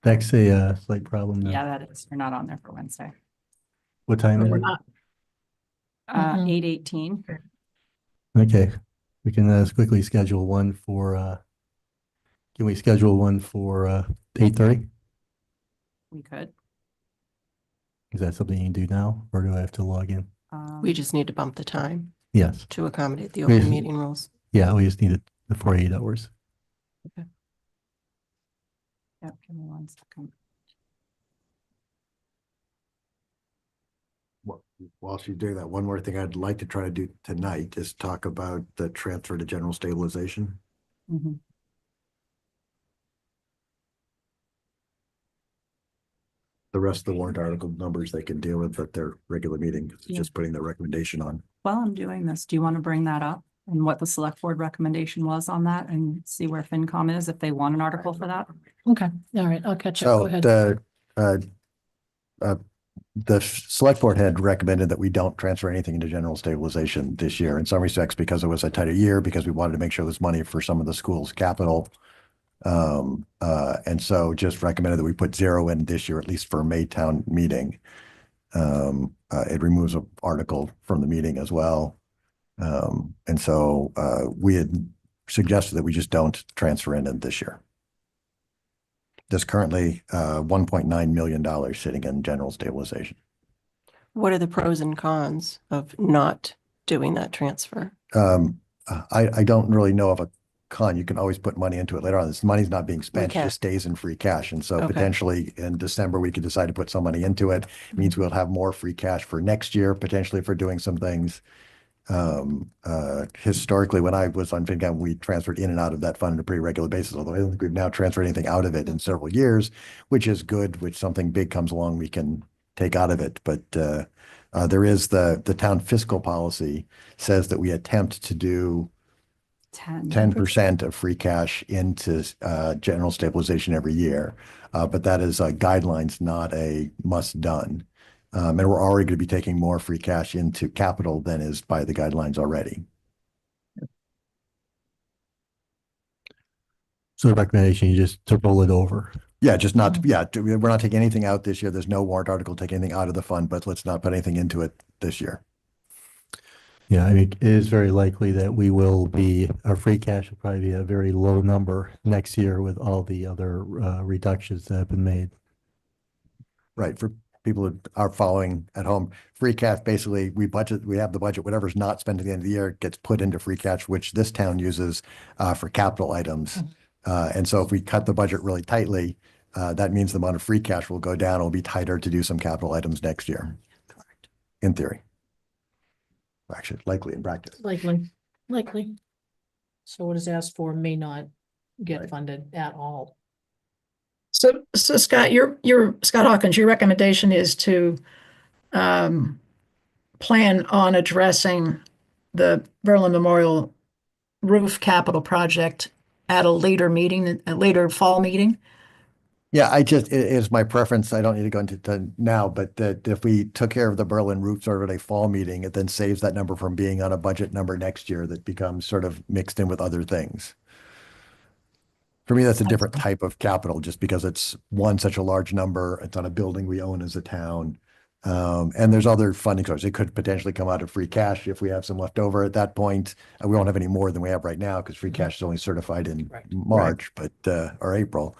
that's a slight problem then. yeah, that is, you're not on there for Wednesday. What time is We're it? not. 8:18. Okay, we can quickly schedule one for, can we schedule one for 8:30? We could. Is that something you can do now, or do I have to log in? We just need to bump the time Yes. to accommodate the We open just- meeting rules. Yeah, we just need it the 48 hours. Yep, give me 1 second. While she's doing that, one more thing I'd like to try to do tonight is talk about the transfer to general stabilization. Mhm. The rest of the warrant article numbers they can deal with at their regular meeting. It's Yeah. just putting the recommendation on. While I'm doing this, do you want to bring that up and what the select board recommendation was on that and see where FinCom is if they want an article for that? Okay, all right, I'll catch up. Go So ahead. the select board had recommended that we don't transfer anything into general stabilization this year in some respects because it was a tighter year, because we wanted to make sure there's money for some of the schools' capital. And so just recommended that we put 0 in this year, at least for Maytown meeting. It removes an article from the meeting as well. And so we had suggested that we just don't transfer in it this year. There's currently $1.9 million sitting in general stabilization. What are the pros and cons of not doing that transfer? I don't really know of a con. You can always put money into it later on. This money's not being spent, it can. just stays in free cash. And so Okay. potentially in December, we could decide to put some money into it. It means we'll have more free cash for next year, potentially for doing some things. Historically, when I was on FinCom, we transferred in and out of that fund on a pretty regular basis, although I don't think we've now transferred anything out of it in several years, which is good, which something big comes along, we can take out of it. But there is the town fiscal policy says that we attempt to do 10% of free cash into general stabilization every year. But that is guidelines, not a must done. And we're already going to be taking more free cash into capital than is by the guidelines already. So the recommendation, you just to roll it over. Yeah, just not, we're not taking anything out this year. There's no warrant article taking anything out of the fund, but let's not put anything into it this year. Yeah, I mean, it is very likely that we will be, our free cash will probably be a very low number next year with all the other reductions that have been made. Right. For people who are following at home, free cash, basically, we have the budget, whatever's not spent at the end of the year gets put into free cash, which this town uses for capital items. And so if we cut the budget really tightly, that means the amount of free cash will go down. It'll be tighter to do some capital items next year. Correct. In theory. Actually, likely in practice. Likely. So what is asked for may not get funded at all. So Scott, Scott Hawkins, your recommendation is to plan on addressing the Berlin Memorial Roof Capital Project at a later meeting, a later fall meeting? Yeah, it is my preference. I don't need to go into now, but that if we took care of the Berlin roof sort of at a fall meeting, it then saves that number from being on a budget number next year that becomes sort of mixed in with other things. For me, that's a different type of capital, just because it's such a large number. It's on a building we own as a town. And there's other funding sources. It could potentially come out of free cash if we have some left over at that point. We won't have any more than we have right now because free cash is only certified in March, or April.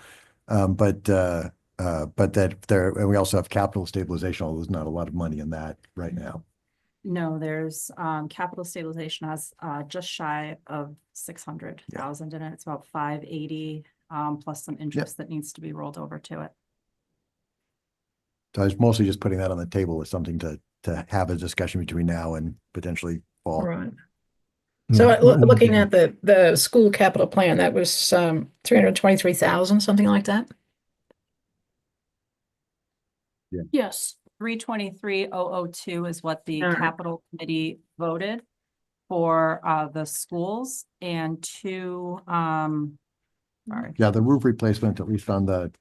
But that there, and we also have capital stabilization, although there's not a lot of money in that right now. No, there's capital stabilization has just shy of 600,000 in it. It's about 580 plus some interest that needs to be rolled over to it. So I was mostly just putting that on the table as something to have a discussion between now and potentially fall. Right. So Yeah, looking at the school capital plan, that was 323,000, something like that? Yes. 323,002 is what the All right. capital committee voted for the schools and sorry. Yeah, the roof replacement, at least on the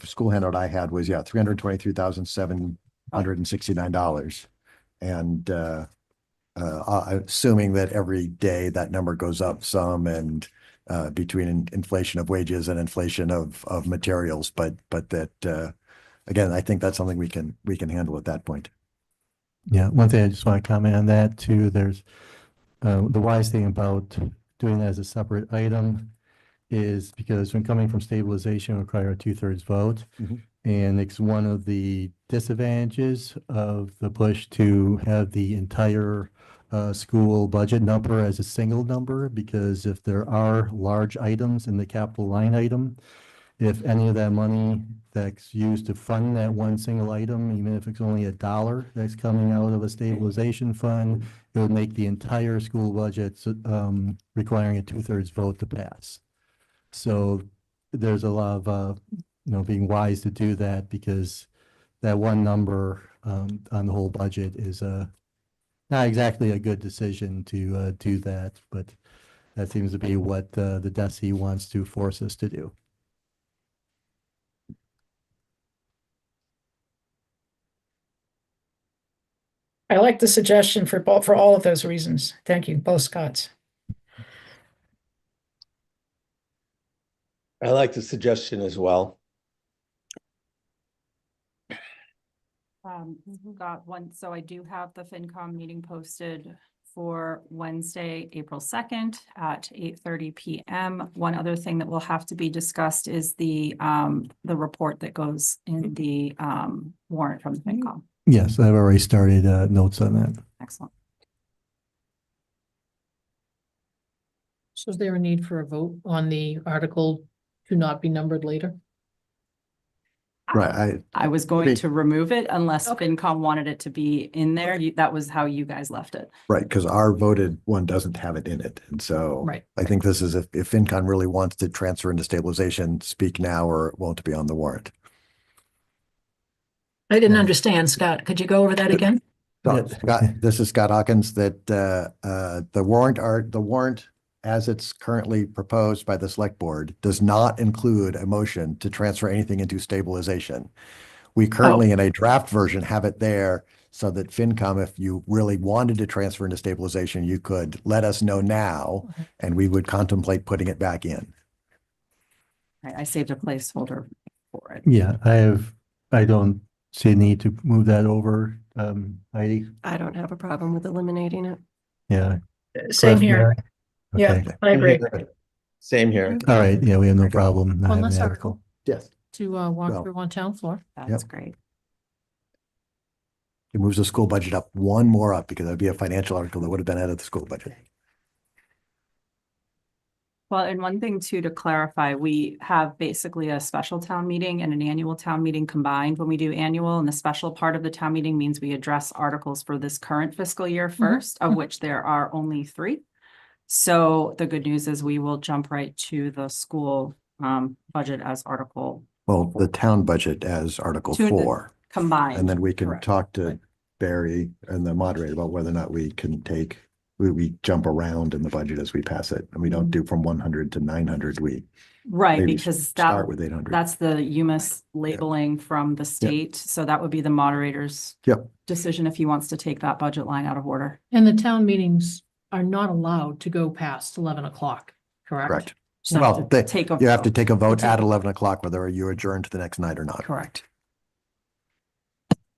school handout I had was, yeah, $323,769. And assuming that every day that number goes up some and between inflation of wages and inflation of materials, but that again, I think that's something we can handle at that point. Yeah, one thing I just want to comment on that too, there's the wise thing about doing that as a separate item is because when coming from stabilization, it require a 2/3 vote. Mhm. And it's one of the disadvantages of the push to have the entire school budget number as a single number, because if there are large items in the capital line item, if any of that money that's used to fund that one single item, even if it's only $1 that's coming out of a stabilization fund, it would make the entire school budget requiring a 2/3 vote to pass. So there's a lot of, being wise to do that, because that one number on the whole budget is not exactly a good decision to do that, but that seems to be what the DESI wants to force us to do. I like the suggestion for all of those reasons. Thank you, both Scotts. I like the suggestion as well. Got one, so I do have the FinCom meeting posted for Wednesday, April 2nd at 8:30 p.m. One other thing that will have to be discussed is the report that goes in the warrant from the FinCom. Yes, I've already started notes on that. Excellent. So is there a need for a vote on the article to not be numbered later? Right, I was going to remove it unless FinCom wanted it to be in there. That was how you guys left it. right, because our voted one doesn't have it in it. And so Right. I think this is if FinCon really wants to transfer into stabilization, speak now or it won't be on the warrant. I didn't understand, Scott. Could you go over that again? So, Scott, this is Scott Hawkins, that the warrant as it's currently proposed by the select board does not include a motion to transfer anything into stabilization. We currently in a draft version have it there so that FinCom, if you really wanted to transfer into stabilization, you could let us know now and we would contemplate putting it back in. I saved a placeholder for it. Yeah, I don't see a need to move that over, Heidi. I don't have a problem with eliminating it. Yeah. Same here. Yeah, Okay. I agree. Same here. All right, yeah, we have no problem. not One having less the article Yes. to walk Well, through on town floor. That's great. It moves the school budget up one more up because that'd be a financial article that would have been out of the school budget. Well, and one thing too, to clarify, we have basically a special town meeting and an annual town meeting combined when we do annual, and the special part of the town meeting means we address articles for this current fiscal year first, of which there are only 3. So the good news is we will jump right to the school budget as article Well, the town budget as Article To the 4. combined. And then we can Correct. talk to Barry and the moderator about whether or not we can we jump around in the budget as we pass it. And we don't do from 100 to 900. We Right, maybe because start with 800. that's the UMass labeling from the state. So that would be the moderator's Yep. decision if he wants to take that budget line out of order. And the town meetings are not allowed to go past 11 o'clock, correct? Correct. So Well, take a you have to vote. take a vote at 11 o'clock, whether you adjourn to the next night or not. Correct.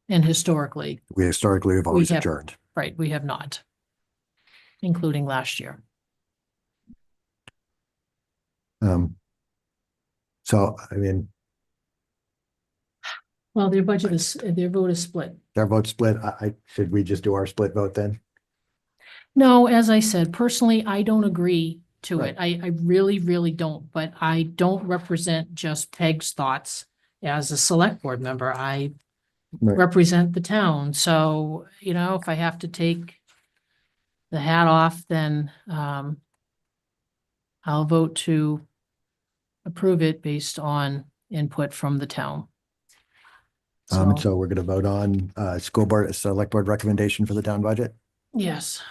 And historically, We historically have We always have- adjourned. right, we have not, including last year. So, I mean, Well, their budget is, their vote is split. their vote split. Should we just do our split vote then? No, as I said, personally, I don't agree to Right. it. I really, really don't, but I don't represent just Peg's thoughts as a select board member. I Right. represent the town. So, if I have to take the hat off, then I'll vote to approve it based on input from the town. So we're gonna vote on school board, select board recommendation for the town budget. Yes,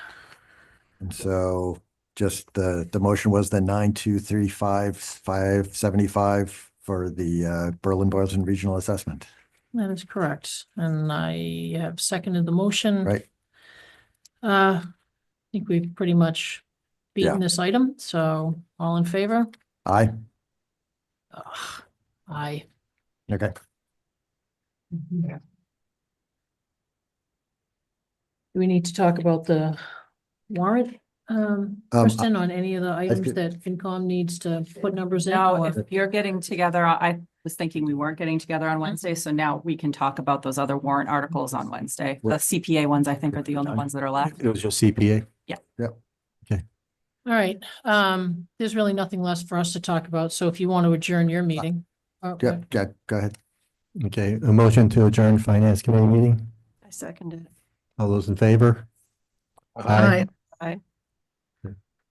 And so just the motion was the 9,235,575 for the Berlin Boylston Regional Assessment. that is correct. And I have seconded the motion. Right. I think we've pretty much Yeah. beaten this item, so all in favor? Aye. Aye. Okay. Do we need to talk about the warrant, Kristen, on any of the items could- that FinCom needs to put numbers in? No, or- if you're getting together, I was thinking we weren't getting together on Wednesday, so now we can talk about those other warrant articles on Wednesday. The Right. CPA ones, I think, are the only ones that are left. It was just CPA. All right, there's really nothing less for us to talk about, so if you want to adjourn your meeting. Yeah, go ahead. Okay, a motion to adjourn finance committee meeting. I second it. All those in favor? Aye. And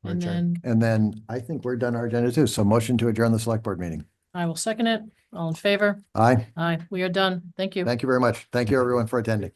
Adjourn. then And then I think we're done our agenda too. So motion to adjourn the select board meeting. I will second it. All in favor? Aye. Aye, we are done. Thank you. Thank you very much. Thank you everyone for attending.